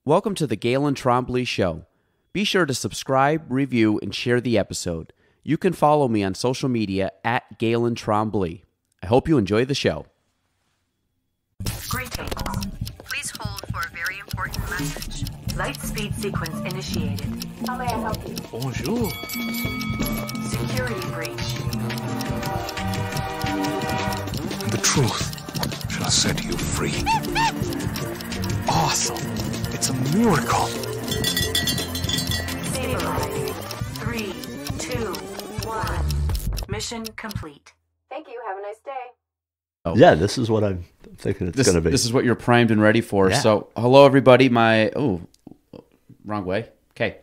Welcome to the Galen Trombley Show. Be sure to subscribe, review, and share the episode. You can follow me on social media at Galen Trombley. I hope you enjoy the show. Greetings. Please hold for a very important message. Light speed sequence initiated. How may I help you? Bonjour. Security breach. The truth shall set you free. Awesome. It's a miracle. Stabilize. 3, 2, 1. Mission complete. Thank you. Have a nice day. Oh. Yeah, this is what I'm thinking it's going to be. This is what you're primed and ready for. Yeah. So, hello everybody. Wrong way. Okay.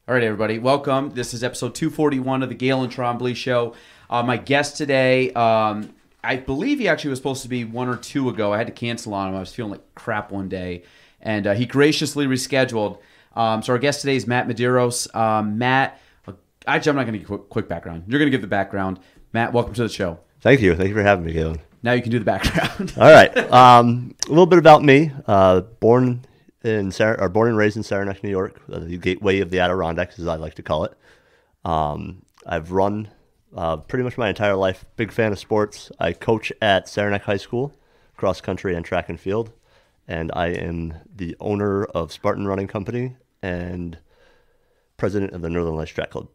All right, everybody. Welcome. This is episode 241 of the Galen Trombley Show. My guest today, I believe he actually was supposed to be 1 or 2 ago. I had to cancel on him. I was feeling like crap one day, and he graciously rescheduled. So our guest today is Matt Medeiros. Matt, actually, I'm not going to give a quick background. You're going to give the background. Matt, welcome to the show. Thank you. Thank you for having me, Galen. Now you can do the background. All right. A little bit about me. Born and raised in Saranac, New York, the gateway of the Adirondacks, as I like to call it. I've run pretty much my entire life. Big fan of sports. I coach at Saranac High School, cross country and track and field. And I am the owner of Spartan Running Company and president of the Northern Lights Track Club.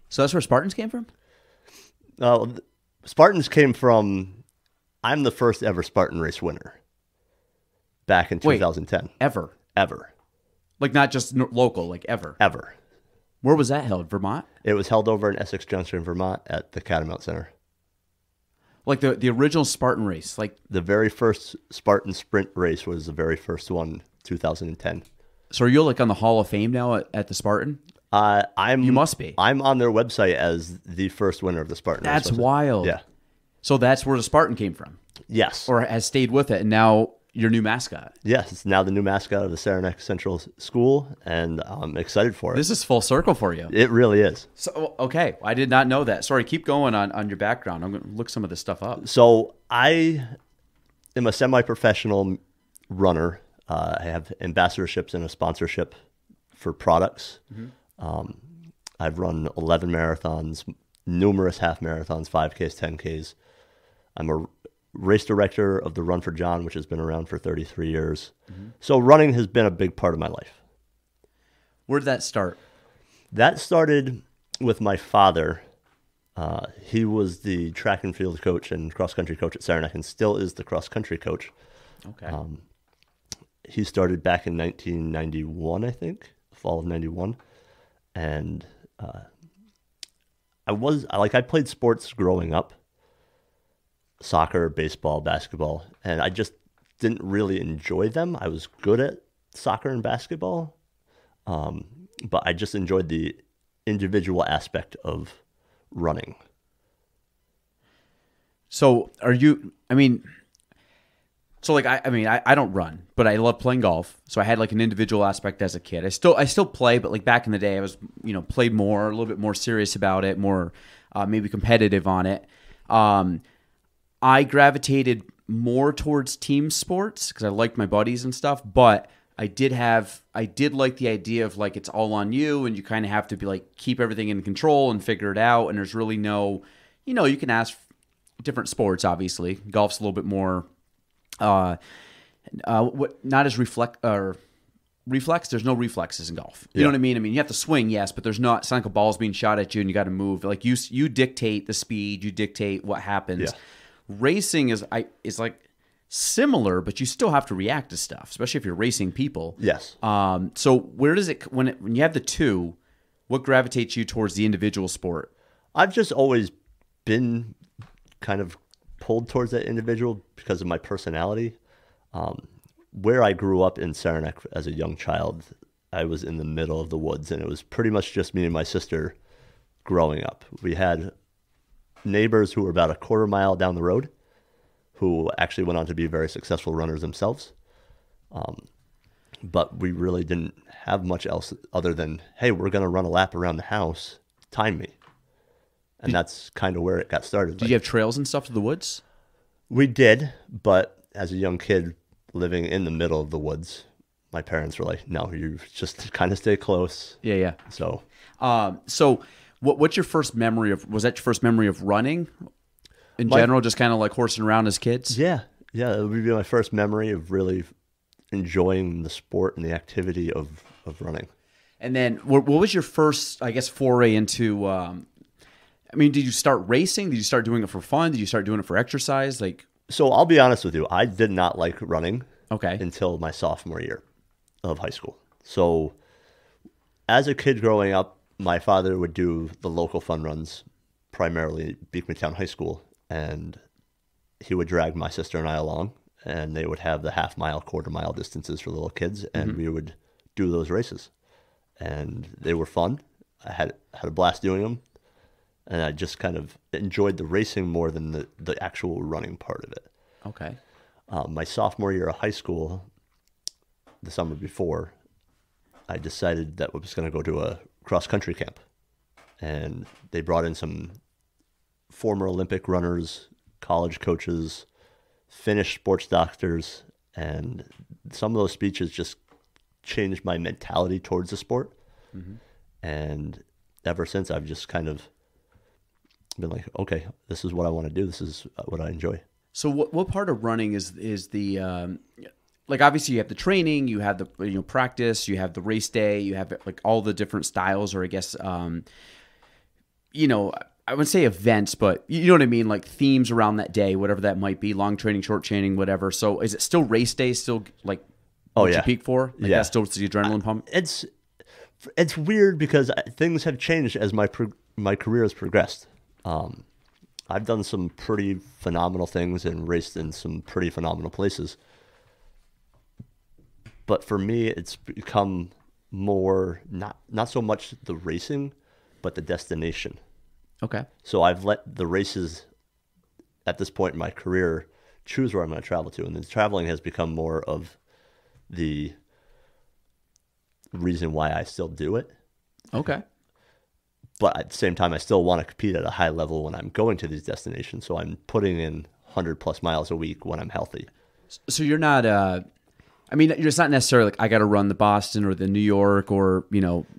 So that's where Spartans came from? Spartans came from, I'm the first ever Spartan race winner back in 2010. Ever? Ever. Like not just local, like ever? Ever. Where was that held? Vermont? It was held over in Essex Junction, Vermont at the Catamount Center. Like the original Spartan race? Like The very first Spartan sprint race was the very first one, 2010. So are you like on the Hall of Fame now at the Spartan? You must be. I'm on their website as the first winner of the Spartan race. That's wild. Yeah. So that's where the Spartan came from? Yes. Or has stayed with it, and now your new mascot? Yes, it's now the new mascot of the Saranac Central School, and I'm excited for it. This is full circle for you. It really is. So okay, I did not know that. Sorry, keep going on your background. I'm going to look some of this stuff up. So I am a semi-professional runner. I have ambassadorships and a sponsorship for products. Mm-hmm. I've run 11 marathons, numerous half marathons, 5Ks, 10Ks. I'm a race director of the Run for John, which has been around for 33 years. Mm-hmm. So running has been a big part of my life. Where did that start? That started with my father. He was the track and field coach and cross-country coach at Saranac and still is the cross-country coach. Okay. He started back in 1991, I think, fall of 91. And I played sports growing up, soccer, baseball, basketball, and I just didn't really enjoy them. I was good at soccer and basketball, but I just enjoyed the individual aspect of running. So are you? I don't run, but I love playing golf. So I had like an individual aspect as a kid. I still play, but like back in the day, I was played more, a little bit more serious about it, more maybe competitive on it. I gravitated more towards team sports because I liked my buddies and stuff. But I did like the idea of like it's all on you, and you kind of have to be like keep everything in control and figure it out. And there's really no, you can ask different sports. Obviously, golf's a little bit more. Not as reflex. There's no reflexes in golf. You know what I mean? You have to swing, yes, but there's not. It's not like a ball's being shot at you and you got to move. Like you dictate the speed, you dictate what happens. Yeah. Racing is like similar, but you still have to react to stuff, especially if you're racing people. Yes. So where does it when you have the two? What gravitates you towards the individual sport? I've just always been kind of pulled towards that individual because of my personality. Where I grew up in Saranac as a young child, I was in the middle of the woods, and it was pretty much just me and my sister growing up. We had neighbors who were about a quarter mile down the road who actually went on to be very successful runners themselves. But we really didn't have much else other than, hey, we're going to run a lap around the house, time me. And that's kind of where it got started. Did you have trails and stuff to the woods? We did, but as a young kid living in the middle of the woods, my parents were like, no, you just kind of stay close. Yeah, yeah. So, So what's your first memory of? Was that your first memory of running in general? Just kind of like horsing around as kids? yeah, it would be my first memory of really enjoying the sport and the activity of running. And then what was your first, I guess, foray into? I mean, did you start racing? Did you start doing it for fun? Did you start doing it for exercise? Like, So I'll be honest with you, I did not like running okay, until my sophomore year of high school. So as a kid growing up, my father would do the local fun runs, primarily at Beekmantown High School, and he would drag my sister and I along, and they would have the half-mile, quarter-mile distances for little kids, and we would do those races. And they were fun. I had a blast doing them, and I just kind of enjoyed the racing more than the actual running part of it. okay, My sophomore year of high school, the summer before, I decided that I was going to go to a cross-country camp. And they brought in some former Olympic runners, college coaches, Finnish sports doctors, and some of those speeches just changed my mentality towards the sport. And ever since, I've just kind of been like, okay, this is what I want to do. This is what I enjoy. So what part of running is the like, obviously you have the training, you have the practice, you have the race day, you have like all the different styles, or I guess I would say events, but you know what I mean, like themes around that day, whatever that might be, long training, short training, whatever. So is it still race day? Still like what you peak for? Like that's still the adrenaline pump. It's weird because things have changed as my career has progressed. I've done some pretty phenomenal things and raced in some pretty phenomenal places. But for me, it's become more not so much the racing, but the destination. Okay. So I've let the races at this point in my career choose where I'm going to travel to. And the traveling has become more of the reason why I still do it. Okay. But at the same time, I still want to compete at a high level when I'm going to these destinations. So I'm putting in 100+ miles a week when I'm healthy. So you're not, I mean, it's not necessarily like I got to run the Boston or the New York or,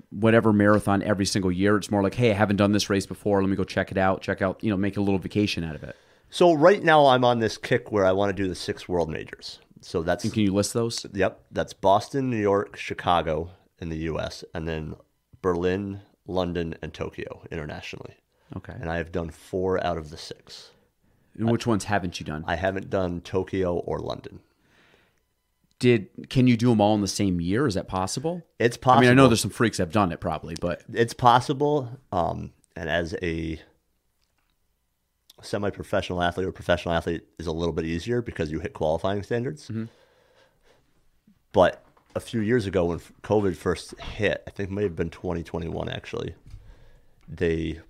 whatever marathon every single year. It's more like, hey, I haven't done this race before. Let me go check out, make a little vacation out of it. So right now I'm on this kick where I want to do the 6 world majors. So that's... And can you list those? Yep. That's Boston, New York, Chicago in the U.S., and then Berlin, London, and Tokyo internationally. Okay. And I have done 4 out of the 6. And which ones haven't you done? I haven't done Tokyo or London. Can you do them all in the same year? Is that possible? It's possible. I mean, I know there's some freaks that have done it probably, but it's possible. And as a semi-professional athlete or professional athlete is a little bit easier because you hit qualifying standards. Mm-hmm. But a few years ago when COVID first hit, I think it may have been 2021 actually, they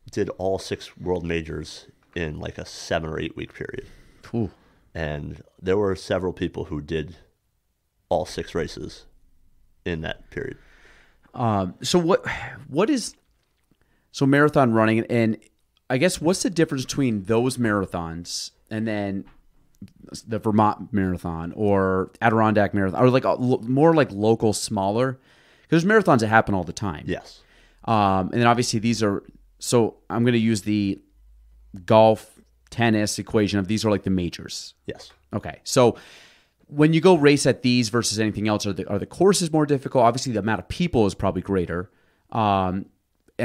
did all 6 world majors in like a 7 or 8 week period. Ooh. And there were several people who did all 6 races in that period. So marathon running, and I guess what's the difference between those marathons and then the Vermont Marathon or Adirondack Marathon, or like more like local, smaller? Because there's marathons that happen all the time. Yes. And then obviously these are, so I'm going to use the golf, tennis equation of these are like the majors. Yes. Okay. So when you go race at these versus anything else, are the courses more difficult? Obviously the amount of people is probably greater. And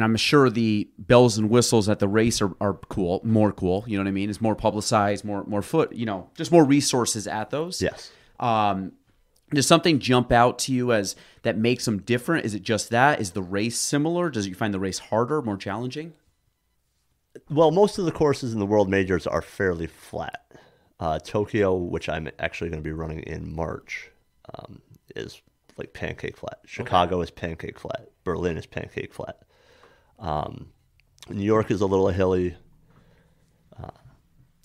I'm sure the bells and whistles at the race are cool, more cool. You know what I mean? It's more publicized, more foot, just more resources at those. Yes. Does something jump out to you as that makes them different? Is it just that? Is the race similar? Does you find the race harder, more challenging? Well, most of the courses in the world majors are fairly flat. Tokyo, which I'm actually going to be running in March, is like pancake flat. Chicago is pancake flat. Berlin is pancake flat. New York is a little hilly.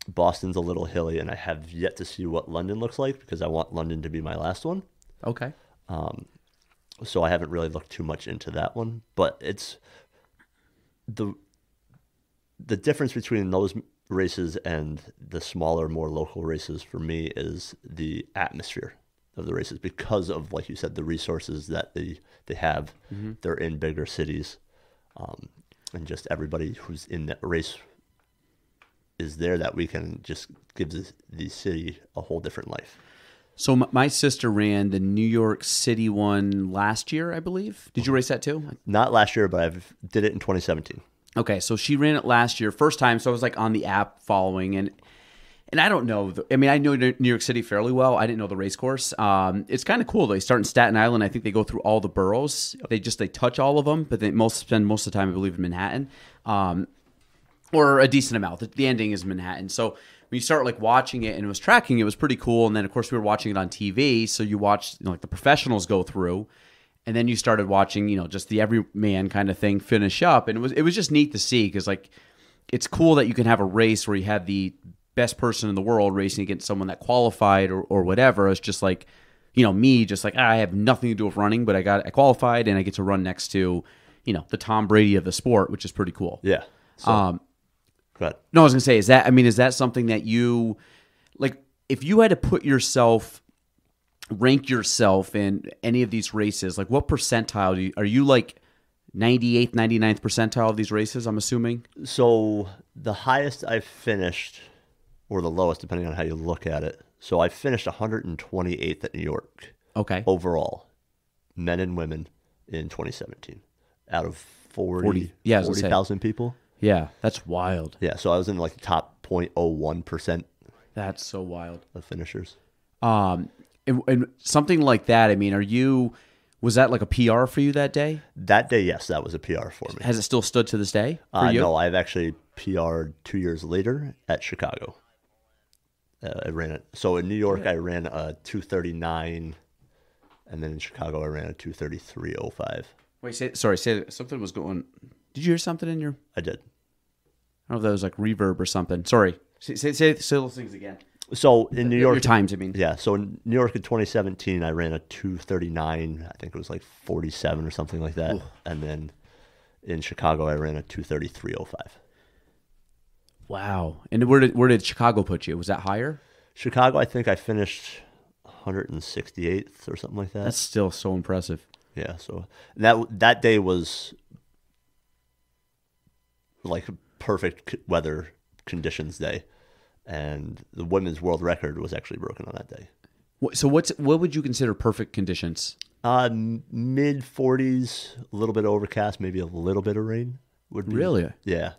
Boston's a little hilly, and I have yet to see what London looks like because I want London to be my last one. Okay. So I haven't really looked too much into that one, but it's the difference between those races and the smaller, more local races for me is the atmosphere. of the races because of, like you said, the resources that they have. They're in bigger cities, and just everybody who's in that race is there that weekend just gives the city a whole different life. So my sister ran the New York City one last year, I believe. Did you race that too? Not last year, but I did it in 2017. Okay, so she ran it last year, first time. So I was like on the app following, and I don't know. I mean, I know New York City fairly well. I didn't know the race course. It's kind of cool. They start in Staten Island. I think they go through all the boroughs. They touch all of them, but they spend most of the time, I believe, in Manhattan, or a decent amount. The ending is Manhattan. So when you start like watching it and it was tracking, it was pretty cool. And then of course we were watching it on TV. So you watched like the professionals go through, and then you started watching, just the everyman kind of thing finish up. And it was just neat to see, because like it's cool that you can have a race where you have the best person in the world racing against someone that qualified or whatever. It's just like, me just like, I have nothing to do with running, but I qualified and I get to run next to, the Tom Brady of the sport, which is pretty cool. Yeah. So, go ahead. No, I was going to say, is that something that you, like, if you had to rank yourself in any of these races, like what percentile are you like 98th, 99th percentile of these races, I'm assuming? So the highest I've finished, or the lowest, depending on how you look at it. So I finished 128th at New York. Okay. Overall, men and women in 2017, out of 40,000 people. Yeah, that's wild. Yeah, so I was in like the top 0.01% That's so wild. of finishers. And something like that, I mean, was that like a PR for you that day? That day, yes, that was a PR for me. Has it still stood to this day for you? No, I've actually PR'd 2 years later at Chicago. I ran it. So in New York, I ran a 2:39, and then in Chicago, I ran a 2:33:05. Wait, say something was going. Did you hear something in your? I did. I don't know if that was like reverb or something. Sorry. Say those things again. So in New York, your times, I mean. Yeah. So in New York in 2017, I ran a 2:39. I think it was like 47 or something like that. Ooh. And then in Chicago, I ran a 2:33:05. Wow. And where did Chicago put you? Was that higher? Chicago, I think I finished 168th or something like that. That's still so impressive. Yeah. So that day was like a perfect weather conditions day, and the women's world record was actually broken on that day. So what would you consider perfect conditions? Mid 40s, a little bit overcast, maybe a little bit of rain would be. Really? Yeah.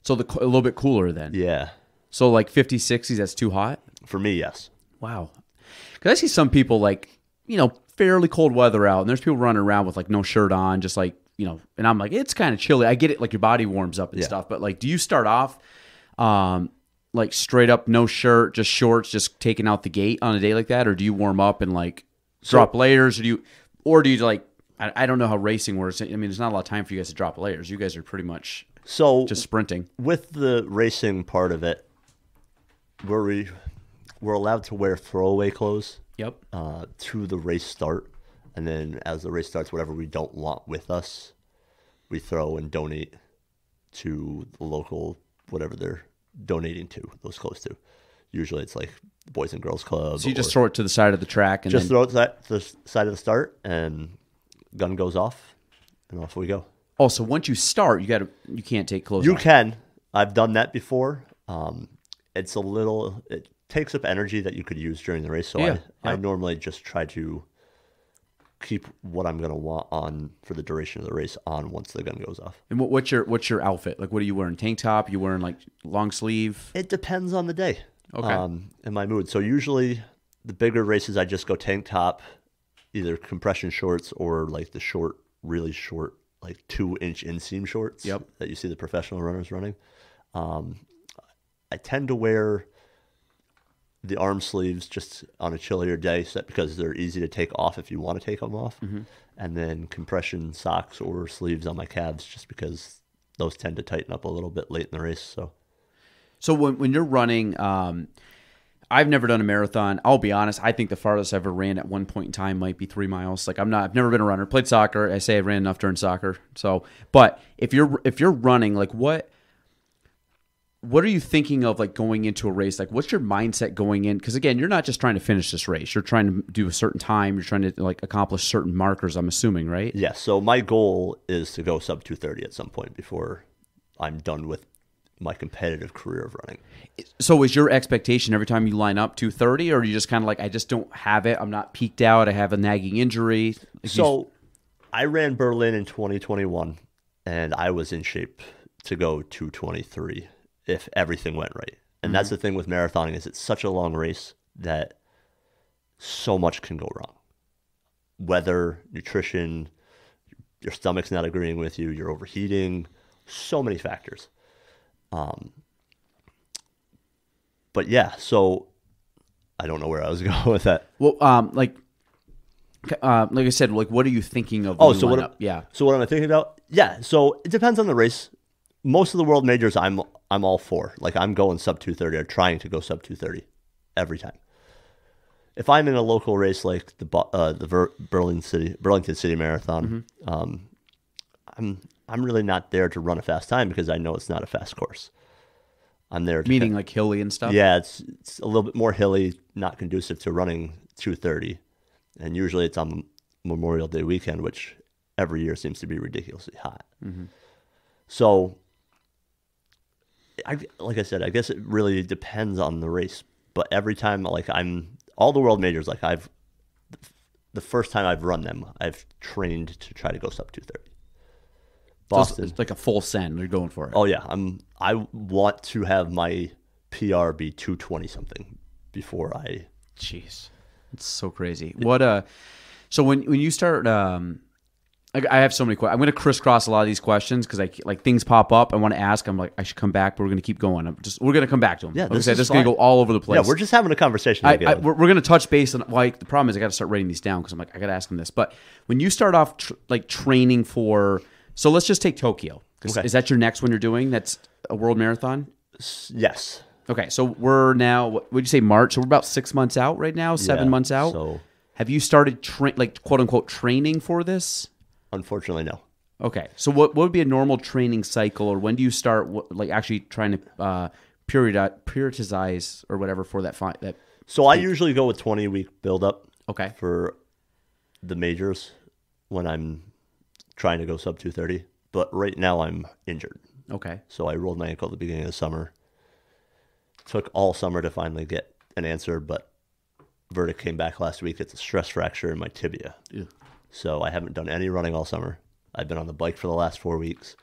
So a little bit cooler then. Yeah. So like 50s, 60s, that's too hot? For me, yes. Wow. Because I see some people like, fairly cold weather out, and there's people running around with like no shirt on, just like, and I'm like, it's kind of chilly. I get it, like your body warms up and stuff, but like, do you start off like straight up no shirt, just shorts, just taking out the gate on a day like that, or do you warm up and like drop layers, or do you like, I don't know how racing works. I mean, there's not a lot of time for you guys to drop layers. You guys are pretty much just sprinting. With the racing part of it, we're allowed to wear throwaway clothes. Yep. To the race start, and then as the race starts, whatever we don't want with us, we throw and donate to the local, whatever they're donating to those clothes to. Usually it's like the Boys and Girls Club. So you just throw it to the side of the track, and just throw it to the side of the start, and gun goes off, and off we go. Oh, so once you start, you can't take clothes off. You can. I've done that before. It takes up energy that you could use during the race. So I normally just try to keep what I'm going to want on for the duration of the race on once the gun goes off. And what's your outfit? Like, what are you wearing? Tank top? You wearing like long sleeve? It depends on the day. Okay. And my mood. So usually the bigger races, I just go tank top, either compression shorts or like the short, really short, like 2-inch inseam shorts. Yep. That you see the professional runners running. I tend to wear the arm sleeves just on a chillier day because they're easy to take off if you want to take them off. Mm-hmm. And then compression socks or sleeves on my calves just because those tend to tighten up a little bit late in the race. So when you're running, I've never done a marathon. I'll be honest. I think the farthest I ever ran at one point in time might be 3 miles. Like I've never been a runner. Played soccer. I say I ran enough during soccer. So, but if you're running, like what are you thinking of like going into a race? Like, what's your mindset going in? Because again, you're not just trying to finish this race. You're trying to do a certain time. You're trying to like accomplish certain markers, I'm assuming, right? Yeah. So my goal is to go sub 230 at some point before I'm done with my competitive career of running. So is your expectation every time you line up 230, or are you just kind of like, I just don't have it. I'm not peaked out. I have a nagging injury. Like So I ran Berlin in 2021, and I was in shape to go 223 if everything went right. And that's the thing with marathoning is it's such a long race that so much can go wrong. Weather, nutrition, your stomach's not agreeing with you, you're overheating, so many factors. But yeah, so I don't know where I was going with that. Well, like I said, like, what are you thinking of? When you line up? Yeah. So what am I thinking about? Yeah. So it depends on the race. Most of the world majors, I'm all for. Like I'm going sub 230 or trying to go sub 230 every time. If I'm in a local race like the Burlington City Marathon, I'm really not there to run a fast time because I know it's not a fast course. I'm there to Meaning like hilly and stuff? Yeah, it's a little bit more hilly, not conducive to running 230. And usually it's on Memorial Day weekend, which every year seems to be ridiculously hot. So, like I said, I guess it really depends on the race. But every time, like all the world majors, like the first time I've run them, I've trained to try to go sub 230. Boston. So it's like a full send. You're going for it. Oh yeah, I want to have my PR be 220 something before I. Jeez, it's so crazy. What so when you start I have so many questions. I'm going to crisscross a lot of these questions because like things pop up. I want to ask. I'm like I should come back, but we're going to keep going. We're going to come back to them. Yeah, this is going to go all over the place. Yeah, we're just having a conversation. We're going to touch base on like the problem is I got to start writing these down because I'm like I got to ask them this. But when you start off training for. So let's just take Tokyo. Okay. Is that your next one you're doing? That's a world marathon? Yes. Okay, so we're now, what would you say, March? So we're about 6 months out right now, 7 months out? So have you started, quote-unquote, training for this? Unfortunately, no. Okay, so what would be a normal training cycle, or when do you start, actually trying to periodize or whatever for that? So I usually go with 20-week build-up. Okay. For the majors when I'm trying to go sub 230, but right now I'm injured. Okay. So I rolled my ankle at the beginning of the summer. Took all summer to finally get an answer, but verdict came back last week. It's a stress fracture in my tibia. Ew. So I haven't done any running all summer. I've been on the bike for the last 4 weeks.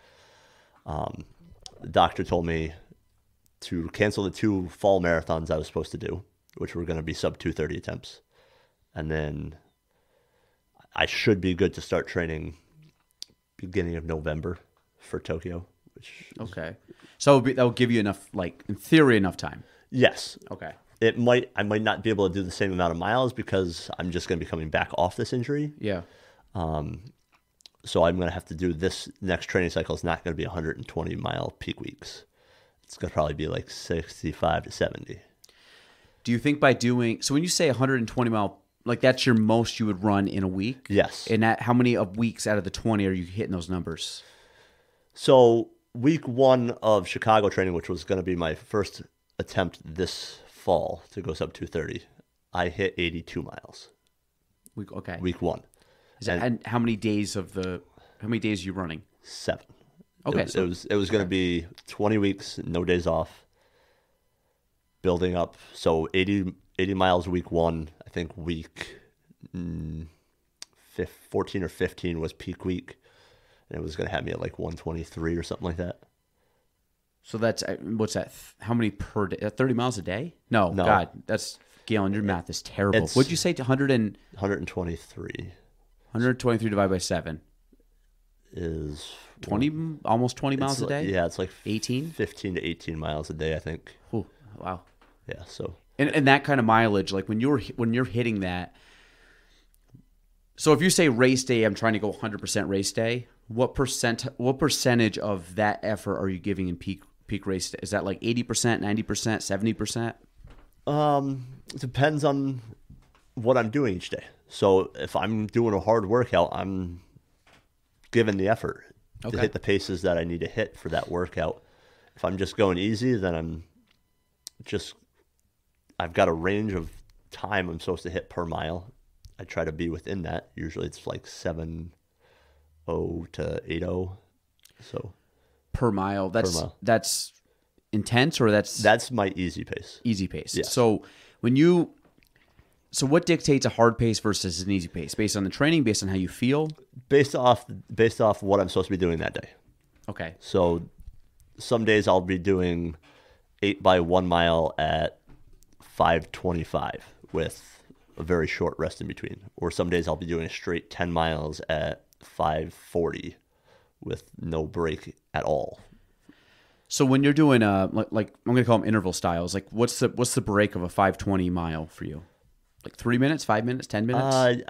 The doctor told me to cancel the 2 fall marathons I was supposed to do, which were going to be sub 230 attempts. And then I should be good to start training beginning of November for Tokyo. Okay. So that'll give you enough, like, in theory, enough time. Yes. Okay. I might not be able to do the same amount of miles because I'm just going to be coming back off this injury. Yeah. So I'm going to have to do this next training cycle. It's not going to be 120 mile peak weeks. It's going to probably be like 65 to 70. Do you think by doing, so when you say 120 mile, like that's your most you would run in a week? Yes. And how many of weeks out of the 20 are you hitting those numbers? So week 1 of Chicago training, which was going to be my first attempt this fall to go sub 230, I hit 82 miles. Okay. Week 1. And how many days how many days are you running? 7. Okay. It was going to be 20 weeks, no days off, building up. So 80 miles week 1. I think week 14 or 15 was peak week, and it was going to have me at like 123 or something like that. So that's, what's that? How many per day? 30 miles a day? No. God, that's, Galen, your math is terrible. What'd you say to 123. 123 divided by 7. Is 20, almost 20 miles a day? Yeah, it's like 18? 15 to 18 miles a day, I think. Ooh, wow. Yeah, so. And that kind of mileage, like when you're hitting that. So if you say race day, I'm trying to go 100% race day. What percentage of that effort are you giving in peak race day? Is that like 80%, 90%, 70%? It depends on what I'm doing each day. So if I'm doing a hard workout, I'm giving the effort to hit the paces that I need to hit for that workout. If I'm just going easy, then I've got a range of time I'm supposed to hit per mile. I try to be within that. Usually it's like 7:0 to 8:0. So per mile. Per mile. That's intense, or that's my easy pace. Easy pace. Yeah. So what dictates a hard pace versus an easy pace? Based on the training, based on how you feel? Based off what I'm supposed to be doing that day. Okay. So some days I'll be doing 8 by 1 mile at 5:25 with a very short rest in between. Or some days I'll be doing a straight 10 miles at 5:40 with no break at all. So when you're doing like I'm gonna call them interval styles, like what's the break of a 5:20 mile for you? Like 3 minutes, 5 minutes, 10 minutes?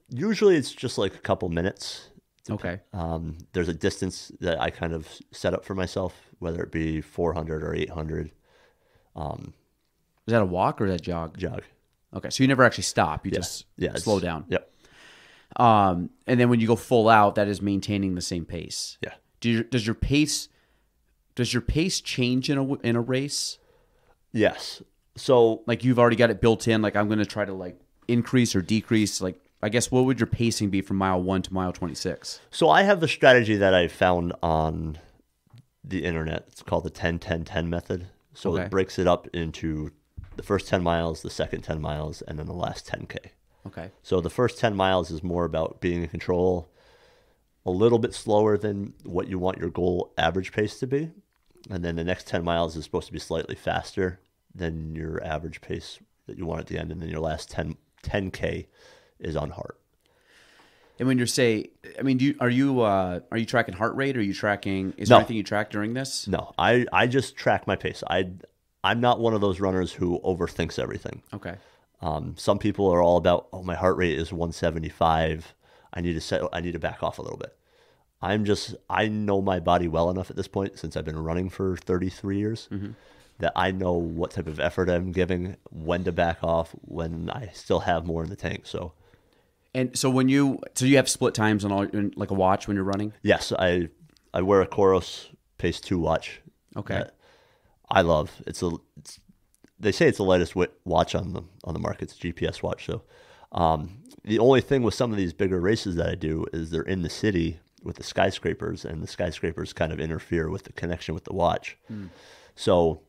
Usually it's just like a couple minutes. Okay. There's a distance that I kind of set up for myself, whether it be 400 or 800. Is that a walk or is that jog? Jog. Okay, so you never actually stop. You just slow down. Yep. And then when you go full out, that is maintaining the same pace. Yeah. Does your pace change in a race? Yes. So like you've already got it built in. Like I'm going to try to like increase or decrease. Like I guess what would your pacing be from mile 1 to mile 26? So I have the strategy that I found on the internet. It's called the 10-10-10 method. So Okay. It breaks it up into the first 10 miles, the second 10 miles, and then the last 10K. Okay. So the first 10 miles is more about being in control, a little bit slower than what you want your goal average pace to be. And then the next 10 miles is supposed to be slightly faster than your average pace that you want at the end. And then your last 10K is on heart. And when are you tracking heart rate? Or are you tracking, is there anything you track during this? No, I just track my pace. I'm not one of those runners who overthinks everything. Okay. Some people are all about, my heart rate is 175. I need to back off a little bit. I know my body well enough at this point, since I've been running for 33 years, that I know what type of effort I'm giving, when to back off, when I still have more in the tank. So you have split times on like a watch when you're running? Yes, I wear a Coros Pace 2 watch. Okay. That I love. They say it's the lightest watch on the market. It's a GPS watch. So the only thing with some of these bigger races that I do is they're in the city with the skyscrapers, and the skyscrapers kind of interfere with the connection with the watch. So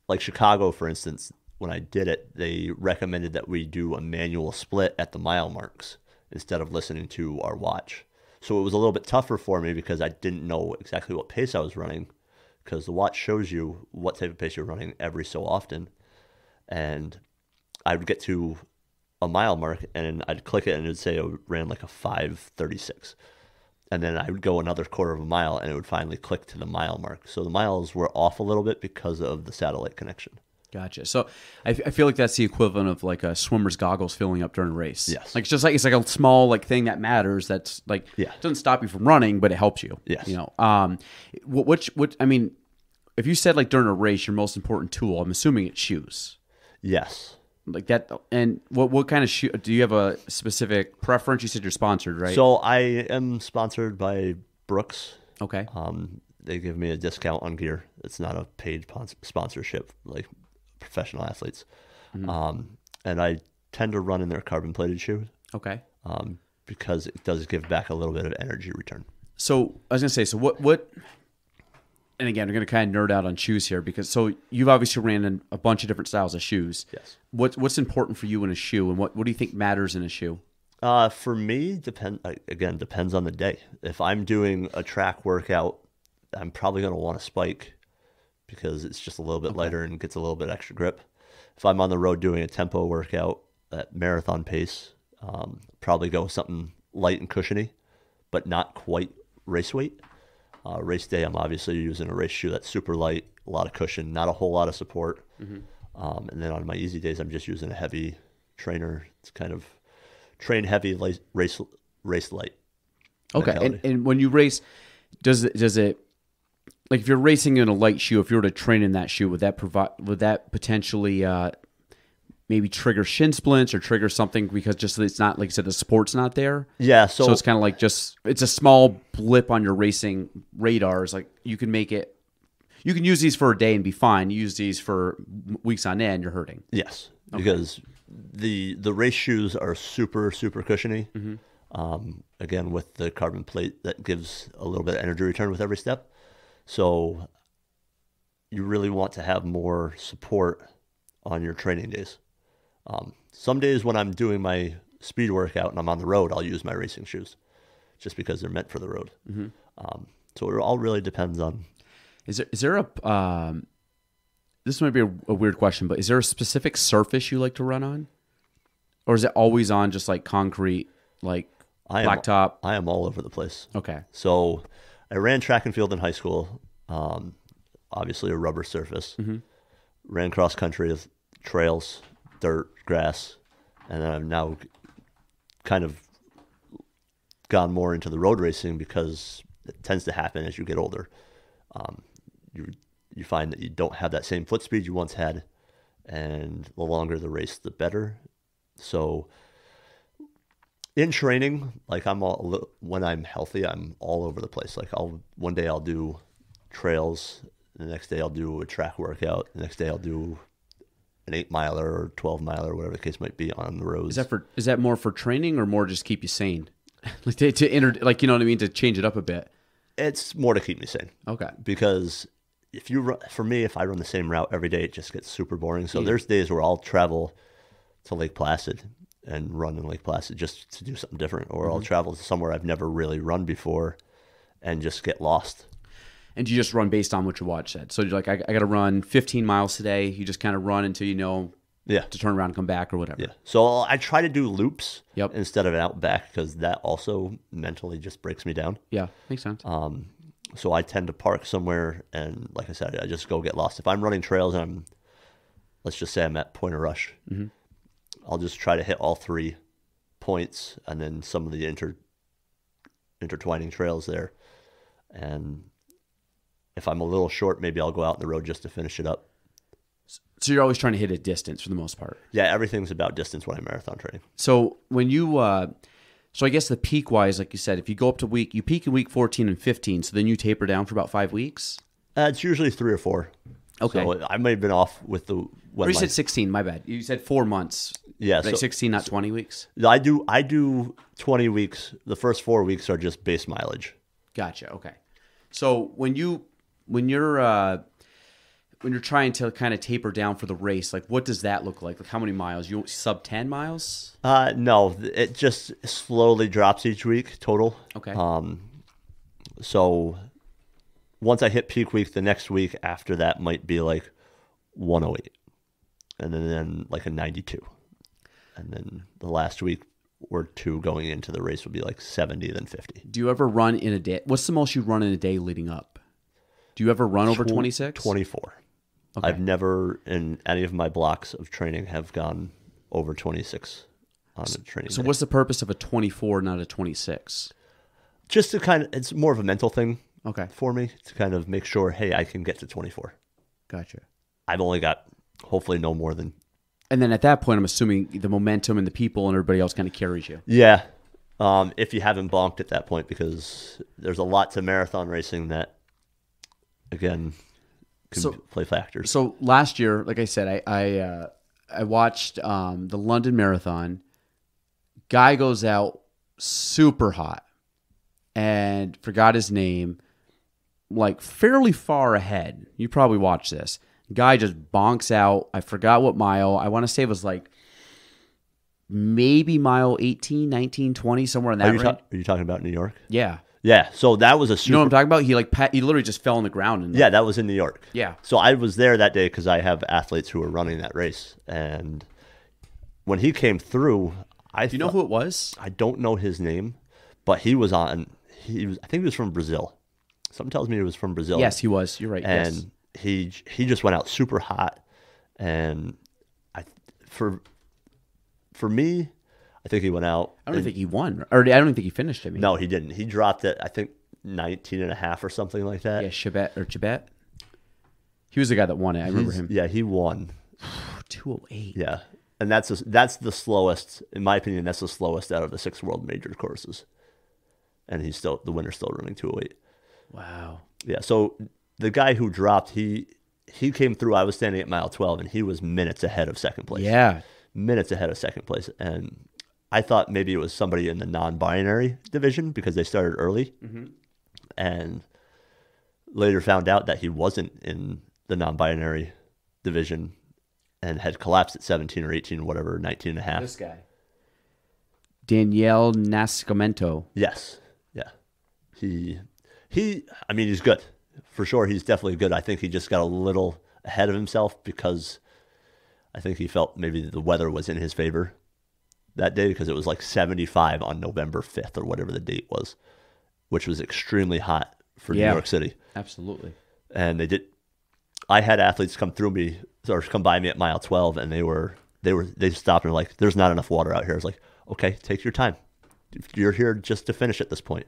like Chicago, for instance, when I did it, they recommended that we do a manual split at the mile marks instead of listening to our watch. So it was a little bit tougher for me because I didn't know exactly what pace I was running, because the watch shows you what type of pace you're running every so often. And I would get to a mile mark and I'd click it and it would say I ran like a 5:36. And then I would go another quarter of a mile and it would finally click to the mile mark. So the miles were off a little bit because of the satellite connection. Gotcha. So I feel like that's the equivalent of like a swimmer's goggles filling up during a race. Yes. Like it's like a small like thing that matters. That's like it doesn't stop you from running, but it helps you. Yes. You know. What I mean, if you said like during a race, your most important tool, I'm assuming it's shoes. Yes. Like that. And what kind of shoe? Do you have a specific preference? You said you're sponsored, right? So I am sponsored by Brooks. Okay. They give me a discount on gear. It's not a paid sponsorship like professional athletes. And I tend to run in their carbon plated shoes. Okay. Because it does give back a little bit of energy return. So I was gonna say, so what? And again, we're gonna kind of nerd out on shoes here because you've obviously ran in a bunch of different styles of shoes. Yes. What's important for you in a shoe, and what do you think matters in a shoe? For me, depends on the day. If I'm doing a track workout, I'm probably gonna want a spike because it's just a little bit lighter and gets a little bit extra grip. If I'm on the road doing a tempo workout at marathon pace, probably go with something light and cushiony, but not quite race weight. Race day, I'm obviously using a race shoe that's super light, a lot of cushion, not a whole lot of support. And then on my easy days, I'm just using a heavy trainer. It's kind of train heavy, race light. Okay, and when you race, does it like if you're racing in a light shoe, if you were to train in that shoe, would that potentially maybe trigger shin splints or trigger something because just it's not, like you said, the support's not there? Yeah. So it's kind of like it's a small blip on your racing radars. Like you can make it, You can use these for a day and be fine. You use these for weeks on end, you're hurting. Yes, because the race shoes are super, super cushiony. Again, with the carbon plate that gives a little bit of energy return with every step. So you really want to have more support on your training days. Some days when I'm doing my speed workout and I'm on the road, I'll use my racing shoes just because they're meant for the road. So it all really depends on. Is there a this might be a weird question, but is there a specific surface you like to run on, or is it always on just like concrete, like blacktop? I am all over the place. Okay. So I ran track and field in high school. Obviously a rubber surface. Ran cross country of trails, dirt, grass, and then I've now kind of gone more into the road racing because it tends to happen as you get older. You find that you don't have that same foot speed you once had, and the longer the race, the better. So in training, like when I'm healthy, I'm all over the place. Like one day I'll do trails, the next day I'll do a track workout, the next day I'll do an 8-miler or 12-miler, whatever the case might be, on the roads. Is that more for training or more just keep you sane? Like like, you know what I mean, to change it up a bit. It's more to keep me sane. Okay. Because for me, if I run the same route every day, it just gets super boring. So there's days where I'll travel to Lake Placid and run in Lake Placid just to do something different, or I'll travel to somewhere I've never really run before and just get lost. And you just run based on what your watch said. So you're like, I got to run 15 miles today. You just kind of run until you know to turn around and come back or whatever. Yeah. So I try to do loops instead of out back, because that also mentally just breaks me down. Yeah, makes sense. So I tend to park somewhere, and like I said, I just go get lost. If I'm running trails and let's just say I'm at Point of Rush, I'll just try to hit all 3 points and then some of the intertwining trails there. And if I'm a little short, maybe I'll go out on the road just to finish it up. So you're always trying to hit a distance for the most part. Yeah, everything's about distance when I'm marathon training. So when you, so I guess the peak wise, like you said, if you go up to you peak in week 14 and 15, so then you taper down for about 5 weeks? It's usually 3 or 4. Okay. So I may have been off with the... Or you said 16, my bad. You said 4 months. Yeah. Like 16, not 20 weeks? I do 20 weeks. The first 4 weeks are just base mileage. Gotcha, okay. So when you're trying to kind of taper down for the race, like what does that look like? Like how many miles? You sub 10 miles? No, it just slowly drops each week total. Okay. So once I hit peak week, the next week after that might be like 108, and then like a 92, and then the last week or 2 going into the race would be like 70, then 50. Do you ever run in a day? What's the most you run in a day leading up? Do you ever run over 26? 24. Okay. I've never, in any of my blocks of training, have gone over 26 on a training day. What's the purpose of a 24, not a 26? Just to it's more of a mental thing for me, to kind of make sure, hey, I can get to 24. Gotcha. I've only got, hopefully, no more than... And then at that point, I'm assuming the momentum and the people and everybody else kind of carries you. Yeah. If you haven't bonked at that point, because there's a lot to marathon racing that, again... can play factors. So last year, like I said, I watched the London Marathon. Guy goes out super hot and forgot his name, like fairly far ahead. You probably watched this. Guy just bonks out. I forgot what mile. I want to say it was like maybe mile 18, 19, 20, somewhere in that range. Are you talking about New York? Yeah. Yeah, so that was a super... You know what I'm talking about? He literally just fell on the ground. Yeah, that was in New York. Yeah. So I was there that day because I have athletes who were running that race. And when he came through, Do you know who it was? I don't know his name, but he was on... I think he was from Brazil. Something tells me he was from Brazil. Yes, he was. You're right. And he just went out super hot. And for me... I think he went out. I don't think he won. Or I don't think he finished it. No, he didn't. He dropped it, I think, 19 and a half or something like that. Yeah, Chibet. He was the guy that won it. I remember him. Yeah, he won. 208. Yeah. And that's the slowest, in my opinion, that's the slowest out of the 6 world major courses. And the winner's still running 208. Wow. Yeah, so the guy who dropped, he came through. I was standing at mile 12, and he was minutes ahead of second place. Yeah. Minutes ahead of second place. And I thought maybe it was somebody in the non-binary division because they started early. And later found out that he wasn't in the non-binary division and had collapsed at 17 or 18, whatever, 19 and a half. This guy. Danielle Nascimento. Yes. Yeah. I mean, he's good. For sure, he's definitely good. I think he just got a little ahead of himself because I think he felt maybe the weather was in his favor that day because it was like 75 on November 5th or whatever the date was, which was extremely hot for New York City. Absolutely. And I had athletes come by me at mile 12, and they stopped and were like, there's not enough water out here. I was like, okay, take your time. You're here just to finish at this point.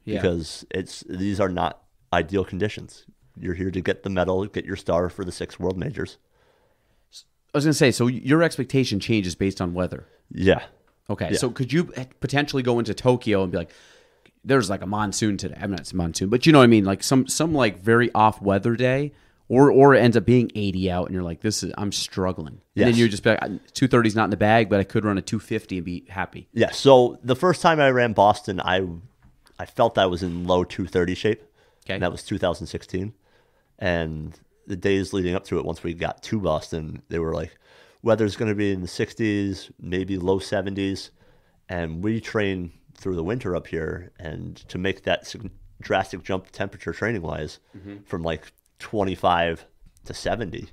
Because these are not ideal conditions. You're here to get the medal, get your star for the 6 world majors. I was going to say, so your expectation changes based on weather. Yeah. Okay. Yeah. So could you potentially go into Tokyo and be like, there's like a monsoon today. I'm not saying monsoon, but you know what I mean? Like some like very off weather day, or it ends up being 80 out and you're like, I'm struggling. Yes. And then you just be like, 230 is not in the bag, but I could run a 250 and be happy. Yeah. So the first time I ran Boston, I felt I was in low 230 shape. Okay. And that was 2016. And the days leading up to it, once we got to Boston, they were like, weather's going to be in the 60s, maybe low 70s. And we train through the winter up here. And to make that drastic jump temperature training wise from like 25 to 70,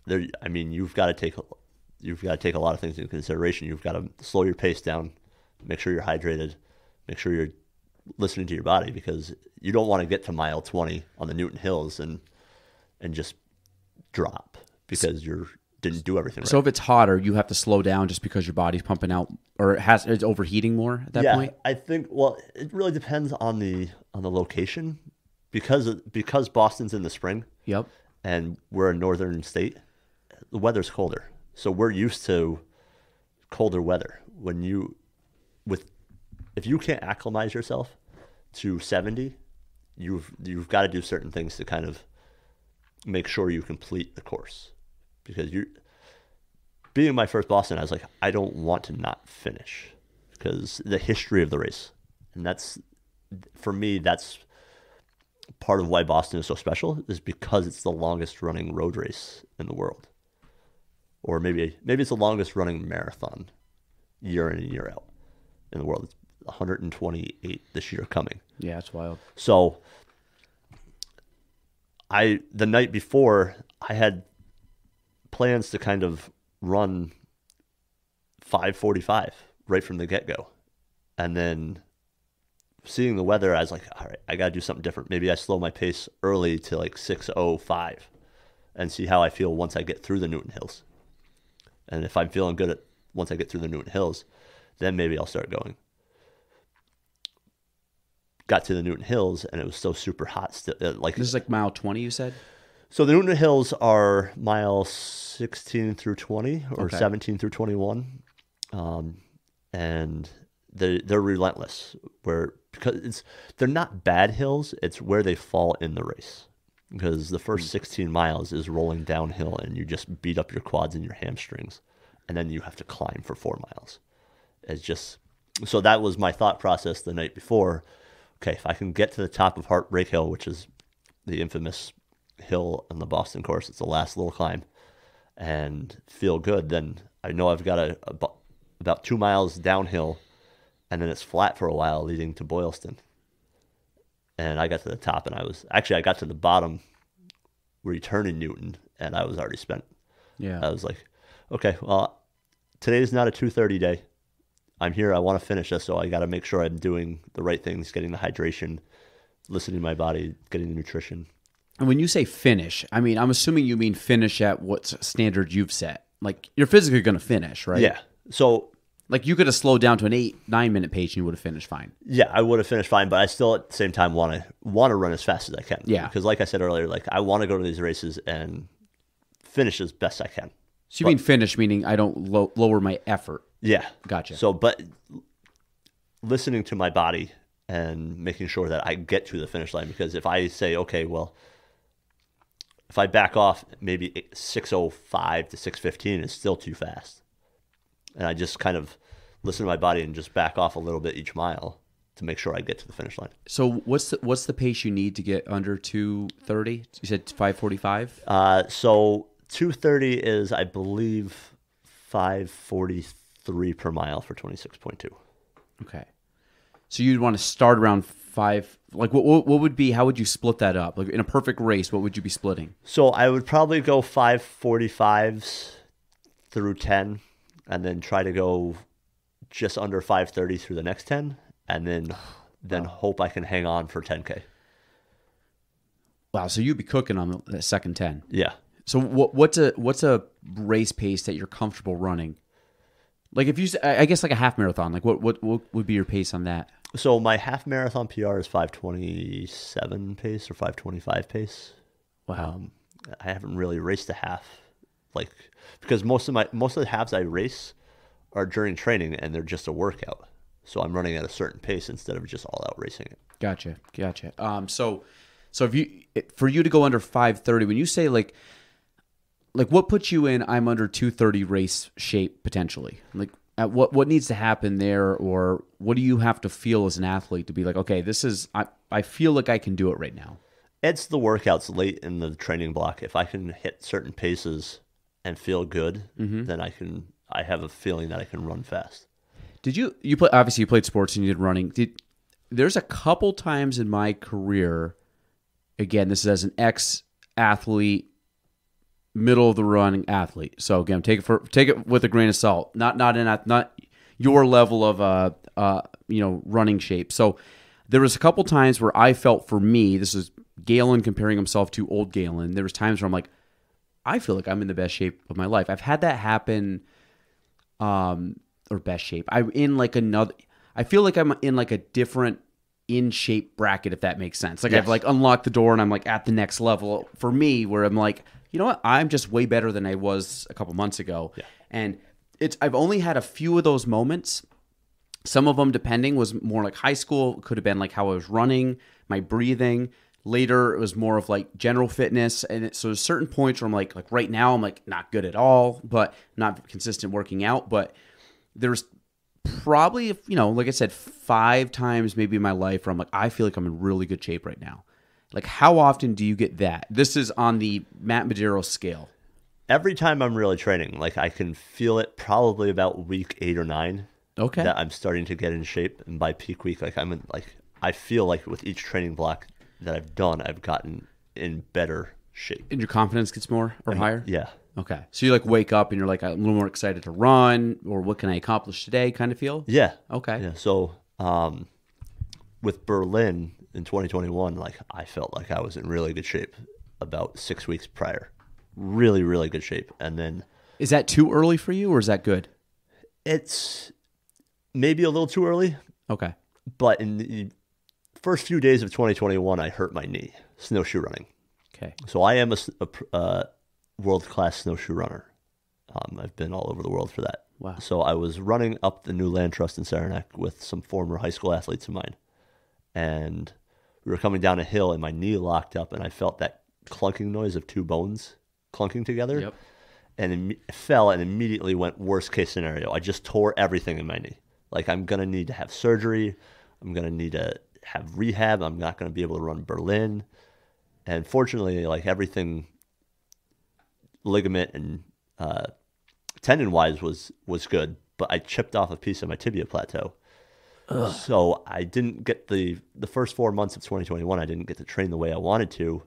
you've got to take a lot of things into consideration. You've got to slow your pace down, make sure you're hydrated, make sure you're listening to your body, because you don't want to get to mile 20 on the Newton Hills and just drop because you didn't do everything right. So if it's hotter, you have to slow down just because your body's pumping out, or it's overheating more at that point? I think, well, it really depends on the location, because Boston's in the spring. Yep. And we're a northern state, the weather's colder. So we're used to colder weather. If you can't acclimatize yourself to 70, you've got to do certain things to kind of make sure you complete the course. Because being my first Boston, I was like, I don't want to not finish because the history of the race. And for me, that's part of why Boston is so special, is because it's the longest running road race in the world. Or maybe it's the longest running marathon year in and year out in the world. It's 128 this year coming. Yeah, it's wild. So the night before, I had plans to kind of run 5:45 right from the get-go. And then seeing the weather, I was like, all right, I got to do something different. Maybe I slow my pace early to like 6:05 and see how I feel once I get through the Newton Hills. And if I'm feeling good once I get through the Newton Hills, then maybe I'll start going. Got to the Newton Hills, and it was still super hot. Still, this is like mile 20, you said? So the Newton Hills are mile 16 through 20 or 17 through 21. And they're relentless, because they're not bad hills. It's where they fall in the race, because the first 16 miles is rolling downhill and you just beat up your quads and your hamstrings, and then you have to climb for 4 miles. So that was my thought process the night before. Okay, if I can get to the top of Heartbreak Hill, which is the infamous hill on the Boston course, it's the last little climb, and feel good, then I know I've got about 2 miles downhill, and then it's flat for a while leading to Boylston. And I got to the top, and I got to the bottom returning Newton, and I was already spent. Yeah. I was like, okay, well, today's not a 2:30 day. I'm here. I want to finish this, so I got to make sure I'm doing the right things, getting the hydration, listening to my body, getting the nutrition. And when you say finish, I mean, I'm assuming you mean finish at what standard you've set. Like, you're physically going to finish, right? Yeah. So, like, you could have slowed down to an 8-9 minute pace and you would have finished fine. Yeah, I would have finished fine, but I still at the same time want to run as fast as I can. Yeah. Because like I said earlier, like, I want to go to these races and finish as best I can. So you mean finish, meaning I don't lower my effort? Yeah. Gotcha. So, but listening to my body and making sure that I get to the finish line. Because if I say, okay, well, if I back off, maybe 6:05 to 6:15 is still too fast. And I just kind of listen to my body and just back off a little bit each mile to make sure I get to the finish line. So what's the pace you need to get under 2:30? You said 5:45? So 2:30 is, I believe, 5:43 per mile for 26.2. Okay. So you'd want to start around 5. Like what would be, how would you split that up? Like in a perfect race, what would you be splitting? So I would probably go 5:45s through 10, and then try to go just under 5:30 through the next 10, and then hope I can hang on for 10K. Wow, so you'd be cooking on the second 10. Yeah. So what's a race pace that you're comfortable running? Like if you, I guess like a half marathon, like what would be your pace on that? So my half marathon PR is 5:27 pace or 5:25 pace. Wow. I haven't really raced a half, like, because most of the halves I race are during training and they're just a workout. So I'm running at a certain pace instead of just all out racing it. Gotcha. So for you to go under 5:30, when you say like what puts you in I'm under 2:30 race shape potentially? Like at what needs to happen there, or what do you have to feel as an athlete to be like, okay, this is I feel like I can do it right now? It's the workouts late in the training block. If I can hit certain paces and feel good, then I have a feeling that I can run fast. Did you play, obviously you played sports and you did running. There's a couple times in my career, again, this is as an ex-athlete, middle of the running athlete. So again, take it with a grain of salt. Not your level of running shape. So there was a couple times where I felt, for me, this is Galen comparing himself to old Galen. There was times where I'm like, I feel like I'm in the best shape of my life. I've had that happen, or best shape. I feel like I'm in like a different in shape bracket, if that makes sense. Like, yes. I've like unlocked the door and I'm like at the next level for me, where I'm like, you know what? I'm just way better than I was a couple months ago. Yeah. And I've only had a few of those moments. Some of them, depending, was more like high school. It could have been like how I was running, my breathing. Later, it was more of like general fitness. And so there's certain points where I'm like right now, I'm like not good at all, but not consistent working out. But there's probably, like I said, 5 times maybe in my life where I'm like, I feel like I'm in really good shape right now. Like, how often do you get that? This is on the Matt Medeiros scale. Every time I'm really training, like I can feel it probably about week 8 or 9. Okay. That I'm starting to get in shape. And by peak week, I feel like with each training block that I've done, I've gotten in better shape. And your confidence gets more or higher? Yeah. Okay. So you like wake up and you're like, I'm a little more excited to run, or what can I accomplish today kind of feel? Yeah. Okay. Yeah. So with Berlin in 2021, like I felt like I was in really good shape about 6 weeks prior. Really, really good shape. And then... Is that too early for you, or is that good? It's maybe a little too early. Okay. But in the first few days of 2021, I hurt my knee, snowshoe running. Okay. So I am a world-class snowshoe runner. I've been all over the world for that. Wow. So I was running up the new land trust in Saranac with some former high school athletes of mine. And we were coming down a hill and my knee locked up and I felt that clunking noise of 2 bones clunking together. Yep. And it fell and immediately went worst case scenario. I just tore everything in my knee. Like, I'm going to need to have surgery. I'm going to need to have rehab. I'm not going to be able to run Berlin. And fortunately, like, everything ligament and tendon-wise was good, but I chipped off a piece of my tibia plateau. Ugh. So I didn't get the first 4 months of 2021, I didn't get to train the way I wanted to.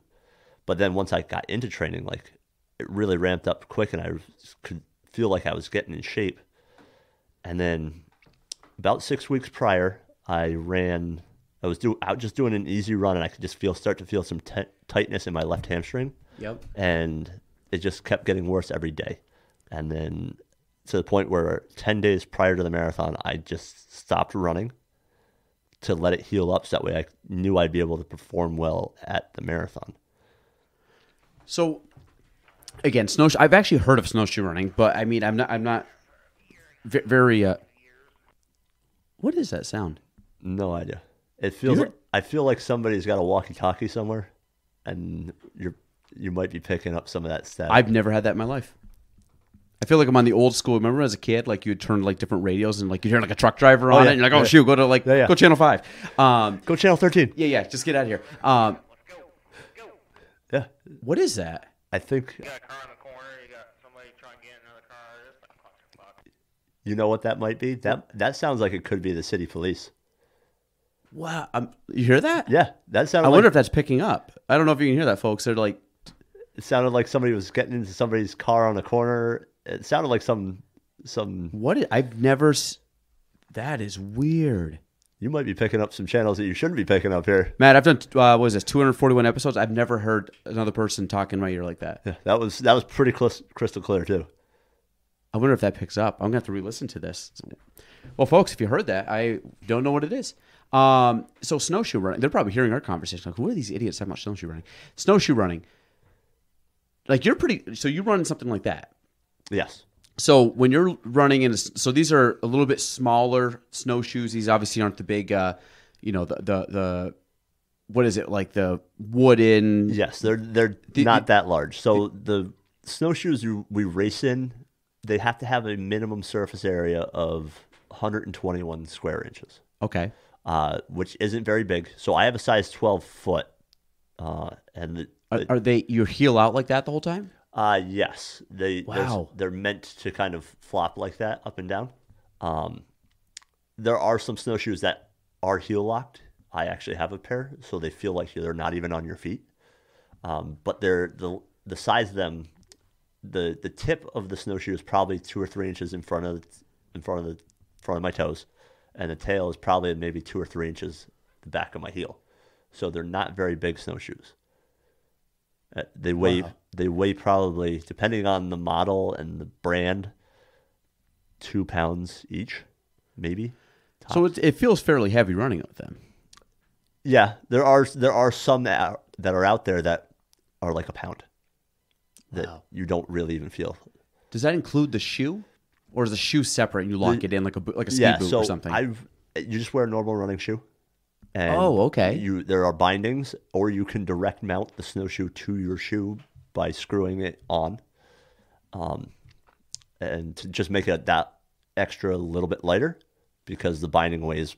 But then once I got into training, like, it really ramped up quick and I could feel like I was getting in shape. And then about 6 weeks prior, I was just doing an easy run and I could just start to feel some tightness in my left hamstring. Yep. And it just kept getting worse every day. And then to the point where 10 days prior to the marathon, I just stopped running to let it heal up so that way I knew I'd be able to perform well at the marathon. So, again, snowshoe. I've actually heard of snowshoe running, but I mean, I'm not very. What is that sound? No idea. It feels. I feel like somebody's got a walkie-talkie somewhere, and you might be picking up some of that static. I've never had that in my life. I feel like I'm on the old school. Remember as a kid, like you would turn like different radios and like you'd hear like a truck driver on it, and you're like, oh shoot, go to like go channel 5. Go channel 13. Yeah, just get out of here. Yeah. What is that? I think. You got a car in the corner. You got somebody trying to get in another car. It's like clusterfuck. You know what that might be? That sounds like it could be the city police. Wow, you hear that? Yeah, that sounded. I wonder if that's picking up. I don't know if you can hear that, folks. They're like, it sounded like somebody was getting into somebody's car on the corner. It sounded like some. I've never. That is weird. You might be picking up some channels that you shouldn't be picking up here. Matt, I've done what was this 241 episodes. I've never heard another person talk in my ear like that. Yeah, that was pretty crystal clear too. I wonder if that picks up. I'm gonna have to re-listen to this. Well, folks, if you heard that, I don't know what it is. So snowshoe running. They're probably hearing our conversation. Like, who are these idiots talking about snowshoe running? Snowshoe running. Like so you run something like that. Yes. So when you're running so these are a little bit smaller snowshoes. These obviously aren't the big, the what is it, like the wooden? Yes, they're not that large. So the snowshoes we race in, they have to have a minimum surface area of 121 square inches. Okay. Which isn't very big. So I have a size 12 foot, and are they your heel out like that the whole time? Yes, they're meant to kind of flop like that up and down. There are some snowshoes that are heel locked. I actually have a pair, so they feel like they're not even on your feet. But they're the size of them, the tip of the snowshoe is probably 2 or 3 inches in front of my toes, and the tail is probably maybe 2 or 3 inches the back of my heel. So they're not very big snowshoes. They weigh probably, depending on the model and the brand, 2 pounds each, maybe. Tops. So it feels fairly heavy running with them. Yeah, there are some that are out there that are like a pound that you don't really even feel. Does that include the shoe, or is the shoe separate and you lock it in like a ski boot or something? You just wear a normal running shoe. And okay. There are bindings, or you can direct mount the snowshoe to your shoe by screwing it on, and to just make it that extra a little bit lighter, because the binding weighs,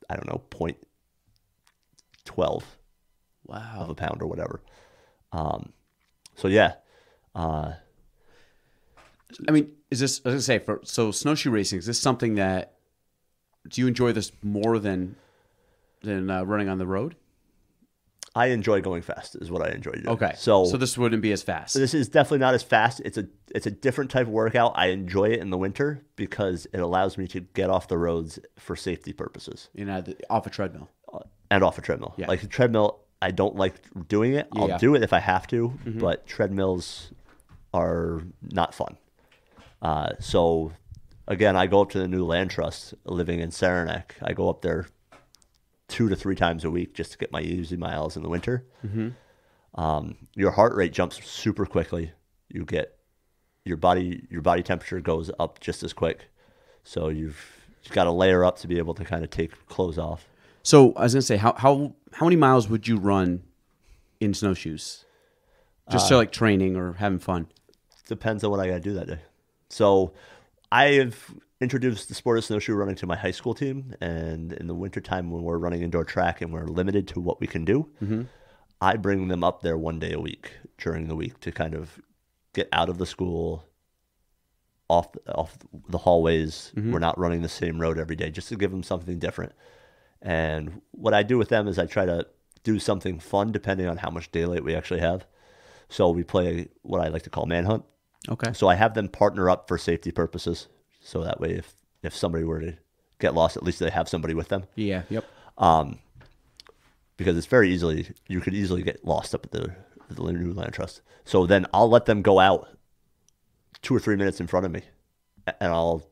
I don't know, 0.12 of a pound or whatever. So yeah. I mean, is this? I was gonna say, so snowshoe racing, is this something that, do you enjoy this more than running on the road? I enjoy going fast is what I enjoy doing. Okay. So this wouldn't be as fast. This is definitely not as fast. It's a different type of workout. I enjoy it in the winter because it allows me to get off the roads for safety purposes. Off a treadmill. And off a treadmill. Yeah. Like a treadmill, I don't like doing it. I'll do it if I have to, but treadmills are not fun. So again, I go up to the new land trust living in Saranac. I go up there 2 to 3 times a week just to get my easy miles in the winter. Your heart rate jumps super quickly. You get your body temperature goes up just as quick. So you've got to layer up to be able to kind of take clothes off. So I was gonna say, how many miles would you run in snowshoes? Just like training or having fun? Depends on what I got to do that day. So I have introduced the sport of snowshoe running to my high school team, and in the wintertime when we're running indoor track and we're limited to what we can do, I bring them up there 1 day a week during the week to kind of get out of the school, off the hallways. We're not running the same road every day, just to give them something different. And what I do with them is I try to do something fun depending on how much daylight we actually have. So we play what I like to call manhunt. Okay. So I have them partner up for safety purposes. So that way, if somebody were to get lost, at least they have somebody with them. Yeah. Yep. Because it's you could easily get lost up at the new land trust. So then I'll let them go out 2 or 3 minutes in front of me, and I'll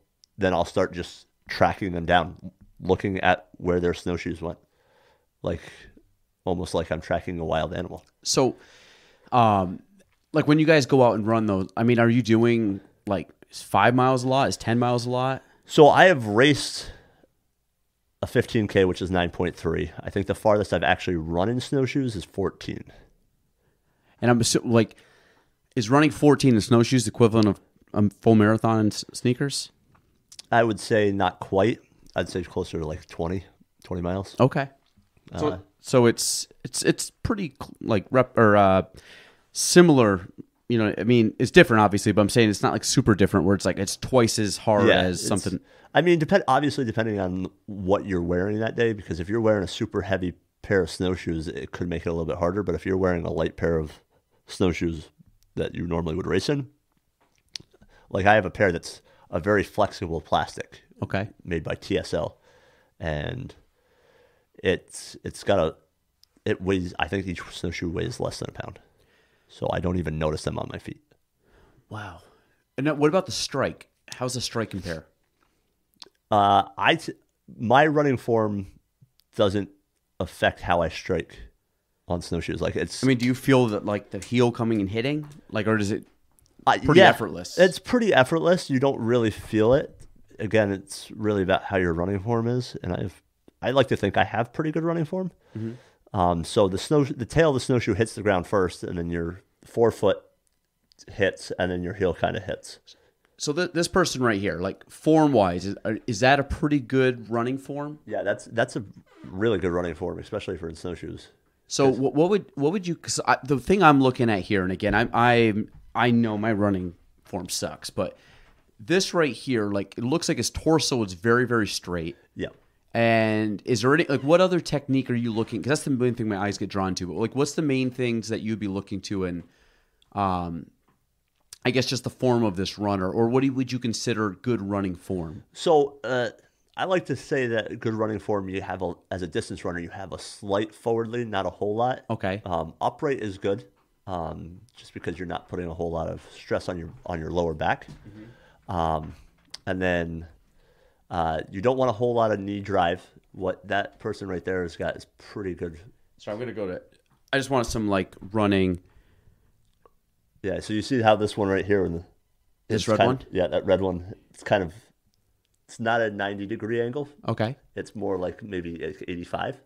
start just tracking them down, looking at where their snowshoes went, almost like I'm tracking a wild animal. So, like when you guys go out and run those, I mean, are you doing like, is 5 miles a lot? Is 10 miles a lot? So I have raced a 15K, which is 9.3. I think the farthest I've actually run in snowshoes is 14. And I'm like, is running 14 in snowshoes the equivalent of a full marathon in sneakers? I would say not quite. I'd say closer to like 20 miles. Okay. So it's pretty like similar. You know, I mean, it's different obviously, but I'm saying it's not like super different where it's like it's twice as hard as something. I mean, obviously depending on what you're wearing that day, because if you're wearing a super heavy pair of snowshoes, it could make it a little bit harder. But if you're wearing a light pair of snowshoes that you normally would race in, like I have a pair that's a very flexible plastic, Okay. made by TSL, and it weighs. I think each snowshoe weighs less than a pound, so I don't even notice them on my feet. Wow. And now, what about the strike? How's the strike compare? My running form doesn't affect how I strike on snowshoes. Like it's. I mean, do you feel that like the heel coming and hitting, like, or does it pretty effortless? It's pretty effortless. You don't really feel it. Again, it's really about how your running form is, and I like to think I have pretty good running form. Mm-hmm. So the tail of the snowshoe hits the ground first, and then your forefoot hits, and then your heel kind of hits. So this person right here, like form-wise, is that a pretty good running form? Yeah, that's a really good running form, especially for snowshoes. So what would you? Because the thing I'm looking at here, and again, I know my running form sucks, but this right here, like it looks like his torso is very, very straight. Yeah. And is there any, like, what other technique are you looking? Because that's the main thing my eyes get drawn to. But like, what's the main things that you'd be looking to in, I guess, just the form of this runner, or what would you consider good running form? So I like to say that good running form, you have as a distance runner, you have a slight forward lean, not a whole lot. Okay. Upright is good, just because you're not putting a whole lot of stress on your lower back. Mm-hmm. And then you don't want a whole lot of knee drive. What that person right there has got is pretty good. So I'm gonna I just want some like running. Yeah. So you see how this one right here, This red one? Yeah, that red one. It's not a 90-degree angle. Okay. It's more like maybe 85,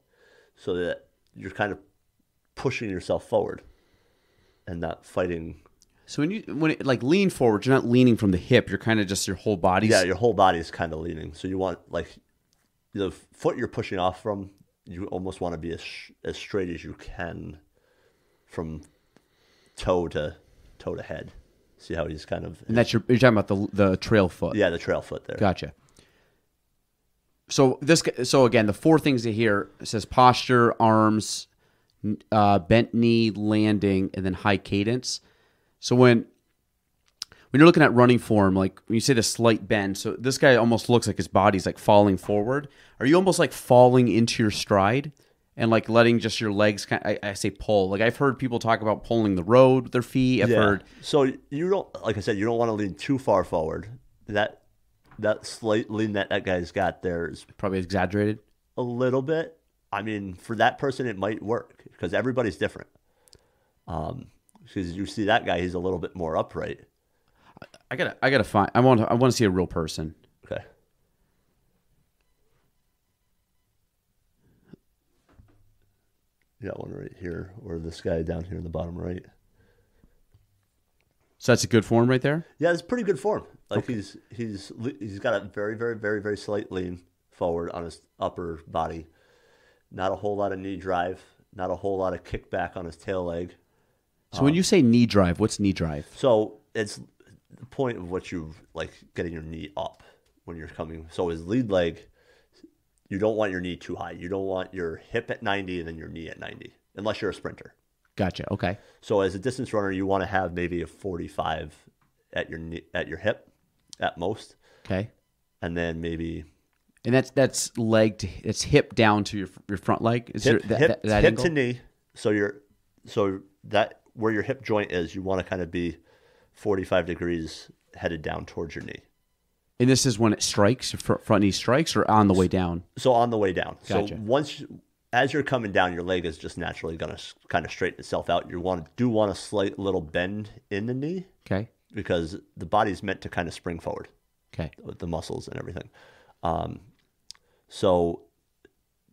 so that you're kind of pushing yourself forward and not fighting. So when it like lean forward, you're not leaning from the hip. You're kind of just your whole body. Yeah, your whole body is kind of leaning. So you want like the foot you're pushing off from. You almost want to be as straight as you can from toe to head. See how he's kind of. And you're talking about the trail foot. Yeah, the trail foot there. Gotcha. So again, the four things you hear, it says posture, arms, bent knee, landing, and then high cadence. So when you're looking at running form, like when you say the slight bend, so this guy almost looks like his body's like falling forward. Are you almost like falling into your stride and like letting just your legs I say pull? Like I've heard people talk about pulling the road with their feet. I've heard. So you don't, like I said, you don't want to lean too far forward. That slight lean that guy's got there is probably exaggerated a little bit. I mean, for that person, it might work because everybody's different. Because you see that guy, he's a little bit more upright. I gotta find. I want to see a real person. Okay. You got one right here, or this guy down here in the bottom right. So that's a good form right there? Yeah, it's pretty good form. Like okay. he's got a very, very, very, very slight lean forward on his upper body. Not a whole lot of knee drive. Not a whole lot of kickback on his tail leg. So when you say knee drive, what's knee drive? So it's the point of what you like getting your knee up when you're coming. So his lead leg, you don't want your knee too high. You don't want your hip at 90 and then your knee at 90, unless you're a sprinter. Gotcha. Okay. So as a distance runner, you want to have maybe a 45 at your hip, at most. Okay. And then maybe. And that's it's hip down to your front leg. Is hip, that hip angle? to knee. So that where your hip joint is, you want to kind of be 45 degrees headed down towards your knee. And this is when it strikes, front knee strikes, or on the way down? So on the way down. Gotcha. So as you're coming down, your leg is just naturally going to kind of straighten itself out. You want a slight little bend in the knee. Okay. Because the body's meant to kind of spring forward. Okay. With the muscles and everything. So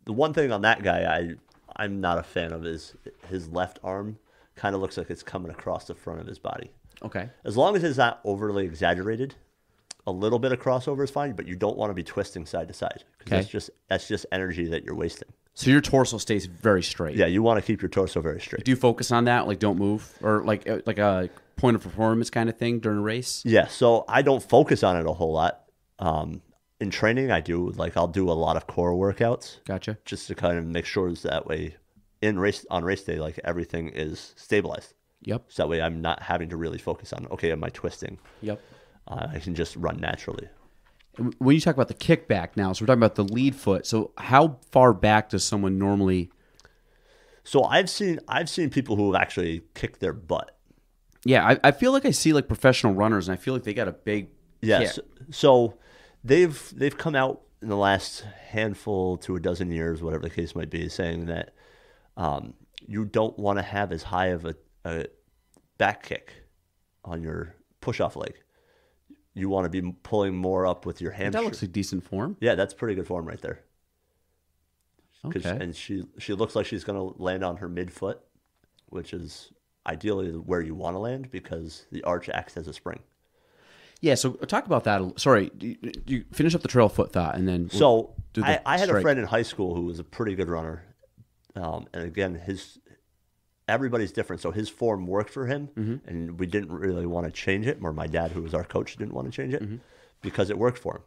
the one thing on that guy I'm not a fan of is his left arm kind of looks like it's coming across the front of his body. Okay. As long as it's not overly exaggerated, a little bit of crossover is fine, but you don't want to be twisting side to side. Okay. That's just energy that you're wasting. So your torso stays very straight. Yeah, you want to keep your torso very straight. Do you focus on that? Like don't move? Or like a point of performance kind of thing during a race? Yeah, so I don't focus on it a whole lot. In training, I do. Like I'll do a lot of core workouts. Gotcha. Just to kind of make sure that way on race day, like everything is stabilized. Yep. So that way I'm not having to really focus on, okay, am I twisting? Yep. I can just run naturally. When you talk about the kickback now, so we're talking about the lead foot. So how far back does someone normally? So I've seen people who actually kick their butt. Yeah, I feel like I see like professional runners, and I feel like they got a big Yes. kick. So they've come out in the last handful to a dozen years, whatever the case might be, saying that you don't want to have as high of a back kick on your push-off leg. You want to be pulling more up with your hamstring. That looks like decent form. Yeah, that's pretty good form right there. Okay. And she looks like she's going to land on her midfoot, which is ideally where you want to land because the arch acts as a spring. Yeah, so talk about that. Sorry, you finish up the trail foot thought, and then So do the I had strike. a friend in high school who was a pretty good runner, and again, everybody's different. So his form worked for him, and we didn't really want to change it. Or my dad, who was our coach, didn't want to change it because it worked for him.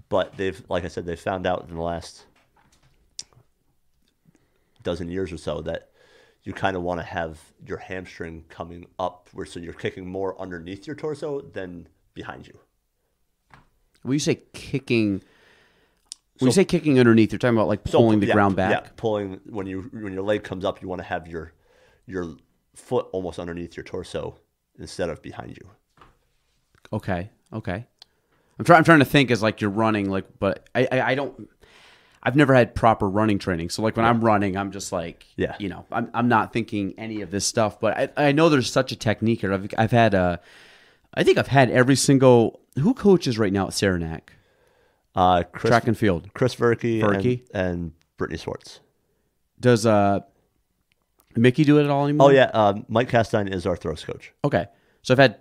But like I said, they found out in the last dozen years or so that you kind of want to have your hamstring coming up, so you're kicking more underneath your torso than behind you. When you say kicking, you say kicking underneath, you're talking about like pulling the ground back. Yeah, pulling when your leg comes up, you want to have your foot almost underneath your torso instead of behind you. Okay. I'm trying to think as like you're running, like, but I don't. I've never had proper running training, so like when I'm running, I'm just like, I'm not thinking any of this stuff. But I know there's such a technique here. I think I've had every single who coaches right now at Saranac. Track and field. Chris Verke. And Brittany Swartz. Does Mickey do it at all anymore? Oh yeah, Mike Castine is our throws coach. Okay, so I've had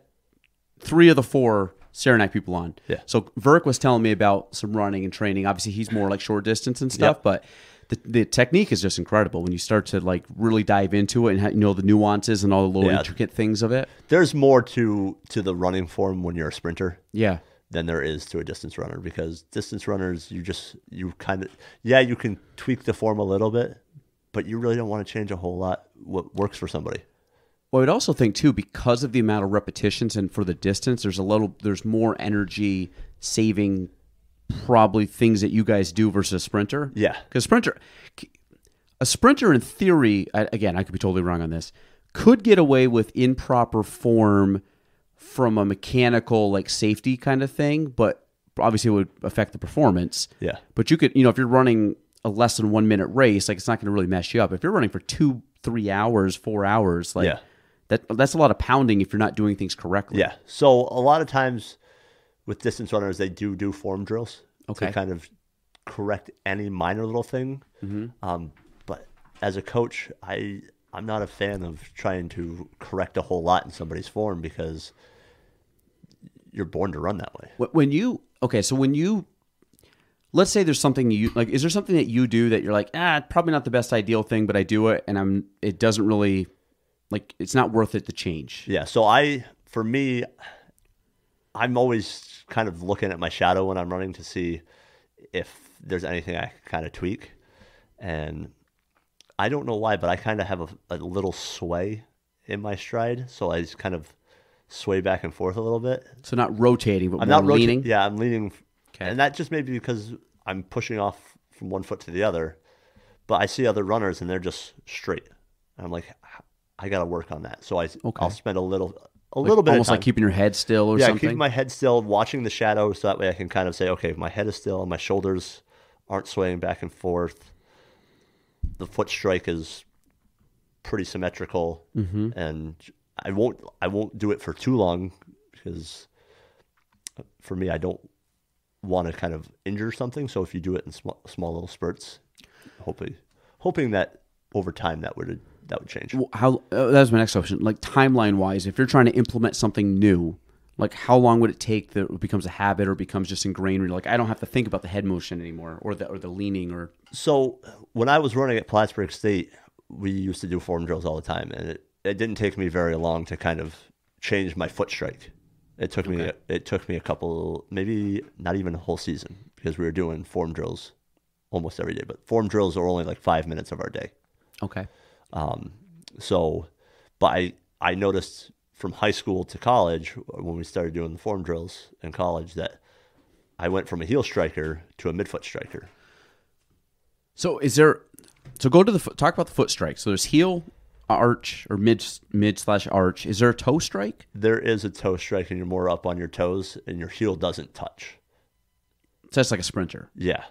3 of the 4 Saranac people on. Yeah. So Verk was telling me about some running and training. Obviously, he's more like short distance and stuff, but the technique is just incredible when you start to like really dive into it and know the nuances and all the little intricate things of it. There's more to the running form when you're a sprinter. Yeah. Than there is to a distance runner, because distance runners, you can tweak the form a little bit, but you really don't want to change a whole lot what works for somebody. Well, I would also think too, because of the amount of repetitions and for the distance, there's more energy saving probably things that you guys do versus a sprinter. Yeah. Because a sprinter in theory, again, I could be totally wrong on this, could get away with improper form from a mechanical like safety kind of thing, but obviously it would affect the performance. Yeah. But you could, if you're running a less than 1 minute race, like it's not going to really mess you up. If you're running for 2-3 hours, 4 hours, like that's a lot of pounding if you're not doing things correctly. Yeah. So a lot of times with distance runners, they do form drills to kind of correct any minor little thing. But as a coach, I'm not a fan of trying to correct a whole lot in somebody's form because you're born to run that way. Let's say there's something is there something that you do that you're like, probably not the best ideal thing, but I do it and it doesn't really, like, it's not worth it to change. Yeah. So for me, I'm always kind of looking at my shadow when I'm running to see if there's anything I can kind of tweak. And I don't know why, but I kind of have a little sway in my stride. So I just kind of sway back and forth a little bit. So not rotating, but I'm more not leaning? Yeah, I'm leaning. Okay. And that just may be because I'm pushing off from one foot to the other. But I see other runners and they're just straight. And I'm like, I got to work on that. So I'll spend a little bit of time. Almost like keeping your head still or something? Yeah, keeping my head still, watching the shadow, so that way I can kind of say, okay, my head is still, my shoulders aren't swaying back and forth. The foot strike is pretty symmetrical, and I won't do it for too long because for me, I don't want to kind of injure something. So if you do it in small little spurts, hoping that over time that would change. How that was my next question. Like timeline wise, if you're trying to implement something new, like how long would it take that it becomes a habit or becomes just ingrained? Where you're like, I don't have to think about the head motion anymore, or the leaning, or So when I was running at Plattsburgh State, we used to do form drills all the time, and it didn't take me very long to kind of change my foot strike. It took me a couple, maybe not even a whole season, because we were doing form drills almost every day. But form drills are only like 5 minutes of our day. okay, But I noticed from high school to college, when we started doing the form drills in college, that I went from a heel striker to a midfoot striker. So go to talk about the foot strike. So there's heel, arch, or mid/arch. Is there a toe strike? There is a toe strike, and you're more up on your toes, and your heel doesn't touch. So that's like a sprinter. Yeah.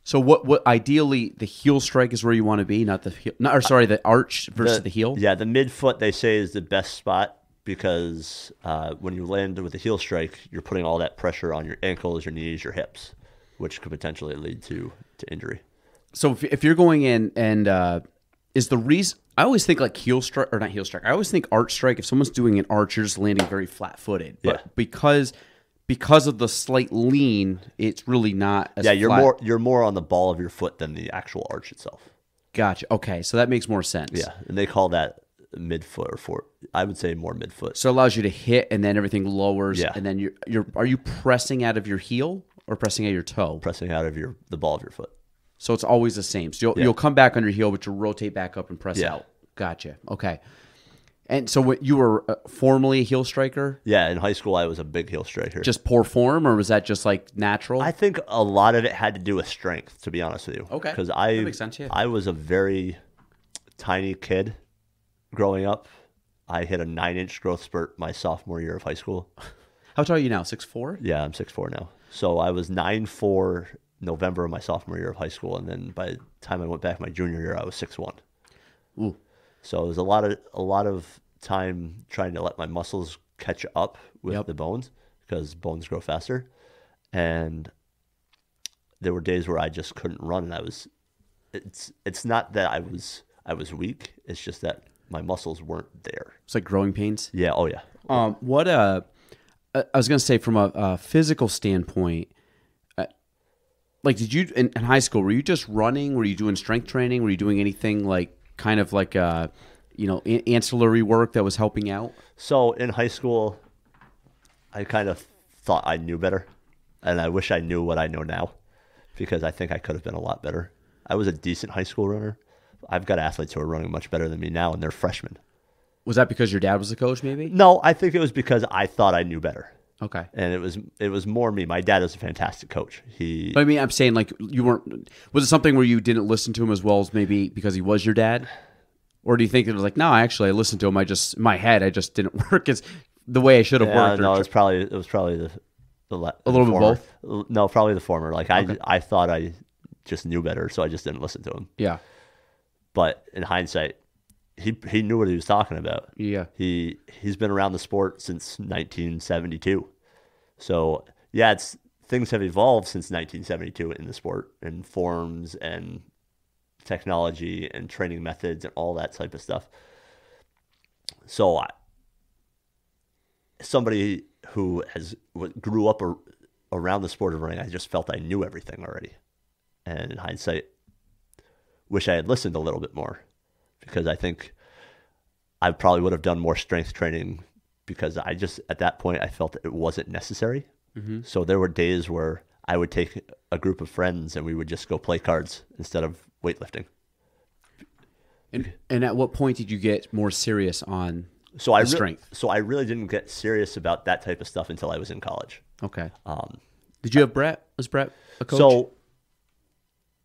So what ideally the heel strike is where you want to be, not the heel, the arch versus the heel. Yeah, the midfoot they say is the best spot because when you land with the heel strike, you're putting all that pressure on your ankles, your knees, your hips, which could potentially lead to injury. So if you're going in and is the reason I always think like heel strike or not heel strike, I always think arch strike. If someone's doing an arch, you're just landing very flat footed. But because of the slight lean, it's really not as flat. You're more on the ball of your foot than the actual arch itself. Gotcha. Okay, so that makes more sense. Yeah, and they call that midfoot or I would say more midfoot. So it allows you to hit and then everything lowers. Yeah. And then are you pressing out of your heel or pressing out of your toe? Pressing out of the ball of your foot. So it's always the same. So you'll come back on your heel, but you'll rotate back up and press out. Gotcha. Okay. And so you were formerly a heel striker? Yeah, in high school I was a big heel striker. Just poor form, or was that just like natural? I think a lot of it had to do with strength, to be honest with you. Okay. Because that makes sense, yeah. I was a very tiny kid growing up. I hit a 9-inch growth spurt my sophomore year of high school. How tall are you now? 6'4"? Yeah, I'm 6'4" now. So I was 9'4" November of my sophomore year of high school, and then by the time I went back my junior year, I was 6'1". Ooh. So it was a lot of time trying to let my muscles catch up with the bones, because bones grow faster. And there were days where I just couldn't run, and it's not that I was weak. It's just that my muscles weren't there. It's like growing pains? Yeah. Oh yeah. I was going to say from a physical standpoint, like did you in high school, were you just running? Were you doing strength training? Were you doing anything like kind of like ancillary work that was helping out? So in high school, I kind of thought I knew better, and I wish I knew what I know now, because I think I could have been a lot better. I was a decent high school runner. I've got athletes who are running much better than me now, and they're freshmen. Was that because your dad was the coach, maybe? No, I think it was because I thought I knew better. Okay. And it was more me. My dad was a fantastic coach. But I mean, I'm saying like you weren't. Was it something where you didn't listen to him as well as maybe because he was your dad, or do you think it was like, no, actually I listened to him. In my head, I just didn't work as the way I should have worked. No, it was probably the a little bit of both. No, probably the former. Like I thought I just knew better, so I just didn't listen to him. Yeah. But in hindsight, he knew what he was talking about. Yeah. He's been around the sport since 1972. So yeah, things have evolved since 1972 in the sport, and forms and technology and training methods and all that type of stuff. So somebody who grew up around the sport of running, I just felt I knew everything already. And in hindsight, wish I had listened a little bit more, because I think I probably would have done more strength training, because at that point, I felt that it wasn't necessary. Mm-hmm. So there were days where I would take a group of friends and we would just go play cards instead of weightlifting. And at what point did you get more serious on strength? So I really didn't get serious about that type of stuff until I was in college. Okay. Did you have Brett? Was Brett a coach? So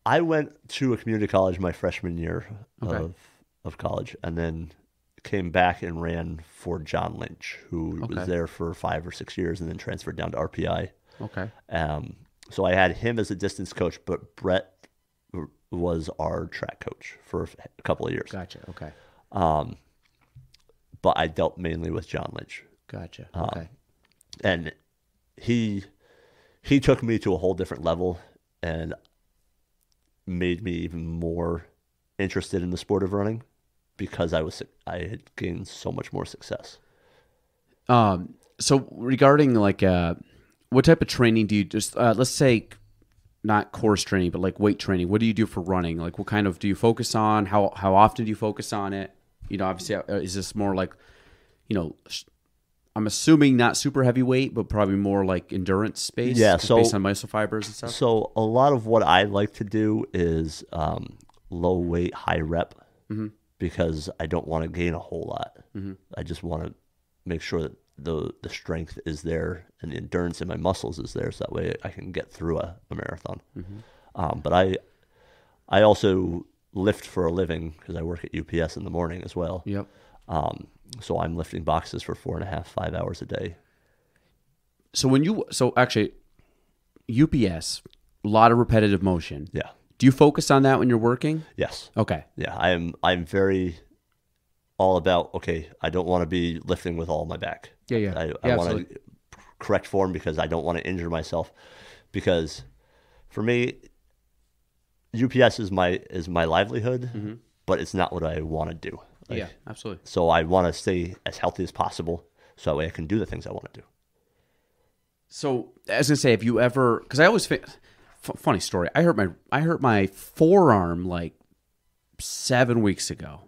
I went to a community college my freshman year of college, and then came back and ran for John Lynch, who was there for 5 or 6 years and then transferred down to RPI. Okay. So I had him as a distance coach, but Brett was our track coach for a couple of years. Gotcha. Okay. But I dealt mainly with John Lynch. Gotcha. Okay. And he took me to a whole different level, and made me even more interested in the sport of running because I had gained so much more success. So regarding like what type of training do you just let's say not course training but like weight training, what do you do for running? Like what kind of do you focus on? How often do you focus on it? You know, obviously is this more like, you know, I'm assuming not super heavyweight but probably more like endurance based, so based on muscle fibers and stuff. So a lot of what I like to do is low weight, high rep, because I don't want to gain a whole lot. I just want to make sure that the strength is there and the endurance in my muscles is there, so that way I can get through a marathon. But I also lift for a living because I work at UPS in the morning as well. Yep. So I'm lifting boxes for 4.5, 5 hours a day. So actually, UPS, a lot of repetitive motion. Yeah. Do you focus on that when you're working? Yes. Okay. Yeah, I'm very all about, okay, I don't want to be lifting with all my back. Yeah. I want to correct form because I don't want to injure myself. Because for me, UPS is my livelihood, but it's not what I want to do. Yeah, absolutely. So I want to stay as healthy as possible so that way I can do the things I want to do. So I was gonna say, have you ever? Because I always funny story. I hurt my forearm like 7 weeks ago,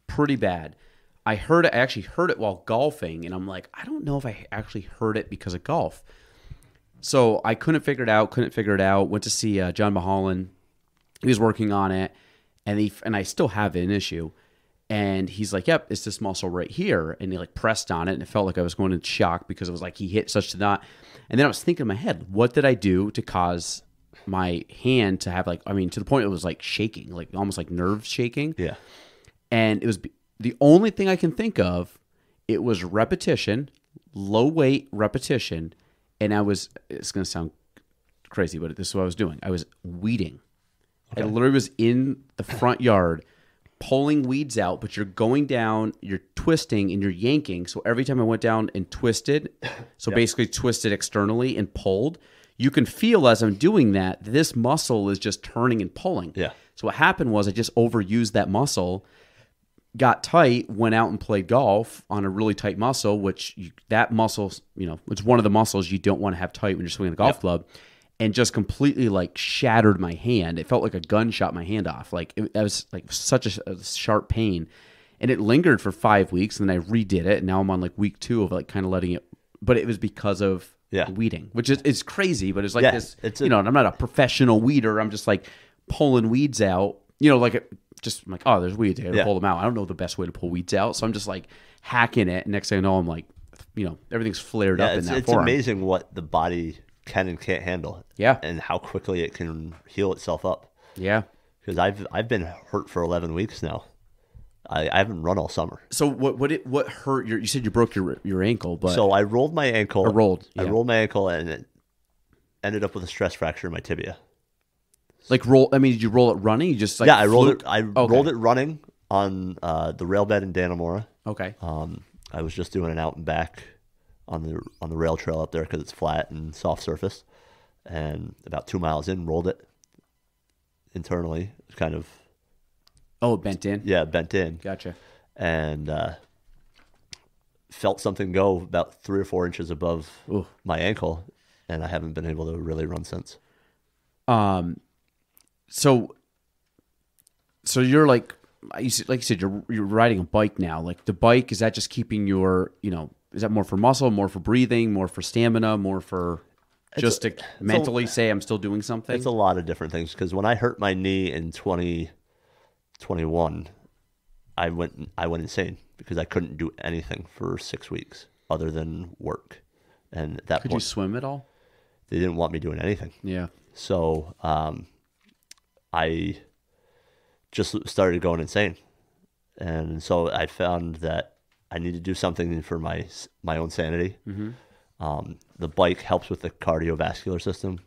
pretty bad. I actually hurt it while golfing, and I'm like, I don't know if I actually hurt it because of golf. So I couldn't figure it out. Went to see John Mahalan. He was working on it, and I still have an issue. And he's like, yep, it's this muscle right here. And he like pressed on it, and it felt like I was going into shock because it was like he hit such a knot. And then I was thinking in my head, what did I do to cause my hand to have like, I mean, to the point it was like shaking, like almost like nerves shaking. Yeah. And it was the only thing I can think of. It was repetition, low weight repetition. And it's going to sound crazy, but this is what I was doing. I was weeding. Okay. I literally was in the front yard pulling weeds out, but you're going down, you're twisting, and you're yanking. So every time I went down and twisted, basically twisted externally and pulled, you can feel as I'm doing that, this muscle is just turning and pulling. Yeah. So what happened was I just overused that muscle, got tight, went out and played golf on a really tight muscle, that muscle, it's one of the muscles you don't want to have tight when you're swinging a golf club. And just completely like shattered my hand. It felt like a gun shot my hand off. Like it was like such a sharp pain, and it lingered for 5 weeks. And then I redid it, and now I'm on like week 2 of like kind of letting it. But it was because of weeding, which is crazy. But it's like this, I'm not a professional weeder. I'm just like pulling weeds out. I'm like, oh, there's weeds. I gotta pull them out. I don't know the best way to pull weeds out, so I'm just like hacking it. And next thing I know, I'm like, everything's flared up in that forearm. It's amazing what the body can and can't handle. Yeah. And how quickly it can heal itself up. Yeah. Because I've been hurt for 11 weeks now. I haven't run all summer. So what hurt you said you broke your ankle, but so I rolled my ankle. I rolled my ankle and it ended up with a stress fracture in my tibia. Like did you roll it running? You just like I rolled it. I rolled it running on the rail bed in Dannemora. Okay. I was just doing an out and back on the rail trail up there because it's flat and soft surface, and about 2 miles in, rolled it internally, kind of. Oh, bent in. Yeah, bent in. Gotcha. And felt something go about 3 or 4 inches above my ankle, and I haven't been able to really run since. So you're like you said, you're riding a bike now. Like the bike, is that just keeping your, is that more for muscle, more for breathing, more for stamina, more for just to mentally say I'm still doing something? It's a lot of different things, because when I hurt my knee in 2021, I went insane because I couldn't do anything for 6 weeks other than work. And at that Could point, you swim at all? They didn't want me doing anything. Yeah. So I just started going insane. And so I found that I need to do something for my own sanity. Mm-hmm. The bike helps with the cardiovascular system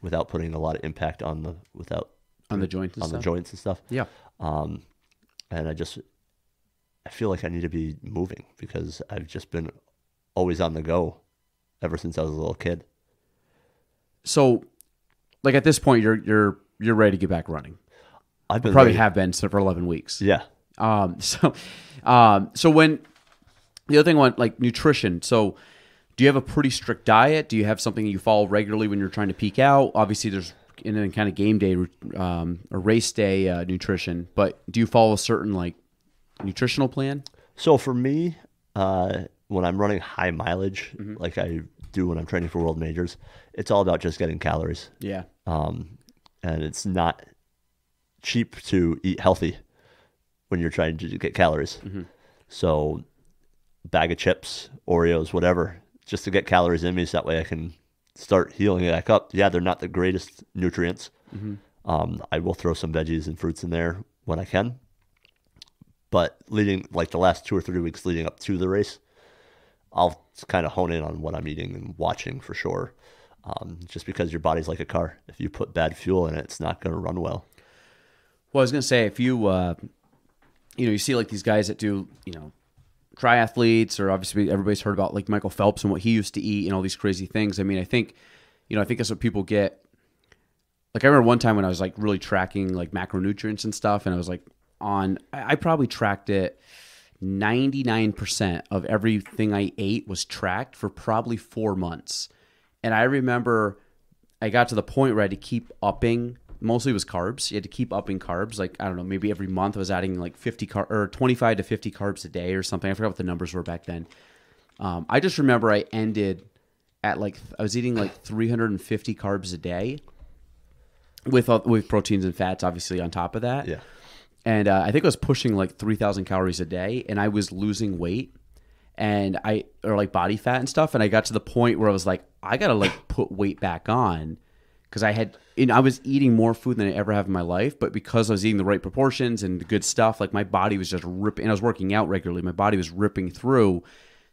without putting a lot of impact on the joints and stuff. Yeah. And I feel like I need to be moving because I've just been always on the go ever since I was a little kid. So, like at this point, you're you're ready to get back running. I've been Probably ready. have been for 11 weeks. Yeah. So when the other thing on like nutrition, so do you have a pretty strict diet? Do you have something you follow regularly when you're trying to peak out? Obviously, there's in kind of game day or race day nutrition, but do you follow a certain like nutritional plan? So for me, when I'm running high mileage, like I do when I'm training for world majors, it's all about just getting calories. Yeah. And it's not cheap to eat healthy when you're trying to get calories. So bag of chips, Oreos, whatever, just to get calories in me so that way I can start healing it back up. Yeah, they're not the greatest nutrients. I will throw some veggies and fruits in there when I can. But leading, like the last 2 or 3 weeks leading up to the race, I'll kind of hone in on what I'm eating and watching for sure. Just because your body's like a car. If you put bad fuel in it, it's not going to run well. Well, I was going to say, if you, you see like these guys that do, triathletes, or obviously everybody's heard about like Michael Phelps and what he used to eat and all these crazy things. I mean, I think that's what people get. Like I remember one time when I was like really tracking like macronutrients and stuff, and I was like I probably tracked it. 99% of everything I ate was tracked for probably 4 months. And I remember I got to the point where I had to keep upping. Mostly it was carbs. You had to keep upping carbs. Like, I don't know, maybe every month I was adding like 25 to 50 carbs a day or something. I forgot what the numbers were back then. I just remember I ended at like, I was eating like 350 carbs a day with proteins and fats, obviously, on top of that. Yeah. And I think I was pushing like 3,000 calories a day, and I was losing weight or like body fat and stuff. And I got to the point where I was like, I got to like put weight back on, because I was eating more food than I ever have in my life. But because I was eating the right proportions and the good stuff, like my body was just ripping, and I was working out regularly. My body was ripping through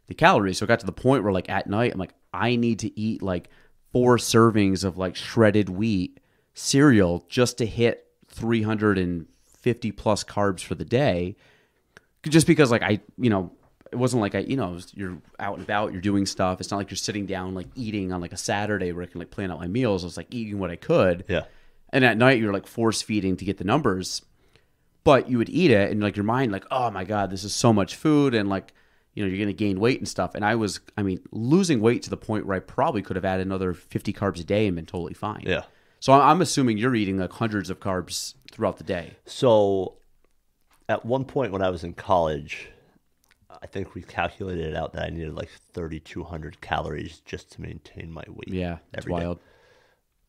the calories. So it got to the point where like at night, I'm like, I need to eat like 4 servings of like shredded wheat cereal just to hit 350 plus carbs for the day, just because like it wasn't like you're out and about, you're doing stuff. It's not like you're sitting down like eating on like a Saturday where I can like plan out my meals. I was like eating what I could. Yeah. And at night you're like force feeding to get the numbers, but you would eat it and like your mind like, oh my God, this is so much food, and like you're going to gain weight and stuff. And I was losing weight to the point where I probably could have added another 50 carbs a day and been totally fine. Yeah. So I'm assuming you're eating like hundreds of carbs throughout the day. So at one point when I was in college, I think we calculated it out that I needed like 3,200 calories just to maintain my weight. Yeah, that's wild.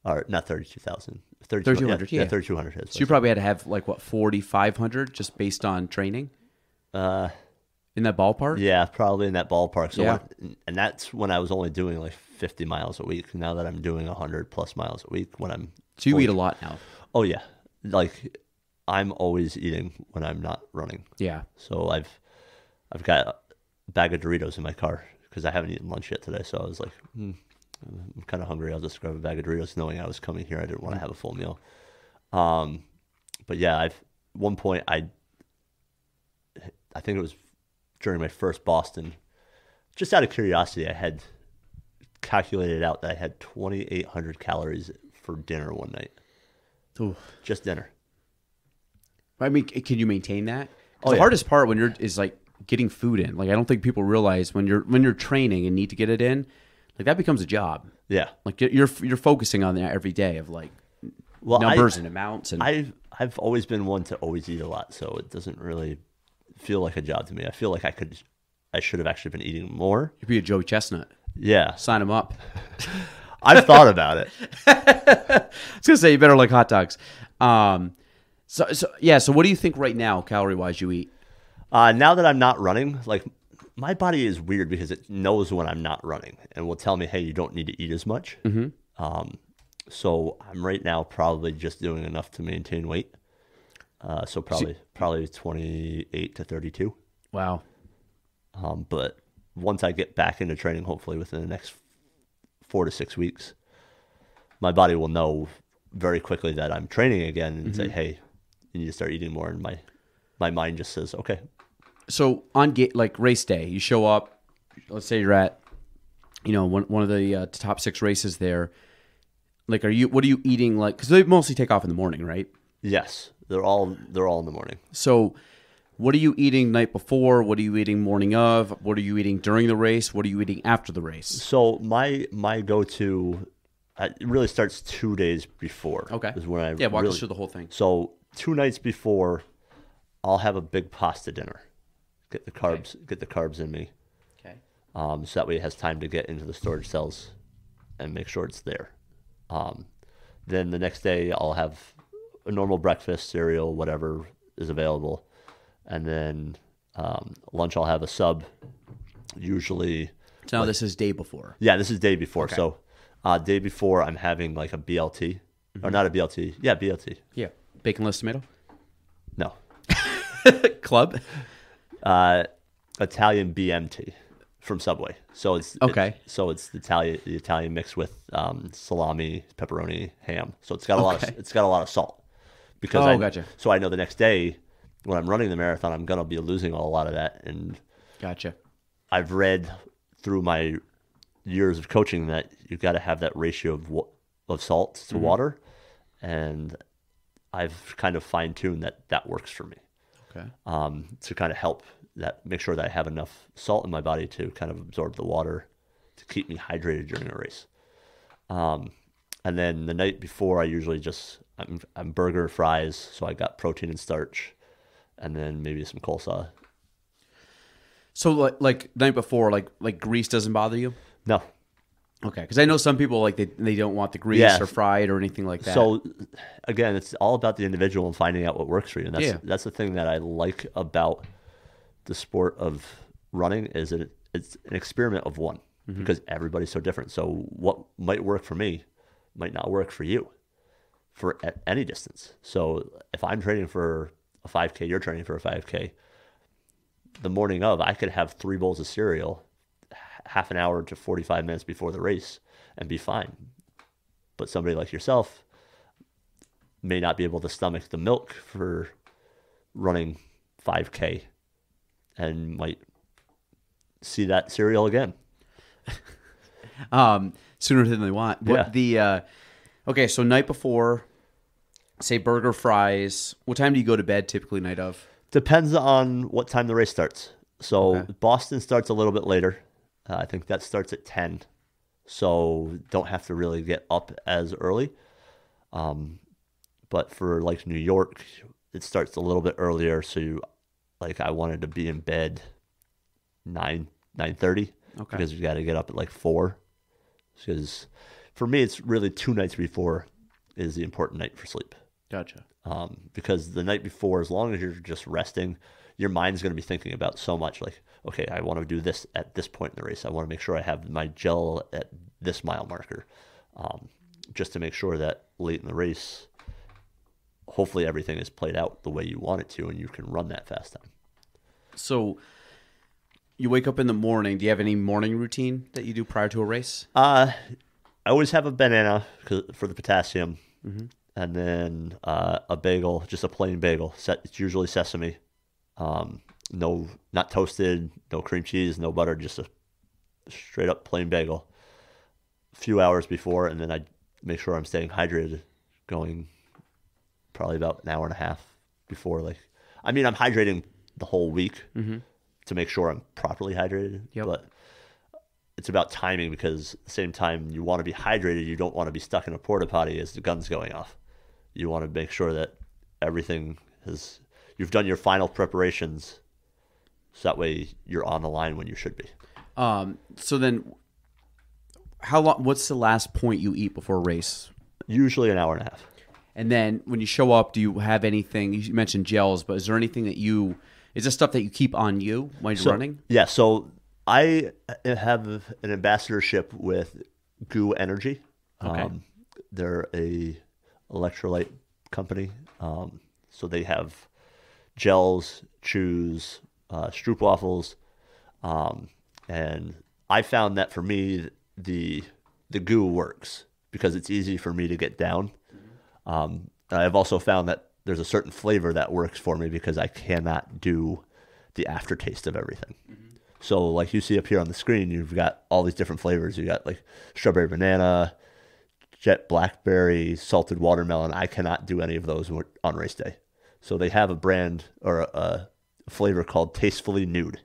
Or not 32,000. 3,200, yeah. 3,200. So you probably had to have like, what, 4,500 just based on training? In that ballpark? Yeah, probably in that ballpark. So Yeah. and that's when I was only doing like 50 miles a week. Now that I'm doing 100 plus miles a week when I'm... So you eat a lot now? Oh, yeah. Like I'm always eating when I'm not running. Yeah. So I've got a bag of Doritos in my car because I haven't eaten lunch yet today. So I was like, I'm kind of hungry. I'll just grab a bag of Doritos, knowing I was coming here. I didn't want to have a full meal. But yeah, one point I think it was during my first Boston, just out of curiosity, I had calculated out that I had 2,800 calories for dinner one night. Ooh. Just dinner. I mean, can you maintain that? Oh, The yeah. hardest part is like getting food in. Like I don't think people realize when you're training and need to get it in, like that becomes a job. Yeah. Like you're focusing on that every day of like numbers and amounts. And I've always been one to always eat a lot, so it doesn't really feel like a job to me. I feel like I should have actually been eating more. you'd be a Joey Chestnut. Yeah. Sign him up. I've thought about it. I was gonna say you better like hot dogs. So what do you think right now, calorie wise, you eat? Now that I'm not running, like my body is weird because it knows when I'm not running and will tell me, hey, you don't need to eat as much. Mm-hmm. So I'm right now probably just doing enough to maintain weight. So probably 28 to 32. Wow. But once I get back into training, hopefully within the next 4 to 6 weeks, my body will know very quickly that I'm training again and say, hey, you need to start eating more. And my mind just says, okay. So on like race day, you show up, let's say you're at, one of the top 6 races there. Like, what are you eating? Like, because they mostly take off in the morning, right? Yes, they're all in the morning. So, what are you eating night before? What are you eating morning of? What are you eating during the race? What are you eating after the race? So my go-to, it really starts 2 days before. Okay. Is when walk us through the whole thing. So 2 nights before, I'll have a big pasta dinner. Get the carbs in me. Okay. So that way it has time to get into the storage cells and make sure it's there. Then the next day I'll have a normal breakfast, cereal, whatever is available. And then lunch I'll have a sub, usually. So now this is day before. Yeah, this is day before. Okay. So day before I'm having like a BLT. Or not a BLT. Yeah, BLT. Yeah. Baconless tomato? No. Club? Italian BMT from Subway. So it's okay. It's the Italian mix with salami, pepperoni, ham. So it's got a lot of salt. Because gotcha. So I know the next day when I'm running the marathon, I'm gonna be losing a lot of that. And gotcha. I've read through my years of coaching that you've got to have that ratio of salt to water, and I've kind of fine-tuned that works for me. Okay. To kind of help make sure that I have enough salt in my body to kind of absorb the water to keep me hydrated during a race. And then the night before, I usually I'm burger, fries, so I got protein and starch, and then maybe some coleslaw. So like night before, like grease doesn't bother you? No. Okay, because I know some people like they don't want the grease or fried or anything like that. So again, it's all about the individual and finding out what works for you. And that's the thing that I like about the sport of running is it's an experiment of one, because everybody's so different. So what might work for me might not work for you at any distance. So if I'm training for a 5K, you're training for a 5K, the morning of, I could have 3 bowls of cereal half an hour to 45 minutes before the race and be fine. But somebody like yourself may not be able to stomach the milk for running 5K and might see that cereal again. Sooner than they want. Okay, so night before, say burger, fries. What time do you go to bed typically night of? Depends on what time the race starts. So Boston starts a little bit later. I think that starts at 10. So don't have to really get up as early. But for like New York, it starts a little bit earlier. So I wanted to be in bed 9:30. Okay. Because you got to get up at like 4. Because for me, it's really 2 nights before is the important night for sleep. Gotcha. Because the night before, as long as you're just resting, your mind's going to be thinking about so much. Like, okay, I want to do this at this point in the race. I want to make sure I have my gel at this mile marker, just to make sure that late in the race, hopefully everything is played out the way you want it to, and you can run that fast time. So you wake up in the morning. Do you have any morning routine that you do prior to a race? I always have a banana for the potassium. And then a bagel, just a plain bagel. It's usually sesame. No, not toasted, no cream cheese, no butter, just a straight up plain bagel. A few hours before, and then I make sure I'm staying hydrated, going probably about an hour and a half before. I'm hydrating the whole week to make sure I'm properly hydrated. Yep. But it's about timing, because at the same time you want to be hydrated, you don't want to be stuck in a porta potty as the gun's going off. You want to make sure that everything you've done your final preparations, so that way you're on the line when you should be. So then, how long? What's the last point you eat before a race? Usually an hour and a half. And then when you show up, do you have anything? You mentioned gels, but is there anything is this stuff that you keep on you when you're running? Yeah. So I have an ambassadorship with Goo Energy. Okay. They're a electrolyte company. So they have gels, chews, stroopwafels. And I found that for me, the Goo works because it's easy for me to get down. I've also found that there's a certain flavor that works for me because I cannot do the aftertaste of everything. So like you see up here on the screen, you've got all these different flavors. You got like strawberry banana, jet blackberry, salted watermelon. I cannot do any of those on race day. So they have a brand or a flavor called Tastefully Nude.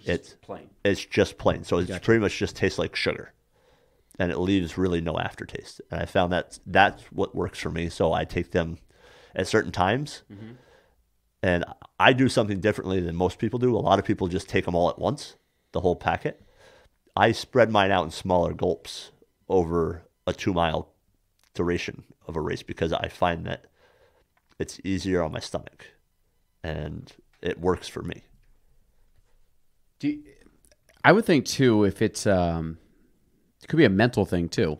It's plain. It's just plain. So it's pretty much just tastes like sugar. And it leaves really no aftertaste. And I found that's what works for me. So I take them at certain times. Mm-hmm. And I do something differently than most people do. A lot of people just take them all at once, the whole packet. I spread mine out in smaller gulps over a 2-mile duration of a race because I find that it's easier on my stomach and it works for me. I would think too, if it's it could be a mental thing too.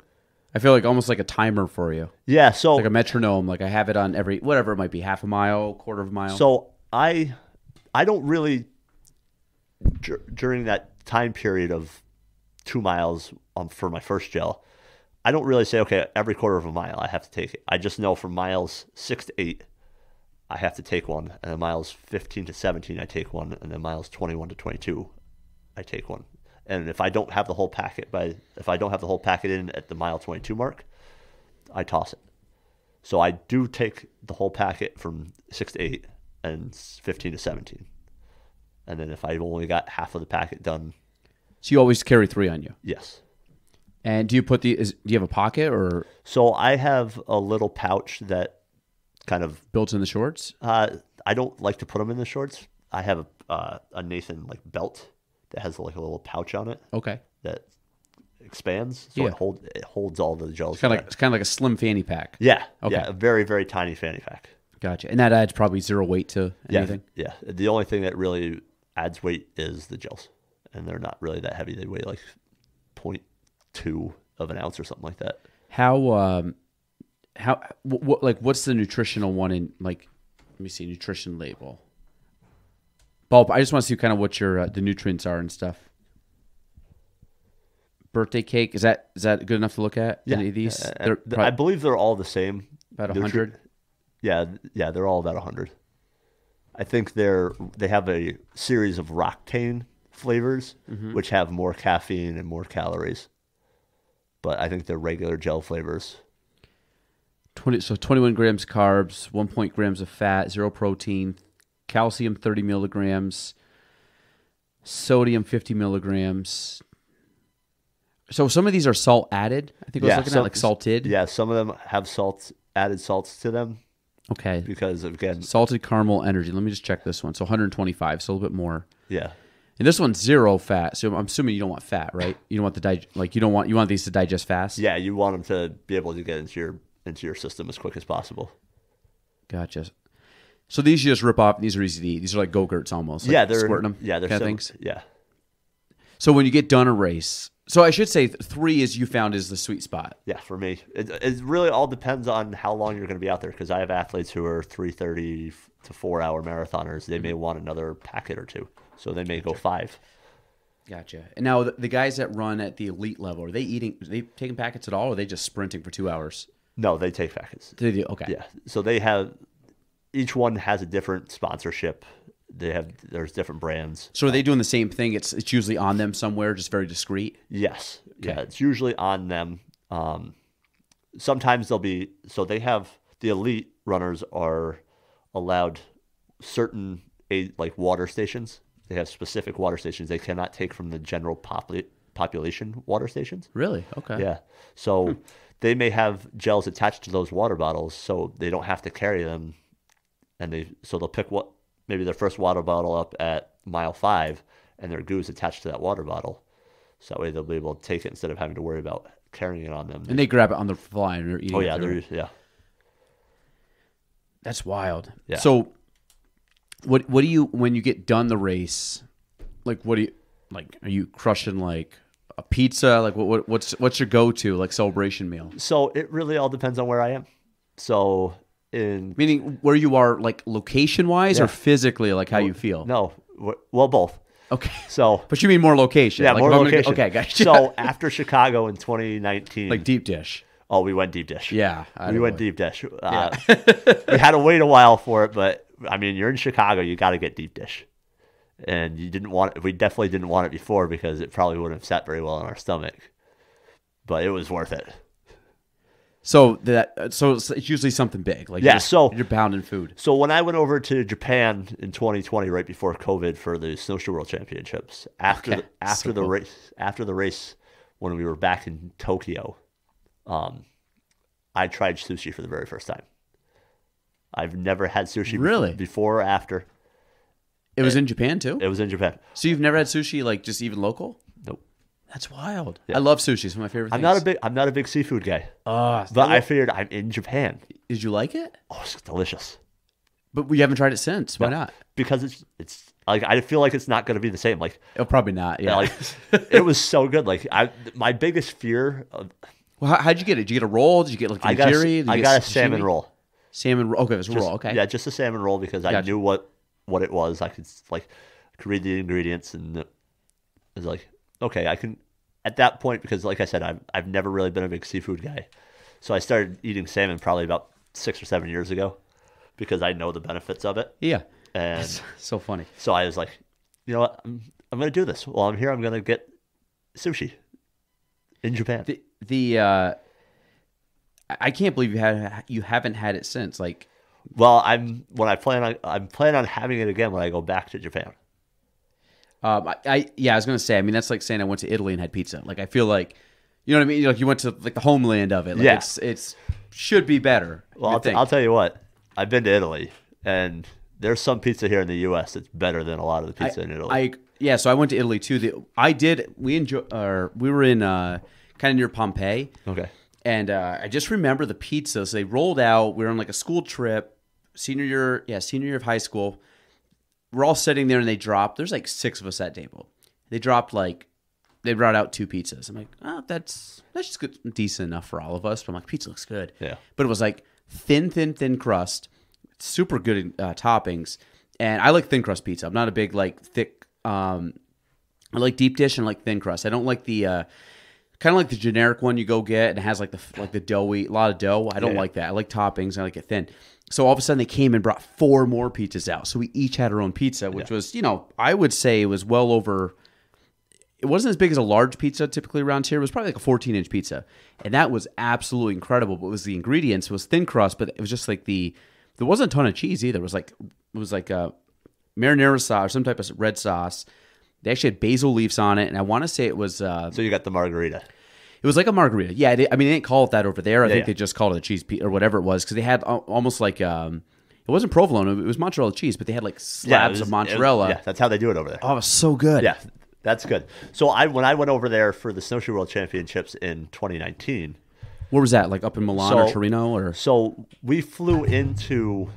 I feel like almost like a timer for you. Yeah, so like a metronome. Like I have it on every whatever it might be, half a mile, quarter of a mile. So I don't really during that time period of 2 miles for my first gel, I don't really say, okay, every quarter of a mile I have to take it. I just know from miles 6 to 8, I have to take one, and then miles 15 to 17, I take one, and then miles 21 to 22, I take one. And if I don't have the whole packet in at the mile 22 mark, I toss it. So I do take the whole packet from 6 to 8 and 15 to 17. And then if I've only got half of the packet done. So you always carry 3 on you? Yes. And do you do you have a pocket or? So I have a little pouch that kind of built in the shorts. I don't like to put them in the shorts. I have a Nathan like belt that has like a little pouch on it. Okay. That expands, so it holds all the gels. It's kind of like a slim fanny pack. Yeah. Okay. Yeah. A very, very tiny fanny pack. Gotcha. And that adds probably 0 weight to anything. Yeah. The only thing that really adds weight is the gels, and they're not really that heavy. They weigh like 0.2 of an ounce or something like that. What's the nutritional one in, like, let me see, nutrition label. Bulb, I just want to see kind of what your the nutrients are and stuff. Birthday cake, is that good enough to look at? Yeah. Any of these? I believe they're all the same. About 100? Yeah, they're all about 100. I think they have a series of Roctane flavors, which have more caffeine and more calories. But I think they're regular gel flavors. 21 grams carbs, 1 grams of fat, 0 protein, calcium 30 milligrams, sodium 50 milligrams. So some of these are salt added. I think I was looking at like salted. Yeah, some of them have added salts to them. Okay. Because again, salted caramel energy. Let me just check this one. So 125, so a little bit more. Yeah. And this one's 0 fat. So I'm assuming you don't want fat, right? You don't want you want these to digest fast. Yeah, you want them to be able to get into your system as quick as possible. Gotcha. So these you just rip off. These are easy to eat. These are like Go-Gurts almost. Like they're squirting them. Yeah, they're things. Yeah. So when you get done a race, so I should say 3 is you found is the sweet spot. Yeah, for me, it really all depends on how long you're going to be out there. Because I have athletes who are 3:30 to 4-hour marathoners. They may want another packet or 2, so they may go 5. Gotcha. And now the guys that run at the elite level, are they taking packets at all, or are they just sprinting for 2 hours? No, they take packets. They do. Okay. Yeah. So each one has a different sponsorship. There's different brands. So are they doing the same thing? It's usually on them somewhere, just very discreet? Yes. Okay. Yeah, it's usually on them. Sometimes they have the elite runners are allowed certain like water stations. They have specific water stations they cannot take from the general population water stations. Really? Okay. Yeah. So they may have gels attached to those water bottles, so they don't have to carry them. And they'll pick maybe their first water bottle up at mile 5, and their goo is attached to that water bottle. So that way they'll be able to take it instead of having to worry about carrying it on them. And they grab it on the fly and they're eating it. Oh yeah, yeah. That's wild. Yeah. So what do you, when you get done the race, like what do you, like, are you crushing like a pizza? Like what's your go-to like celebration meal? So it really all depends on where I am. So meaning where you are, like location-wise, or physically, like how you feel? No, well, both. Okay. So, but you mean more location? Yeah, like more location. Okay, gotcha. So after Chicago in 2019, like deep dish. Oh, we went deep dish. Yeah, we went deep dish. We had to wait a while for it, but I mean, you're in Chicago, you got to get deep dish, and you didn't want it. We definitely didn't want it before because it probably wouldn't have sat very well in our stomach, but it was worth it. So it's usually something big. Like Yeah, you're pounding food. So when I went over to Japan in 2020, right before COVID, for the Snowshoe World Championships, after the race, when we were back in Tokyo, I tried sushi for the very first time. I've never had sushi before or after. It was in Japan too? It was in Japan. So you've never had sushi, like, just even local? Nope. That's wild. Yeah. I love sushi. It's one of my favorite things. I'm not a big seafood guy. But I figured I'm in Japan. Did you like it? Oh, it's delicious. But we haven't tried it since. Why not? Because it's like, I feel like it's not going to be the same. Like, Oh, probably not. Yeah. like it was so good. Like, my biggest fear of, Well, how'd you get it? Did you get a roll? Did you get like a nigiri? I got a salmon roll. Salmon roll. Okay, it was a roll. Okay. Yeah, just a salmon roll because I knew what it was. I could read the ingredients, and it was like, okay, I can. At that point, because like I said, I've never really been a big seafood guy, so I started eating salmon probably about 6 or 7 years ago, because I know the benefits of it. Yeah. And That's so funny. So I was like, you know what, I'm going to do this. While I'm here, I'm going to get sushi in Japan. I can't believe you haven't had it since. Like, well, I'm planning on having it again when I go back to Japan. I was gonna say. I mean, that's like saying I went to Italy and had pizza. Like, I feel like, you know what I mean. Like, you went to like the homeland of it. Like, yeah, it's should be better. Well, I'll tell you what. I've been to Italy, and there's some pizza here in the U.S. that's better than a lot of the pizza in Italy. So I went to Italy too. We were in kind of near Pompeii. Okay. And I just remember the pizza. So they rolled out. We were on like a school trip, senior year of high school. We're all sitting there, and they dropped. There's like 6 of us at table. They brought out 2 pizzas. I'm like, oh, that's just good, decent enough for all of us. But I'm like, pizza looks good. Yeah. But it was like thin crust, super good toppings, and I like thin crust pizza. I'm not a big like thick. I like deep dish and like thin crust. I don't like the kind of like the generic one you go get and it has like the doughy, a lot of dough. I don't like that. I like toppings. I like it thin. So all of a sudden they came and brought 4 more pizzas out. So we each had our own pizza, which was, I would say it was well over. It wasn't as big as a large pizza typically around here. It was probably like a 14-inch pizza, and that was absolutely incredible. But it was the ingredients. It was thin crust, but it was just like there wasn't a ton of cheese either. It was like a marinara sauce or some type of red sauce. They actually had basil leaves on it, and I want to say it was. So you got the margarita. It was like a margarita. Yeah, they didn't call it that over there. I think they just called it a cheese pizza or whatever it was, because they had almost like it wasn't provolone. It was mozzarella cheese, but they had like slabs of mozzarella. That's how they do it over there. Oh, it was so good. Yeah, that's good. So when I went over there for the Snowshoe World Championships in 2019. Where was that? Like up in Milan or Torino? Or so we flew into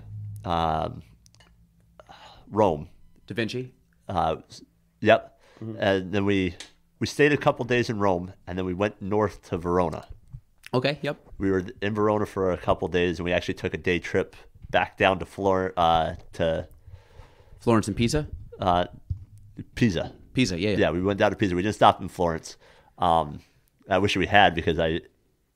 Rome. Da Vinci? Yep. Mm-hmm. And then we stayed a couple days in Rome, and then we went north to Verona. Okay, yep. We were in Verona for a couple days, and we actually took a day trip back down to Florence and Pisa? Pisa. Pisa, yeah. Yeah, we went down to Pisa. We didn't stop in Florence. I wish we had, because I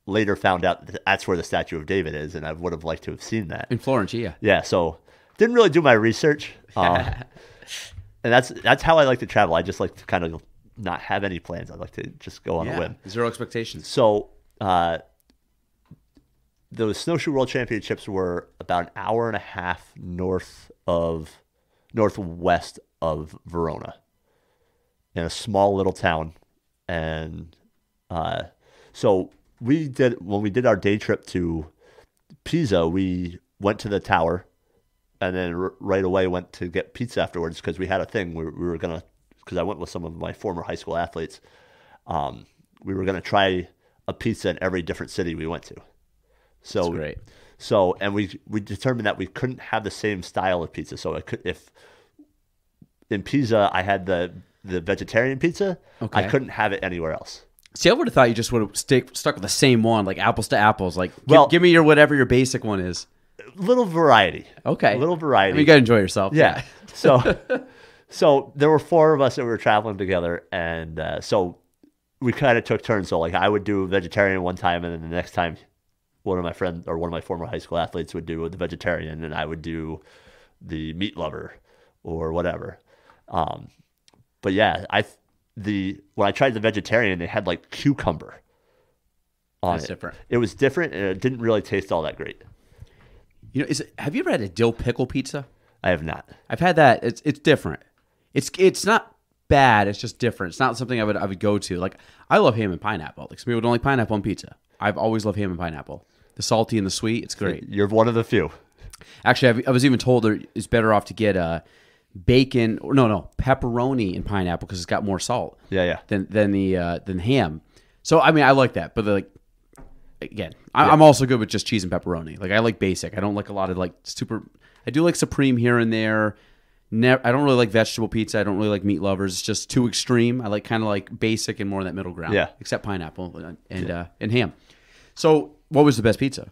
later found out that's where the Statue of David is, and I would have liked to have seen that. In Florence, yeah. Yeah, so didn't really do my research. And that's how I like to travel. I just like to kind of not have any plans. I like to just go on a whim. Zero expectations. So those Snowshoe World Championships were about an hour and a half northwest of Verona, in a small little town. And so when we did our day trip to Pisa, we went to the tower, and then right away went to get pizza afterwards, because we had a thing. We were going to, because I went with some of my former high school athletes, we were going to try a pizza in every different city we went to. So that's great. So, and we determined that we couldn't have the same style of pizza. So if in Pisa I had the vegetarian pizza, I couldn't have it anywhere else. See, I would have thought you just would have stuck with the same one, like apples to apples. Like, give me whatever your basic one is. Little variety. Okay. A little variety. I mean, you got to enjoy yourself. Yeah. So there were 4 of us that were traveling together, and so we kind of took turns. So like I would do vegetarian one time, and then the next time one of my friends or one of my former high school athletes would do the vegetarian, and I would do the meat lover or whatever. But yeah, when I tried the vegetarian, they had like cucumber. on That's it. different. It was different, and it didn't really taste all that great. You know, have you ever had a dill pickle pizza? I have not. I've had that. It's different. It's not bad. It's just different. It's not something I would go to. Like, I love ham and pineapple. Like, some people don't like pineapple on pizza. I've always loved ham and pineapple. The salty and the sweet. It's great. You're one of the few. Actually, I was even told it's better off to get bacon or no pepperoni and pineapple because it's got more salt. Yeah. Than ham. So I mean, I like that, but again, I'm also good with just cheese and pepperoni. Like, I like basic. I don't like a lot of like super. I do like supreme here and there. I don't really like vegetable pizza. I don't really like meat lovers. It's just too extreme. I like kind of like basic and more in that middle ground. Yeah. Except pineapple and ham. So, what was the best pizza?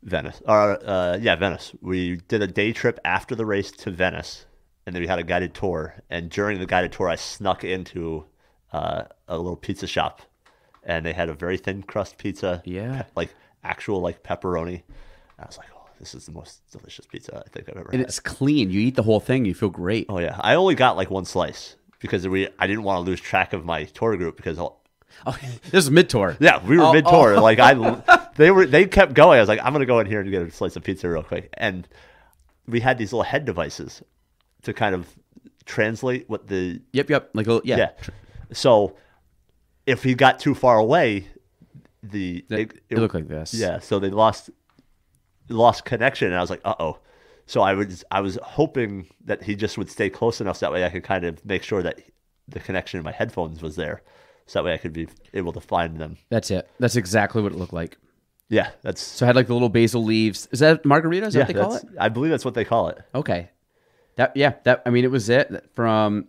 Venice. Venice. We did a day trip after the race to Venice, and then we had a guided tour. And during the guided tour, I snuck into a little pizza shop, and they had a very thin crust pizza. Yeah. Like actual like pepperoni. I was like, oh, this is the most delicious pizza I think I've ever And had. it's clean. You eat the whole thing. You feel great. Oh yeah. I only got like one slice because I didn't want to lose track of my tour group because Oh, this is mid tour. yeah, we were mid tour. Like they kept going. I was like, I'm gonna go in here and get a slice of pizza real quick. And we had these little head devices to kind of translate what the Yep. Like, yeah. yeah. So if he got too far away, It looked like this. yeah. So they lost connection, and I was like, uh-oh. So I was hoping that he just would stay close enough so that way I could kind of make sure that the connection in my headphones was there, so that way I could be able to find them. That's it. That's exactly what it looked like. Yeah, that's So I had like the little basil leaves. Is that margarita? Is that what they call that's- it? I believe that's what they call it. Okay. I mean, it was it from.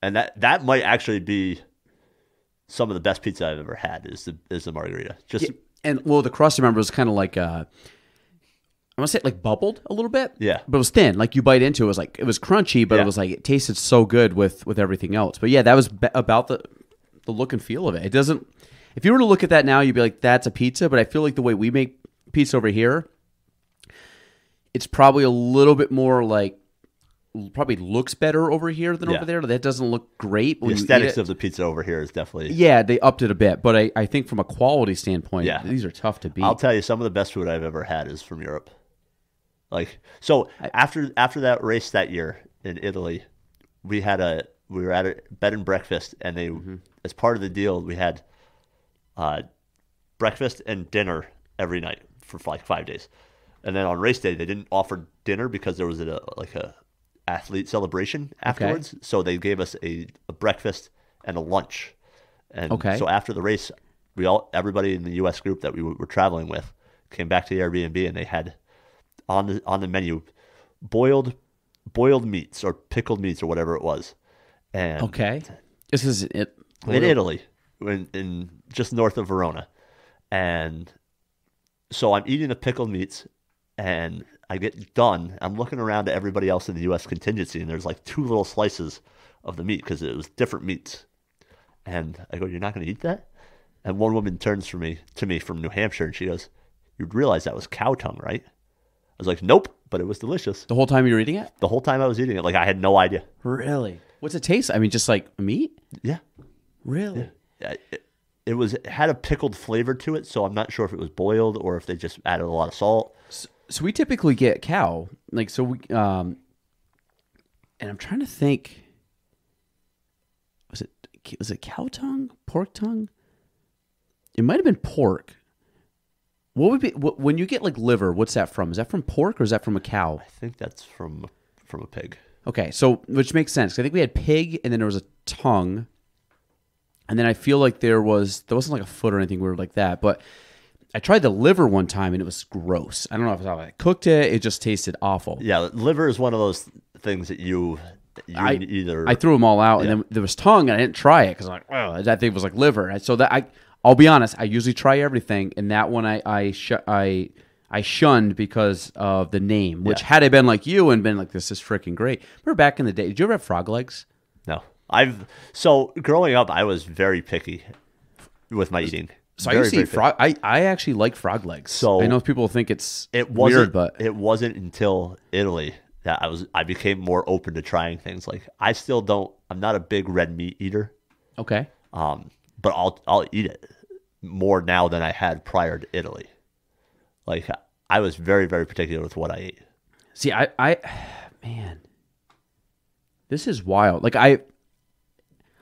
And that might actually be some of the best pizza I've ever had is the margarita. Just And well, the crust, I remember, was kind of like I want to say it like bubbled a little bit. Yeah. But it was thin. Like, you bite into it, it was crunchy, but Yeah. it was like it tasted so good with everything else. But yeah, that was about the look and feel of it. It doesn't. If you were to look at that now, you'd be like, that's a pizza. But I feel like the way we make pizza over here, it's probably a little bit more like. Probably looks better over here than Yeah. over there. That doesn't look great. the when you eat aesthetics it. of the pizza over here is definitely. Yeah, they upped it a bit, but I think from a quality standpoint, Yeah. these are tough to beat. I'll tell you, some of the best food I've ever had is from Europe. Like, so after that race that year in Italy, we were at a bed and breakfast, and they as part of the deal we had breakfast and dinner every night for like 5 days, and then on race day they didn't offer dinner because there was a athlete celebration afterwards. So they gave us a breakfast and a lunch. And so after the race, everybody in the U.S. group that we were traveling with came back to the Airbnb, and they had on the menu boiled meats or pickled meats or whatever it was. And This is it in Italy, in just north of Verona. And so I'm eating the pickled meats, and I get done. I'm looking around at everybody else in the U.S. contingency, and there's like 2 little slices of the meat because it was different meats. And I go, "You're not going to eat that?" And one woman turns to me from New Hampshire, and she goes, "You'd realize that was cow tongue, right?" I was like, "Nope," but it was delicious. The whole time you were eating it? The whole time I was eating it, like I had no idea. Really? What's it taste? I mean, just like meat? Yeah. Really? Yeah. It had a pickled flavor to it, so I'm not sure if it was boiled or if they just added a lot of salt. So we typically get cow, like, so we, and I'm trying to think, was it cow tongue, pork tongue? It might have been pork. What would be when you get like liver? What's that from? Is that from pork or is that from a cow? I think that's from a pig. Okay, so which makes sense. I think we had pig, and then there was a tongue, and then I feel like there wasn't like a foot or anything weird like that, but. I tried the liver one time, and it was gross. I don't know if I cooked it. It just tasted awful. Yeah, liver is one of those things that I threw them all out, and then there was tongue, and I didn't try it because I'm like, oh, that thing was like liver. So I'll be honest, I usually try everything, and that one I shunned because of the name. Which had I been like you and been like, this is freaking great. Remember back in the day? Did you ever have frog legs? No, so growing up, I was very picky with my eating. So I used to eat frog. I actually like frog legs. So I know people think it's weird, but it wasn't until Italy that I became more open to trying things. Like I'm not a big red meat eater. Okay. But I'll eat it. more now than I had prior to Italy. Like, I was very, very particular with what I ate. See, man, this is wild.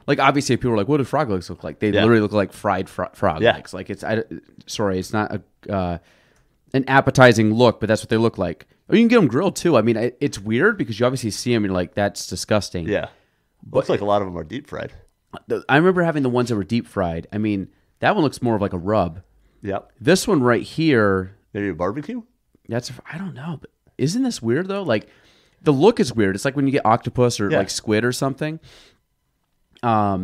Like obviously people are like, what do frog legs look like? They literally look like fried frog legs. Like it's not an appetizing look, but that's what they look like. Or you can get them grilled too. I mean, it's weird because you obviously see them and you're like, that's disgusting. Yeah. Looks like a lot of them are deep fried. I remember having the ones that were deep fried. I mean, that one looks more of like a rub. Yep. This one right here. Maybe a barbecue? I don't know, but isn't this weird though? Like the look is weird. It's like when you get octopus or like squid or something. I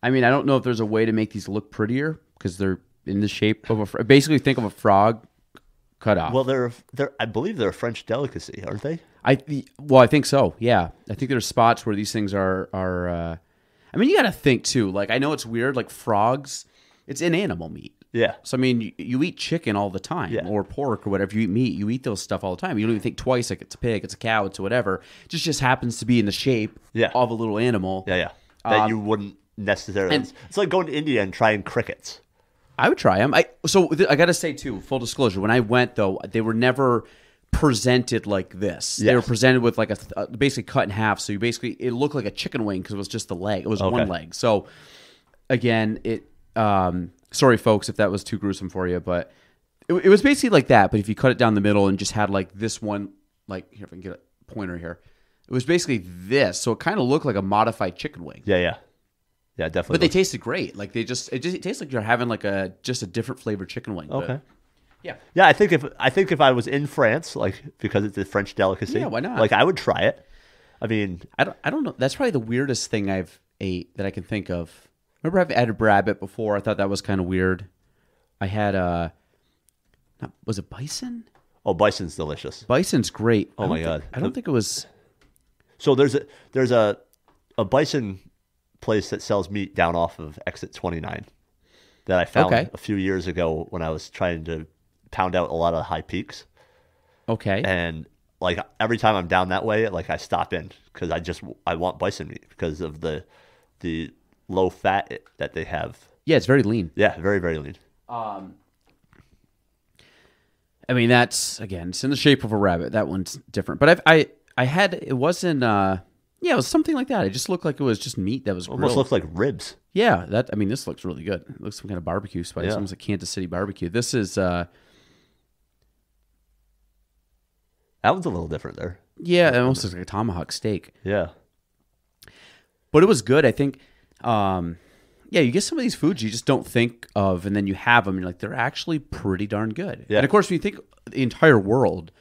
mean, I don't know if there's a way to make these look prettier because they're in the shape of basically think of a frog cut off. Well, I believe they're a French delicacy, aren't they? I think so. Yeah, I think there's spots where these things are. I mean, you got to think too. Like, I know it's weird. Like frogs, it's an animal meat. Yeah. So I mean, you eat chicken all the time, or pork or whatever. You eat meat. You eat those stuff all the time. You don't even think twice. Like it's a pig, it's a cow, it's whatever. It just happens to be in the shape of a little animal. Yeah. That you wouldn't necessarily. It's like going to India and trying crickets. I would try them. I got to say too, full disclosure. When I went though, they were never presented like this. They were presented with like basically cut in half. So it looked like a chicken wing because it was just the leg. It was one leg. So again, sorry folks if that was too gruesome for you, but it was basically like that. But if you cut it down the middle and just had like this one, like here if I can get a pointer here, it was basically this. So it kind of looked like a modified chicken wing. Yeah, definitely. But they tasted great. Like it tastes like you're having like just a different flavored chicken wing. Okay. But, yeah. I think if I was in France, like because it's a French delicacy, why not? Like I would try it. I mean, I don't know. That's probably the weirdest thing I've ate that I can think of. Remember I've had a rabbit before. I thought that was kind of weird. I had was it bison? Oh, bison's delicious. Bison's great. Oh my God. I don't think it was. So there's a bison place that sells meat down off of exit 29 that I found a few years ago when I was trying to pound out a lot of high peaks. Okay. And like every time I'm down that way, like I stop in because I want bison meat because of the low fat that they have. Yeah, it's very lean. Yeah, very, very lean. I mean, that's again, it's in the shape of a rabbit. That one's different. But I had it wasn't it was something like that. It just looked like it was just meat that was almost grilled. looked like ribs. Yeah, this looks really good. It looks some kind of barbecue spice. Almost like Kansas City barbecue. This is that one's a little different there. Yeah, it almost looks like a tomahawk steak. Yeah. But it was good. I think you get some of these foods you just don't think of, and then you have them, and you're like, they're actually pretty darn good. Yeah. And of course, when you think the entire world,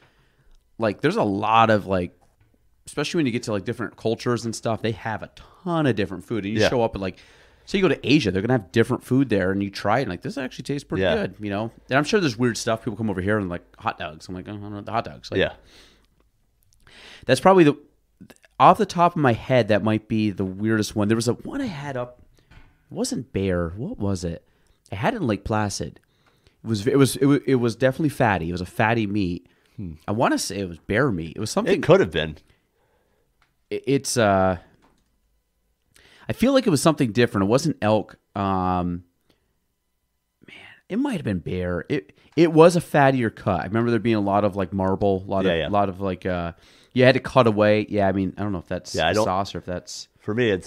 like, there's a lot of, like, especially when you get to, like, different cultures and stuff, they have a ton of different food. And you show up and, like, say you go to Asia, they're going to have different food there, and you try it, and, like, this actually tastes pretty good, you know? And I'm sure there's weird stuff. People come over here and, like, hot dogs. I'm like, oh, I don't know the hot dogs. Like, that's probably off the top of my head, that might be the weirdest one. There was a one I had up. It wasn't bear. What was it? I had it in Lake Placid. It was definitely fatty. It was a fatty meat. I want to say it was bear meat. It was something. It could have been. It's I feel like it was something different. It wasn't elk. Man, it might have been bear. It was a fattier cut. I remember there being a lot of like marble, a lot of like you had to cut away. Yeah, I mean, I don't know if that's sauce or if that's for me.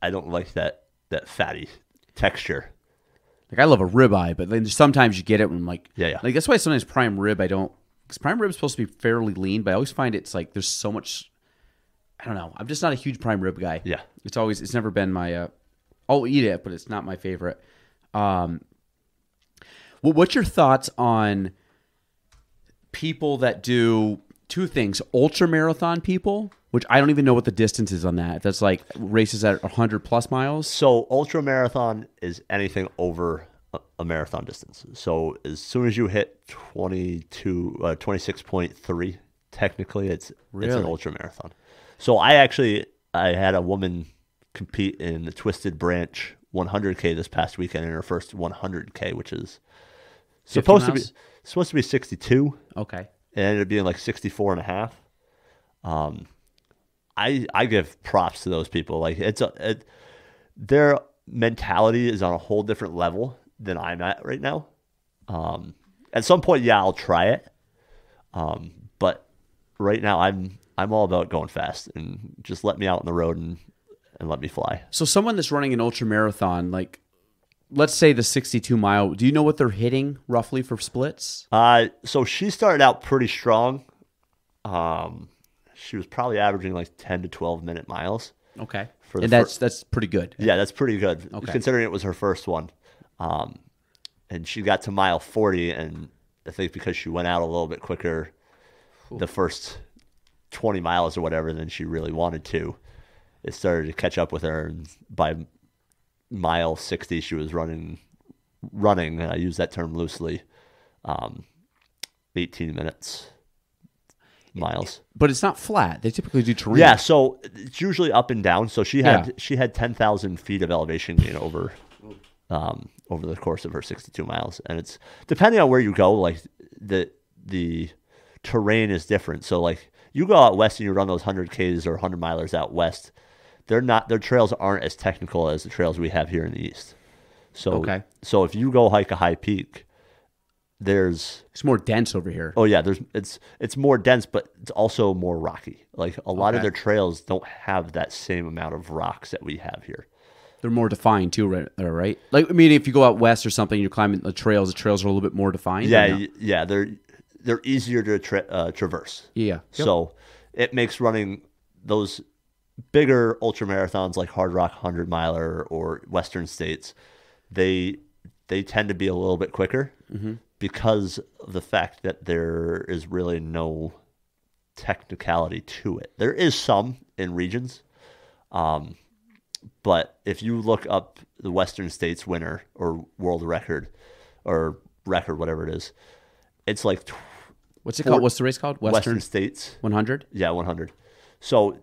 I don't like that fatty texture. Like I love a ribeye, but then sometimes you get it when like like that's why sometimes prime rib I don't, because prime rib is supposed to be fairly lean, but I always find it's like there's so much. I don't know. I'm just not a huge prime rib guy. Yeah, it's never been my. I'll eat it, but it's not my favorite. What's your thoughts on people that do two things? Ultra marathon people, which I don't even know what the distance is on that. That's like races at 100 plus miles. So ultra marathon is anything over a marathon distance. So as soon as you hit 26.3, technically it's an ultra marathon. So I had a woman compete in the Twisted Branch 100K this past weekend in her first 100K, which is supposed to be 62. Okay. And it ended up being like 64 and a half. I give props to those people. Like their mentality is on a whole different level than I'm at right now. At some point, yeah, I'll try it. But right now, I'm all about going fast and just let me out on the road and let me fly. So someone that's running an ultra marathon, like let's say the 62 mile, do you know what they're hitting roughly for splits? So she started out pretty strong. She was probably averaging like 10 to 12 minute miles. Okay. And that's pretty good. Yeah, that's pretty good. Okay. Considering it was her first one. And she got to mile 40, and I think because she went out a little bit quicker the first 20 miles or whatever than she really wanted to, it started to catch up with her. And by mile 60, she was running, and I use that term loosely, 18 minutes miles. But it's not flat. They typically do terrain. Yeah, so it's usually up and down. So she had 10,000 feet of elevation gain over the course of her 62 miles, and it's depending on where you go. Like the terrain is different. So like you go out west and you run those 100Ks or 100 milers out west, their trails aren't as technical as the trails we have here in the east. So so if you go hike a high peak, it's more dense over here. Oh yeah, it's more dense, but it's also more rocky. Like a lot of their trails don't have that same amount of rocks that we have here. They're more defined too, right? Like, I mean, if you go out west or something, you're climbing the trails are a little bit more defined. Yeah, they're easier to traverse. Yeah. So it makes running those bigger ultra marathons like Hard Rock 100 miler or Western States, they tend to be a little bit quicker because of the fact that there is really no technicality to it. There is some in regions. But if you look up the Western States winner or world record or record, whatever it is, it's like... What's it called? What's the race called? Western States. 100? Yeah, 100. So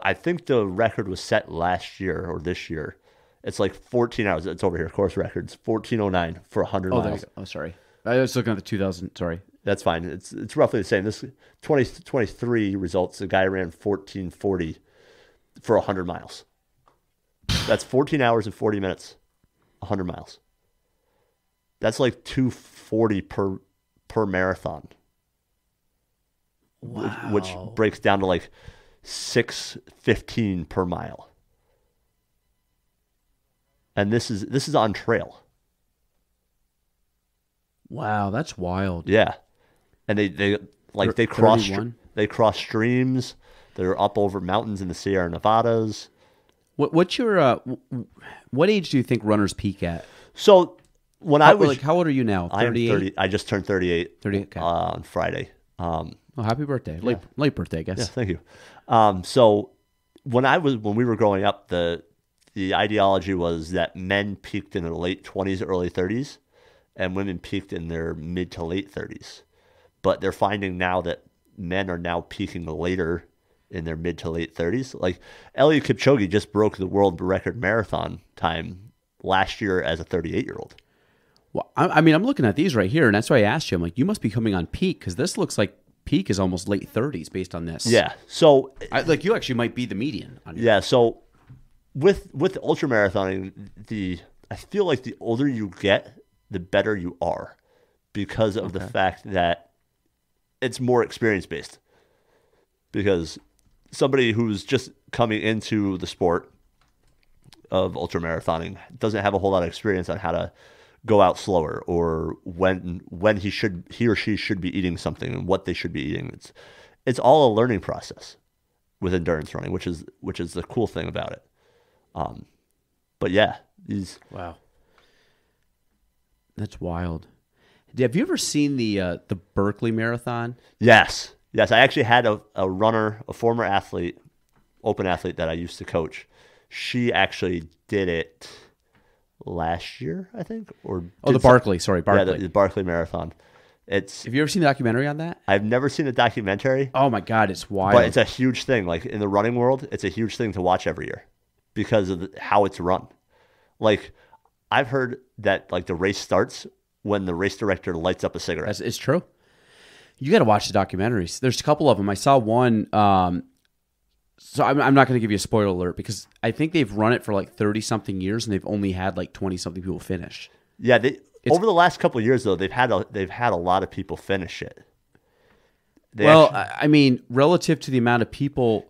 I think the record was set last year or this year. It's like 14 hours. It's over here. Course records. 14:09 for 100 miles. There you go. Oh, sorry. I was looking at the 2000. Sorry. That's fine. It's roughly the same. This 2023 results, the guy ran 14:40 for 100 miles. That's 14 hours and 40 minutes, 100 miles. That's like 240 per marathon. Wow. Which breaks down to like 6:15 per mile. And this is on trail. Wow, that's wild. Yeah. And they cross streams. They're up over mountains in the Sierra Nevadas. What's your what age do you think runners peak at? So when I was how old are you now? 38? I am 30. I just turned 38. 38 okay. On Friday. Oh, happy birthday! Late birthday, I guess. Yeah, thank you. So when we were growing up, the ideology was that men peaked in their late 20s, early 30s, and women peaked in their mid to late 30s. But they're finding now that men are now peaking later in their mid to late 30s. Like Eliud Kipchoge just broke the world record marathon time last year as a 38-year-old. Well, I mean, I'm looking at these right here, and that's why I asked you. I'm like, you must be coming on peak because this looks like peak is almost late 30s based on this. Yeah. So you actually might be the median. Yeah. So with ultra marathoning, I feel like the older you get, the better you are because of the fact that it's more experience based. Because somebody who's just coming into the sport of ultra marathoning doesn't have a whole lot of experience on how to go out slower or when he or she should be eating something and what they should be eating. It's all a learning process with endurance running, which is the cool thing about it. But yeah, wow, that's wild. Have you ever seen the Berkeley Marathon? Yes. I actually had a runner, a former athlete, open athlete that I used to coach. She actually did it last year, I think. The Barkley. Sorry, Barkley. Yeah, the Barkley Marathon. Have you ever seen the documentary on that? I've never seen the documentary. Oh my God, it's wild. But it's a huge thing. Like in the running world, it's a huge thing to watch every year because of how it's run. Like I've heard that like the race starts when the race director lights up a cigarette. It's true. You got to watch the documentaries. There's a couple of them. I saw one. So I'm not going to give you a spoiler alert because I think they've run it for like 30-something years and they've only had like 20-something people finish. Yeah, over the last couple of years though, they've had a lot of people finish it. I mean, relative to the amount of people,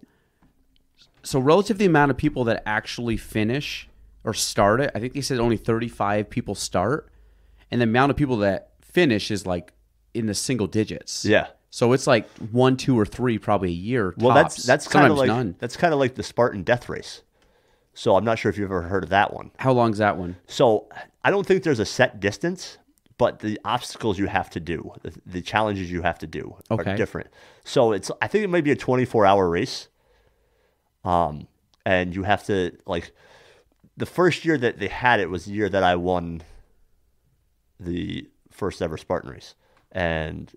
relative to the amount of people that actually finish or start it, I think they said only 35 people start, and the amount of people that finish is like in the single digits. Yeah. So it's like 1, 2, or 3 probably a year. Well, tops. that's kind of like none. That's kind of like the Spartan Death Race. So I'm not sure if you've ever heard of that one. How long's that one? So I don't think there's a set distance, but the obstacles you have to do, the challenges you have to do are different. So I think it might be a 24-hour race. And you have to, like, the first year that they had it was the year that I won the first ever Spartan race. And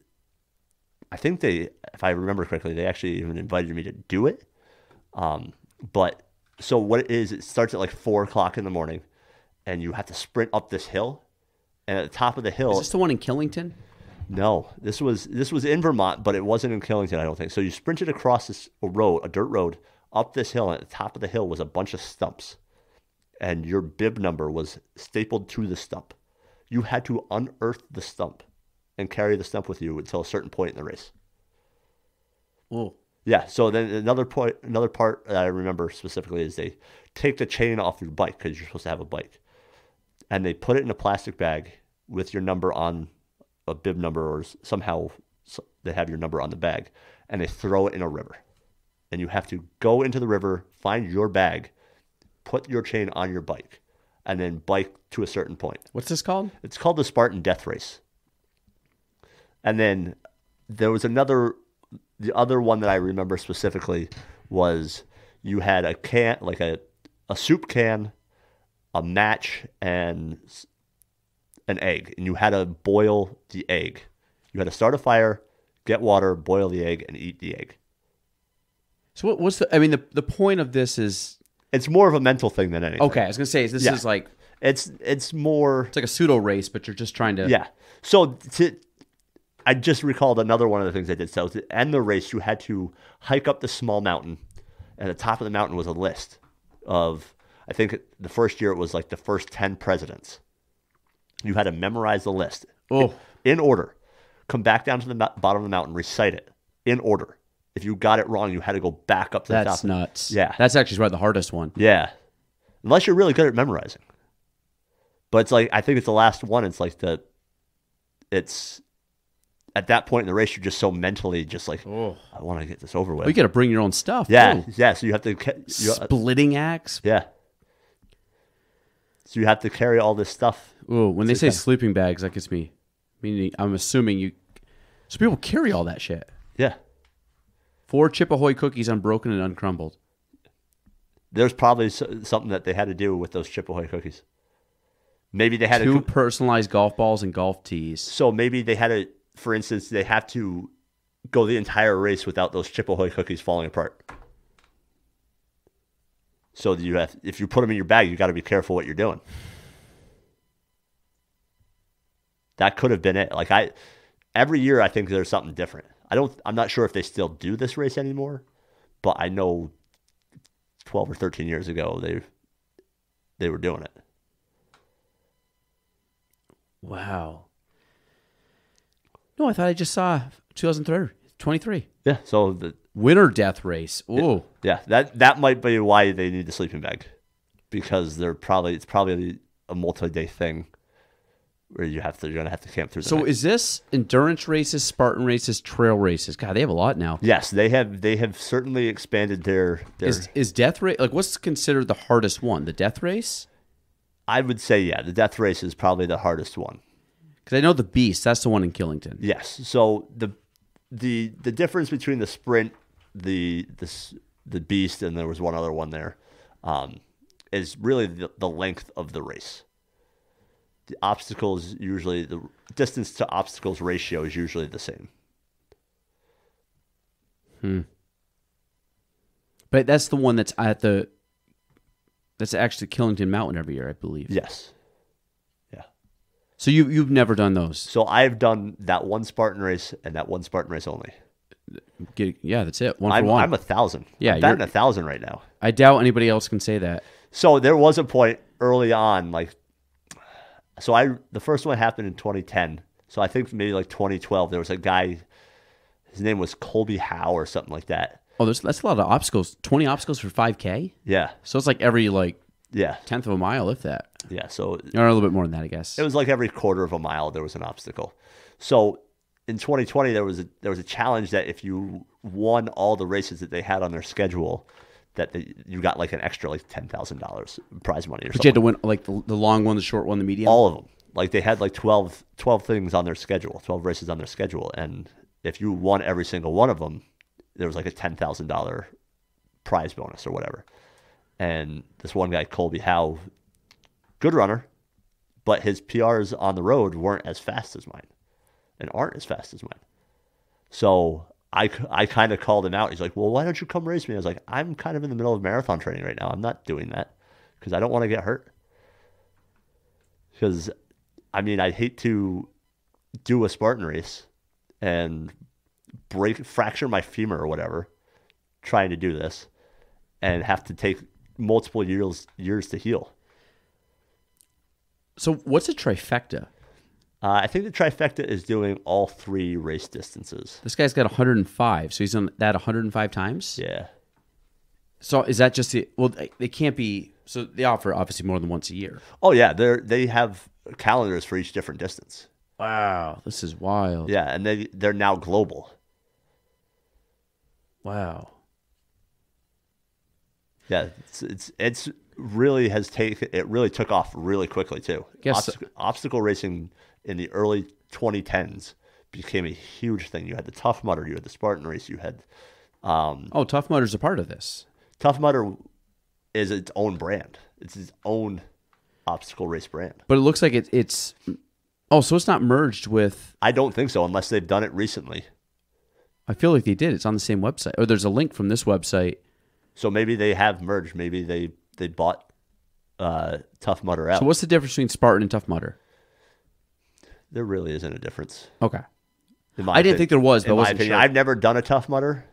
I think if I remember correctly, they actually even invited me to do it. But so what it is, it starts at like 4:00 in the morning, and you have to sprint up this hill. And at the top of the hill, Is this the one in Killington? no, this was in Vermont, but it wasn't in Killington, I don't think. So you sprinted across this road, a dirt road, up this hill, and at the top of the hill was a bunch of stumps, and your bib number was stapled to the stump. You had to unearth the stump and carry the stump with you until a certain point in the race. Oh, Yeah. So then another part that I remember specifically is they take the chain off your bike because you're supposed to have a bike, and they put it in a plastic bag with your number on a bib number, or somehow they have your number on the bag, and they throw it in a river, and you have to go into the river, find your bag, put your chain on your bike, and then bike to a certain point. what's this called? It's called the Spartan Death Race. And then there was the other one that I remember specifically was you had a can, like a soup can, a match, and an egg. And you had to boil the egg. You had to start a fire, get water, boil the egg, and eat the egg. So what's the? I mean, the point of this is It's more of a mental thing than anything. okay. I was gonna say this is like It's more... it's like a pseudo race, but you're just trying to. Yeah. So I just recalled another one of the things I did. So to end the race, you had to hike up the small mountain. And at the top of the mountain was a list of, I think the first year it was like the first 10 presidents. You had to memorize the list in order. Come back down to the bottom of the mountain, recite it in order. If you got it wrong, you had to go back up to the top. That's nuts. Yeah. That's actually probably the hardest one. Yeah. Unless you're really good at memorizing. But it's like, I think it's the last one. It's like it's at that point in the race, you're just so mentally just like, I want to get this over with. Well, you got to bring your own stuff. Yeah. too. Yeah. So you have to, Splitting axe. yeah. So you have to carry all this stuff. Ooh, when they say sleeping bags, that gets me. Meaning, I'm assuming you. So people carry all that shit. Yeah. 4 Chip Ahoy cookies, unbroken and uncrumbled. There's probably something that they had to do with those Chip Ahoy cookies. Maybe they had 2 personalized golf balls and golf tees. So maybe they had to, for instance, they have to go the entire race without those Chip Ahoy cookies falling apart. So if you put them in your bag, you got to be careful what you're doing. That could have been it. Like every year I think there's something different. I'm not sure if they still do this race anymore, but I know 12 or 13 years ago they were doing it. Wow. No, I thought I just saw 2023. Yeah, so the Winter death race. Ooh. yeah, that might be why they need the sleeping bag, because it's probably a multi-day thing where you're gonna have to camp through the So night. is this endurance races, Spartan races, trail races? God, they have a lot now. Yes, they have certainly expanded their Is death race like what's considered the hardest one? The death race? I would say, yeah, the death race is probably the hardest one. Because I know the Beast, that's the one in Killington. Yes. So the difference between the sprint, the beast, and there was one other one there, is really the length of the race. The obstacles usually, the distance to obstacles ratio is usually the same. But that's the one that's actually Killington Mountain every year, I believe. Yes. Yeah. So you've never done those. So I've done that one Spartan race and that one Spartan race only. that's it. One for I'm one. 1,000. Yeah, I'm batting you're- 1,000 right now. I doubt anybody else can say that. So there was a point early on, the first one happened in 2010. So I think maybe like 2012, there was a guy, his name was Colby Howe or something like that. Oh, that's a lot of obstacles. 20 obstacles for 5K? Yeah. So it's like every like Yeah. tenth of a mile, if that. Yeah. So Or a little bit more than that, I guess. it was like every quarter of a mile there was an obstacle. So in 2020 there was a challenge that if you won all the races that they had on their schedule, you got like an extra like $10,000 prize money or But something. you had to win like the long one, the short one, the medium? All of them. Like they had like 12 things on their schedule, 12 races on their schedule, and if you won every single one of them, there was like a $10,000 prize bonus or whatever. And this one guy, Colby Howe, good runner, but his PRs on the road weren't as fast as mine and aren't as fast as mine. So I kind of called him out. He's like, well, why don't you come race me? I was like, I'm kind of in the middle of marathon training right now. I'm not doing that because I don't want to get hurt. Because, I mean, I'd hate to do a Spartan race and fracture my femur or whatever trying to do this and have to take multiple years to heal. So what's a trifecta? I think the trifecta is doing all 3 race distances. This guy's got 105, so he's done that 105 times? Yeah. So is that just they can't be, so they offer obviously more than once a year. Oh, yeah. They have calendars for each different distance. Wow, this is wild. Yeah, and they're now global. Wow. Yeah, it's really it really took off really quickly too. Guess Obstacle racing in the early 2010s became a huge thing. You had the Tough Mudder, you had the Spartan race, you had Tough Mudder's a part of this. Tough Mudder is its own brand. It's its own obstacle race brand. But it looks like it's so it's not merged with. I don't think so unless they've done it recently. I feel like they did. It's on the same website. Or there's a link from this website. So maybe they have merged. Maybe they bought Tough Mudder out. So what's the difference between Spartan and Tough Mudder? There really isn't a difference. Okay. I didn't think there was, but I wasn't sure. I've never done a Tough Mudder,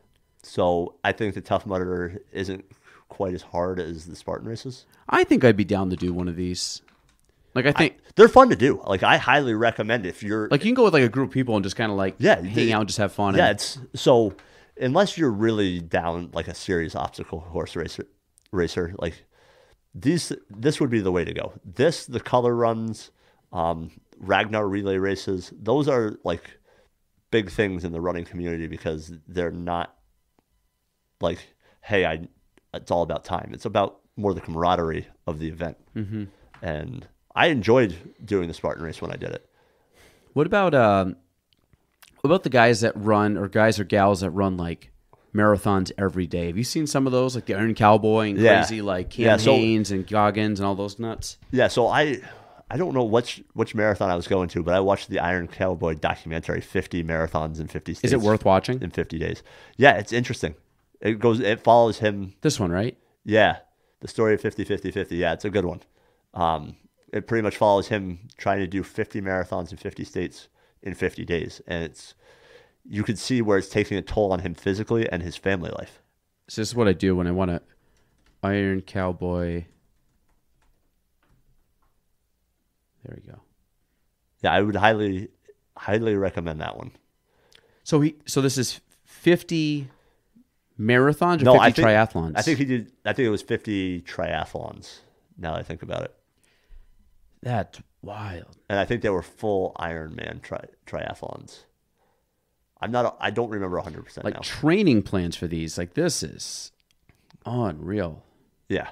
so I think the Tough Mudder isn't quite as hard as the Spartan races. I think I'd be down to do one of these. Like I think they're fun to do. Like I highly recommend if you're like you can go with like a group of people and just kind of like hang out and just have fun. Yeah, and, it's so unless you're really down like a serious obstacle course racer, like this would be the way to go. The color runs, Ragnar relay races, those are like big things in the running community because they're not like, hey, it's all about time. It's about more the camaraderie of the event. Mm-hmm. And I enjoyed doing the Spartan race when I did it. What about the guys that run or guys or gals that run like marathons every day? Have you seen some of those, like the Iron Cowboy and crazy like Cam Haines and Goggins and all those nuts? Yeah, so I don't know which marathon I was going to, but I watched the Iron Cowboy documentary, 50 marathons in 50 states. Is it worth watching? In 50 days. Yeah, it's interesting. It follows him. This one, right? Yeah, the story of 50-50-50. Yeah, it's a good one. It pretty much follows him trying to do 50 marathons in 50 states in 50 days. And you could see where it's taking a toll on him physically and his family life. So this is what I do when I want to Iron Cowboy. There we go. Yeah, I would highly recommend that one. So this is 50 marathons or 50 triathlons? I think it was 50 triathlons, now that I think about it. That's wild. And I think they were full Ironman triathlons. I don't remember 100% like now. Training plans for these, like this is unreal. Yeah.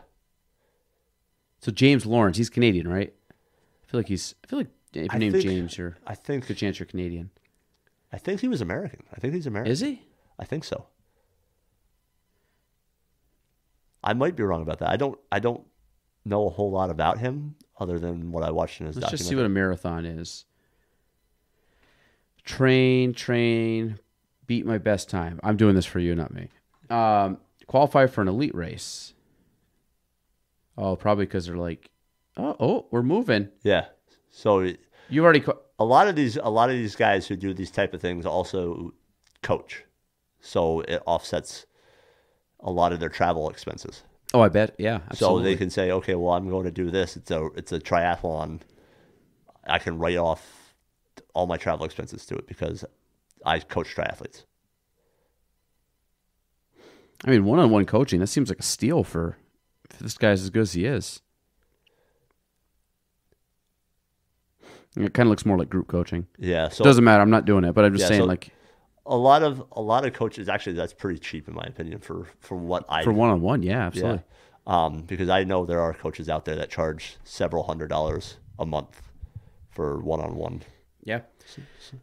So James Lawrence, he's Canadian, right? I feel like if you name James, I think good chance you're Canadian. I think he was American. I think he's American. Is he? I think so. I might be wrong about that. I don't know a whole lot about him other than what I watched in his documentary. Let's just see what a marathon is. Train, beat my best time. I'm doing this for you, not me. Qualify for an elite race. Oh, probably because they're like, oh, we're moving. Yeah. So you already a lot of these guys who do these type of things also coach. so it offsets a lot of their travel expenses. Oh, I bet. Yeah, absolutely. So they can say, okay, well, I'm going to do this. It's a triathlon. I can write off all my travel expenses to it because I coach triathletes. I mean, one-on-one coaching, that seems like a steal for if this guy's as good as he is. It kind of looks more like group coaching. Yeah. So doesn't matter. I'm not doing it, but I'm just saying, so like, a lot of coaches, actually, that's pretty cheap in my opinion for what I for one-on-one, yeah, absolutely. Yeah. Because I know there are coaches out there that charge several $100s a month for one-on-one. Yeah.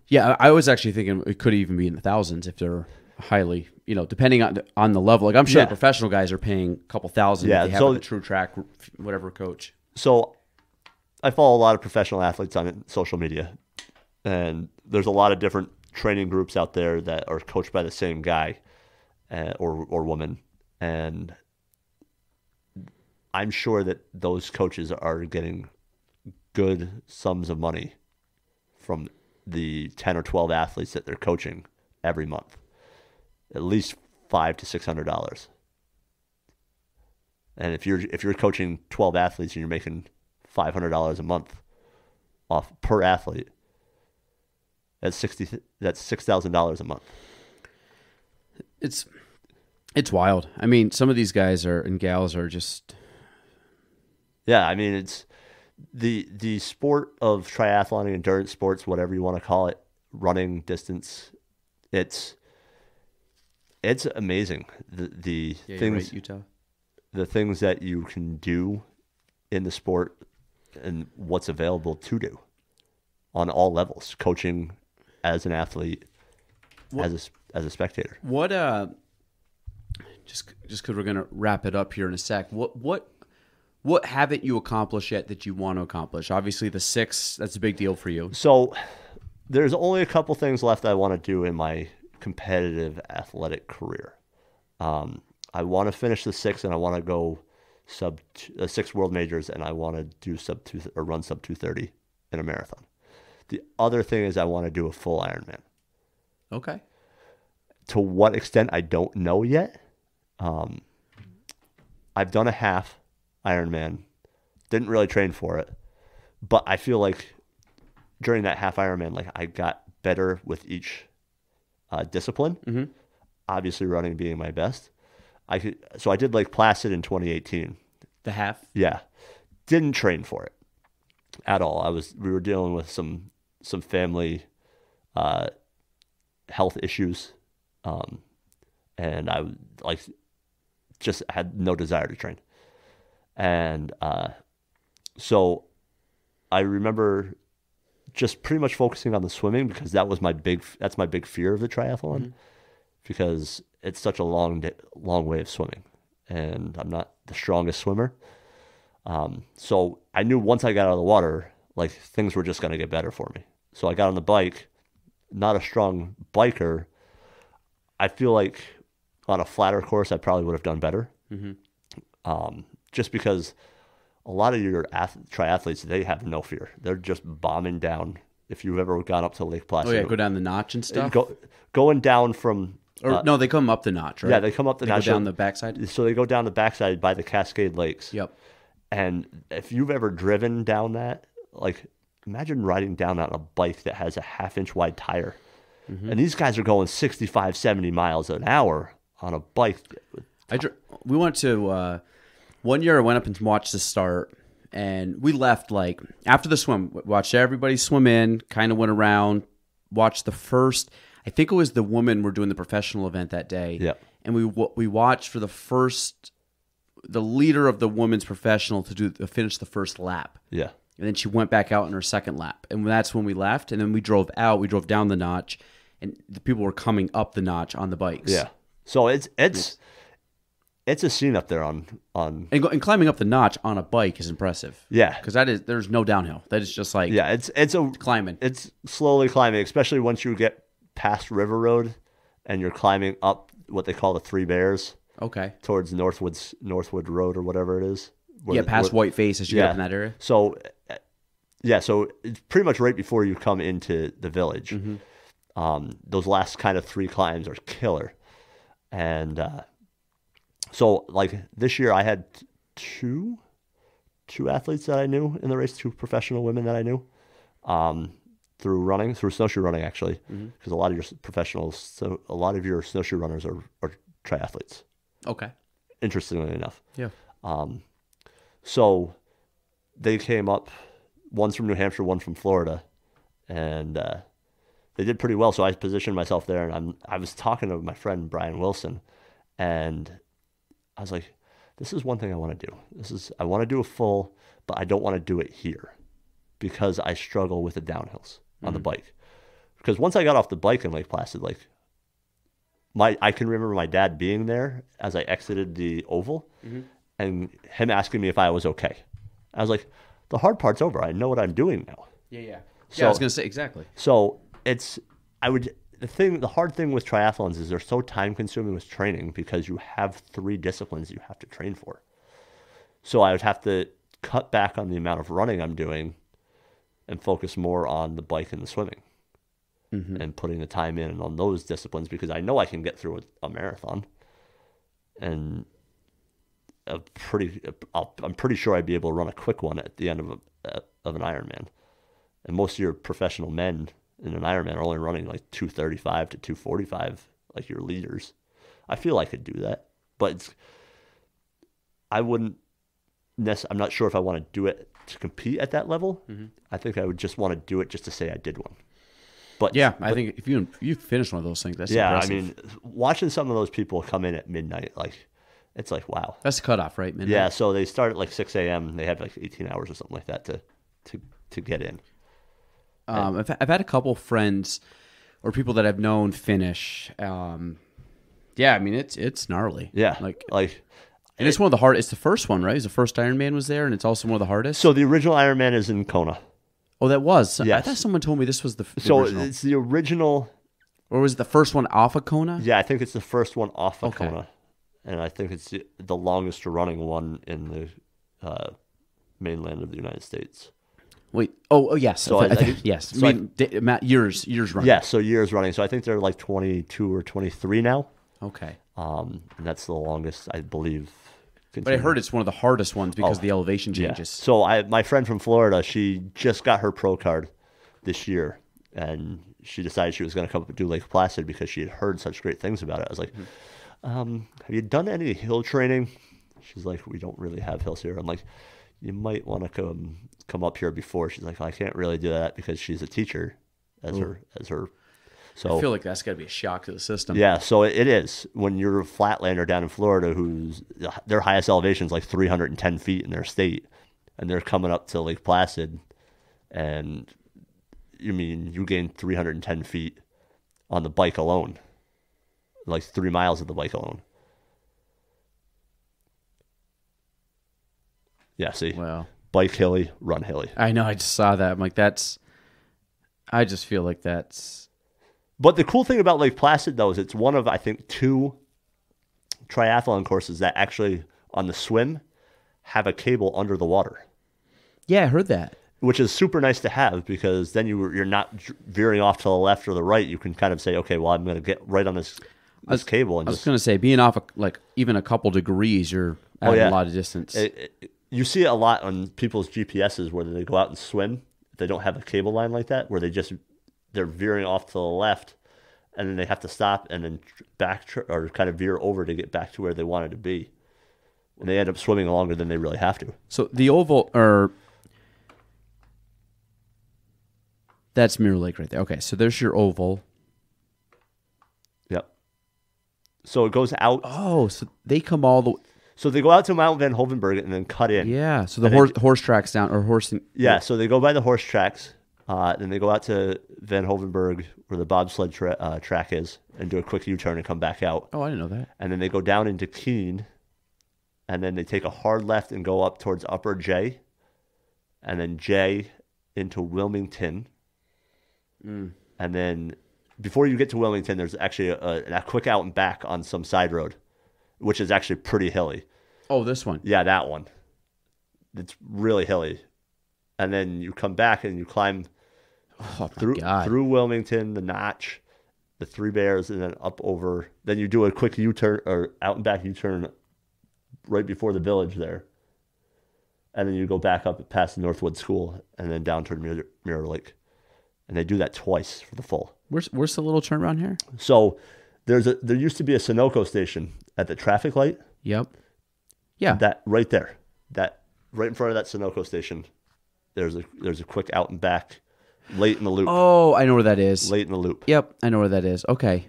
Yeah, I was actually thinking it could even be in the thousands if they're highly, depending on the level. Like, I'm sure the professional guys are paying a couple thousand if they have like a true track, whatever coach. So I follow a lot of professional athletes on social media, and there's a lot of different training groups out there that are coached by the same guy or woman, and I'm sure that those coaches are getting good sums of money from the 10 or 12 athletes that they're coaching every month, at least $500 to $600. And if you're coaching 12 athletes and you're making $500 a month off per athlete, that's $6,000 a month. It's wild. I mean, some of these guys and gals are just. Yeah, I mean, it's the sport of triathlon, endurance sports, whatever you want to call it, running, distance. It's amazing the things, right, Utah. The things that you can do in the sport and what's available to do on all levels, coaching, as an athlete, as a spectator. What just because we're gonna wrap it up here in a sec. What haven't you accomplished yet that you want to accomplish? Obviously, the 6, that's a big deal for you. So there's only a couple things left I want to do in my competitive athletic career. I want to finish the 6, and I want to go 6 world majors, and I want to do run sub 230 in a marathon. The other thing is I want to do a full Ironman. Okay. To what extent, I don't know yet. I've done a half Ironman. Didn't really train for it. But I feel like during that half Ironman, like I got better with each discipline. Mm-hmm. Obviously, running being my best. So I did Lake Placid in 2018. The half? Yeah. Didn't train for it at all. We were dealing with some family health issues, and I just had no desire to train. And so I remember just pretty much focusing on the swimming because that's my big fear of the triathlon, because it's such a long way of swimming, and I'm not the strongest swimmer. So I knew once I got out of the water, like things were just going to get better for me. So I got on the bike, not a strong biker. I feel like on a flatter course, I probably would have done better. Mm-hmm. Just because a lot of your triathletes, they have no fear. They're just bombing down. If you've ever gone up to Lake Placid. Oh, yeah, go down the notch and stuff? Going down from... no, they come up the notch, right? Yeah, they come up the notch. Go down the backside? So they go down the backside by the Cascade Lakes. Yep. And if you've ever driven down that, like, imagine riding down on a bike that has a half-inch wide tire. Mm-hmm. And these guys are going 65, 70 miles an hour on a bike. We went to... one year I went up and watched the start, and we left, like, after the swim, watched everybody swim in, kind of went around, watched the first... I think it was the women were doing the professional event that day. Yeah. And we watched for the leader of the women's professional to finish the first lap. Yeah. And then she went back out in her second lap. And that's when we left. And then we drove out. We drove down the notch, and the people were coming up the notch on the bikes. Yeah. So it's a scene up there on and climbing up the notch on a bike is impressive. Yeah. Because there's no downhill. That is just like it's climbing. It's slowly climbing, especially once you get past River Road and you're climbing up what they call the Three Bears. Okay. Towards Northwood Road or whatever it is. Past Whiteface as you get up in that area. So, so it's pretty much right before you come into the village. Mm-hmm. Those last kind of 3 climbs are killer. And so like this year I had two athletes that I knew in the race, two professional women that I knew through snowshoe running actually, because a lot of your professionals, so a lot of your snowshoe runners are triathletes. Okay. Interestingly enough. Yeah. So they came up, one's from New Hampshire, one from Florida, and they did pretty well. So I positioned myself there, and I was talking to my friend Brian Wilson, and I was like, this is one thing I want to do. I want to do a full, but I don't want to do it here because I struggle with the downhills on the bike. Because once I got off the bike in Lake Placid, like I can remember my dad being there as I exited the oval, and him asking me if I was okay. I was like, the hard part's over. I know what I'm doing now. Yeah. So, I was gonna say exactly. So the hard thing with triathlons is they're so time consuming with training because you have 3 disciplines you have to train for. So I would have to cut back on the amount of running I'm doing and focus more on the bike and the swimming and putting the time in on those disciplines because I know I can get through a marathon and I'm pretty sure I'd be able to run a quick one at the end of an Ironman. And most of your professional men in an Ironman are only running like 235 to 245, like your leaders. I feel I could do that, but I'm not sure if I want to do it to compete at that level. I think I would just want to do it just to say I did one. But I think if you finish one of those things, that's impressive. impressive. I mean, watching some of those people come in at midnight, like it's like wow. That's the cutoff, right? Midnight? Yeah, so they start at like 6 a.m. They have like 18 hours or something like that to get in. I've had a couple friends or people that I've known finish. Yeah, I mean it's gnarly. Yeah, and it's one of the hard. It's the first one, right? It's the first Ironman was there, and it's also one of the hardest. So the original Ironman is in Kona. Oh, that was. Yes. I thought someone told me this was the so original. It's the original. Or was it the first one off of Kona? Yeah, I think it's the first one off of Okay. Kona, and I think it's the longest running one in the mainland of the United States. Wait. Oh, yes. So I think- yes. so I mean, Matt, years running. Yeah, so years running. So I think they're like 22 or 23 now. Okay. And that's the longest, I believe. But I heard it's one of the hardest ones because of the elevation Yeah. changes. So my friend from Florida, she just got her pro card this year, and she decided she was going to come up and do Lake Placid because she had heard such great things about it. I was like, have you done any hill training? She's like, we don't really have hills here. I'm like, you might want to come up here before. She's like, I can't really do that because she's a teacher as her. So I feel like that's got to be a shock to the system. yeah, so it is when you're a flatlander down in Florida, their highest elevation is like 310 feet in their state, and they're coming up to Lake Placid, and you gain 310 feet on the bike alone, like 3 miles of the bike alone. Yeah, see, Wow. bike hilly, run hilly. I know. I just saw that. I'm like, I just feel like that's. But the cool thing about Lake Placid, though, is it's one of, I think, 2 triathlon courses that actually, on the swim, have a cable under the water. Yeah, I heard that. Which is super nice to have because then you're not veering off to the left or the right. You can kind of say, okay, well, I'm going to get right on this cable. And I was going to say, being off even a couple degrees, you're at a lot of distance. You see it a lot on people's GPSs where they go out and swim. They don't have a cable line like that where they're veering off to the left, and then they have to stop and then or kind of veer over to get back to where they wanted to be. And they end up swimming longer than they really have to. So the oval, that's Mirror Lake right there. Okay, so there's your oval. Yep. So it goes out. Oh, so they come all the. So they go out to Mount Van Hovenberg and then cut in. Yeah, so the horse tracks down or horse. Yeah, so they go by the horse tracks. Then they go out to Van Hovenberg where the bobsled track is and do a quick U-turn and come back out. Oh, I didn't know that. And then they go down into Keene, and then they take a hard left and go up towards Upper J, and then J into Wilmington. And then before you get to Wilmington, there's actually a quick out and back on some side road, which is actually pretty hilly. Oh, this one. Yeah, that one. It's really hilly. And then you come back and you climb through Wilmington, the Notch, the Three Bears, and then up over. Then you do a quick U-turn or out and back U-turn right before the village there. And then you go back up past the Northwood School and then down toward Mirror Lake. And they do that twice for the full. Where's the little turnaround here? So there used to be a Sunoco station at the traffic light. Yep. Yeah. That right there. That right in front of that Sunoco station. There's a quick out and back late in the loop. Oh, I know where that is. Late in the loop. Yep, I know where that is. Okay.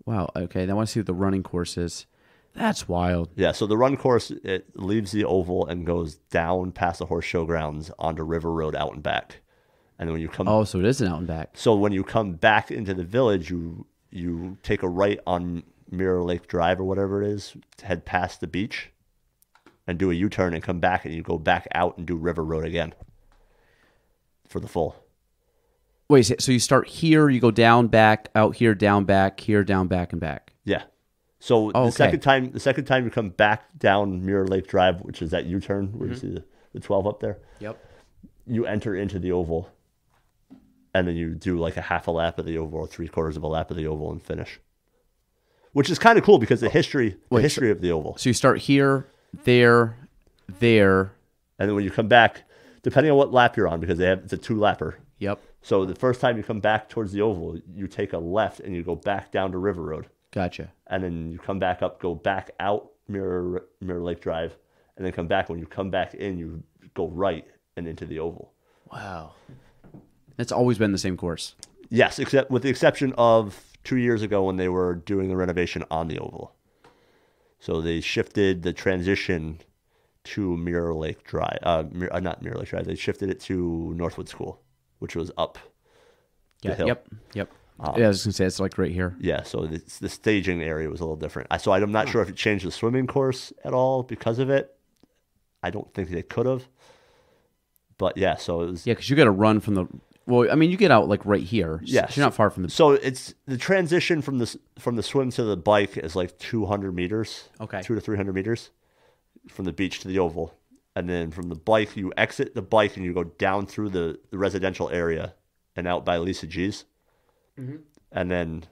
Wow. Okay. Now I want to see what the running course is. That's wild. Yeah, so the run course, it leaves the oval and goes down past the horse show grounds onto River Road out and back. And then when you come Oh, so it is an out and back. So when you come back into the village, you take a right on Mirror Lake Drive or whatever it is, head past the beach and do a U-turn and come back, and you go back out and do River Road again for the full. Wait, so you start here, you go down, back, out here, down, back, here, down, back, and back. Yeah. So the second time you come back down Mirror Lake Drive, which is that U-turn where you see the 12 up there. Yep. You enter into the oval, and then you do like a half a lap of the oval or 3/4 of a lap of the oval and finish. Which is kind of cool because the history of the oval. So you start here, there, and then when you come back, depending on what lap you're on, because it's a 2-lapper. Yep. So the first time you come back towards the oval, you take a left and you go back down to River Road. Gotcha. And then you come back up, go back out Mirror Lake Drive, and then come back. When you come back in, you go right and into the oval. Wow. It's always been the same course. Yes, except with the exception of 2 years ago when they were doing the renovation on the oval. So they shifted the transition to Mirror Lake Drive. Not Mirror Lake Drive. They shifted it to Northwood School, which was up the hill. Yep. Yeah, I was going to say, it's like right here. Yeah, so the staging area was a little different. So I'm not sure if it changed the swimming course at all because of it. I don't think they could have. But yeah, so it was... Yeah, because you got to run from the... Well, I mean, you get out like right here. Yes. So you're not far from the... So it's the transition from the swim to the bike is like 200 meters. Okay. 200 to 300 meters from the beach to the oval. And then from the bike, you exit the bike and you go down through the residential area and out by Lisa G's. Mm-hmm. And then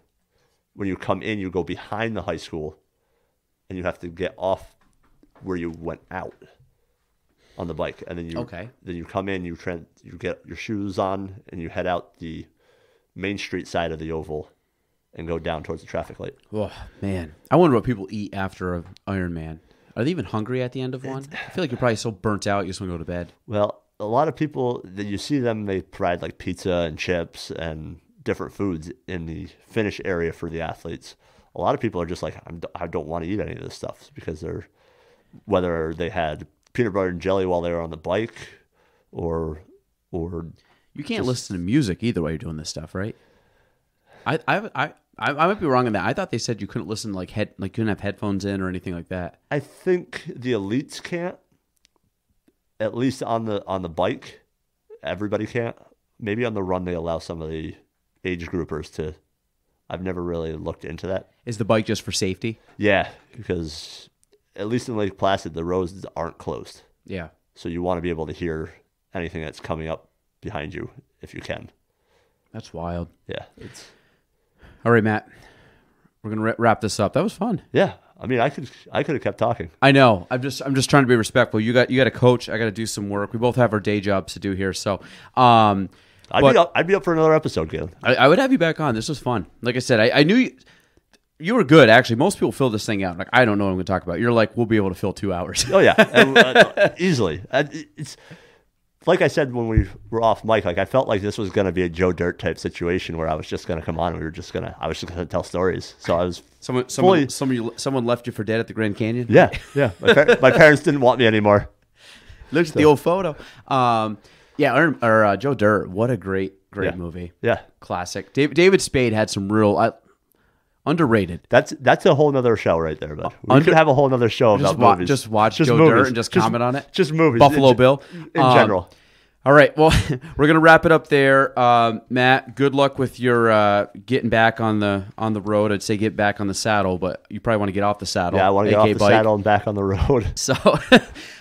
when you come in, you go behind the high school and you have to get off where you went out on the bike. And then you come in, you get your shoes on and you head out the Main Street side of the oval and go down towards the traffic light. Oh, man. I wonder what people eat after an Ironman. Are they even hungry at the end of one? I feel like you're probably so burnt out you just want to go to bed. Well, a lot of people that you see them, they provide like pizza and chips and different foods in the finish area for the athletes. A lot of people are just like, I don't want to eat any of this stuff because whether they had peanut butter and jelly while they were on the bike or you can't listen to music either while you're doing this stuff, right? I might be wrong on that. I thought they said you couldn't listen couldn't have headphones in or anything like that. I think the elites can't. At least on the bike, everybody can't. Maybe on the run they allow some of the age groupers to. I've never really looked into that. Is the bike just for safety? Yeah, because at least in Lake Placid, the roads aren't closed. Yeah. So you want to be able to hear anything that's coming up behind you if you can. That's wild. Yeah. All right, Matt. We're gonna wrap this up. That was fun. Yeah. I mean, I could have kept talking. I know. I'm just trying to be respectful. You got a coach. I got to do some work. We both have our day jobs to do here. So, I'd be up for another episode, Galen. I would have you back on. This was fun. Like I said, I knew you were good. Actually, most people fill this thing out. Like, I don't know what I'm going to talk about. You're like, we'll be able to fill 2 hours. Oh yeah, easily. It's like I said when we were off mic. Like I felt like this was going to be a Joe Dirt type situation where I was just going to come on and I was just going to tell stories. So I was someone left you for dead at the Grand Canyon. Yeah. My parents didn't want me anymore. Looked at the old photo. Joe Dirt. What a great movie. Yeah, classic. David Spade had some real underrated. That's a whole nother show right there. But we could have a whole nother show about movies. Just watch Joe Dirt and just comment on it. Just movies. Buffalo Bill in general. All right. Well, we're gonna wrap it up there. Matt, good luck with your getting back on the road. I'd say get back on the saddle, but you probably want to get off the saddle. Yeah, I want to get off the saddle and back on the road. So,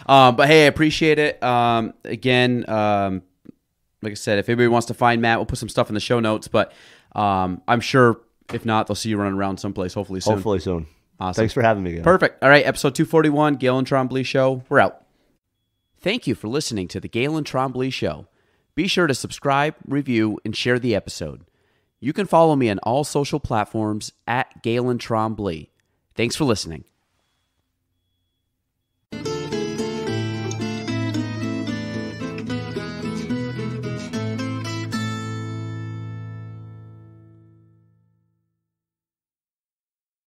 but hey, I appreciate it. Again, like I said, if anybody wants to find Matt, we'll put some stuff in the show notes. But I'm sure if not, they'll see you running around someplace hopefully soon. Hopefully soon. Awesome. Thanks for having me again. Perfect. All right, episode 241, Galen Trombley Show. We're out. Thank you for listening to the Galen Trombley Show. Be sure to subscribe, review, and share the episode. You can follow me on all social platforms at Galen Trombley. Thanks for listening.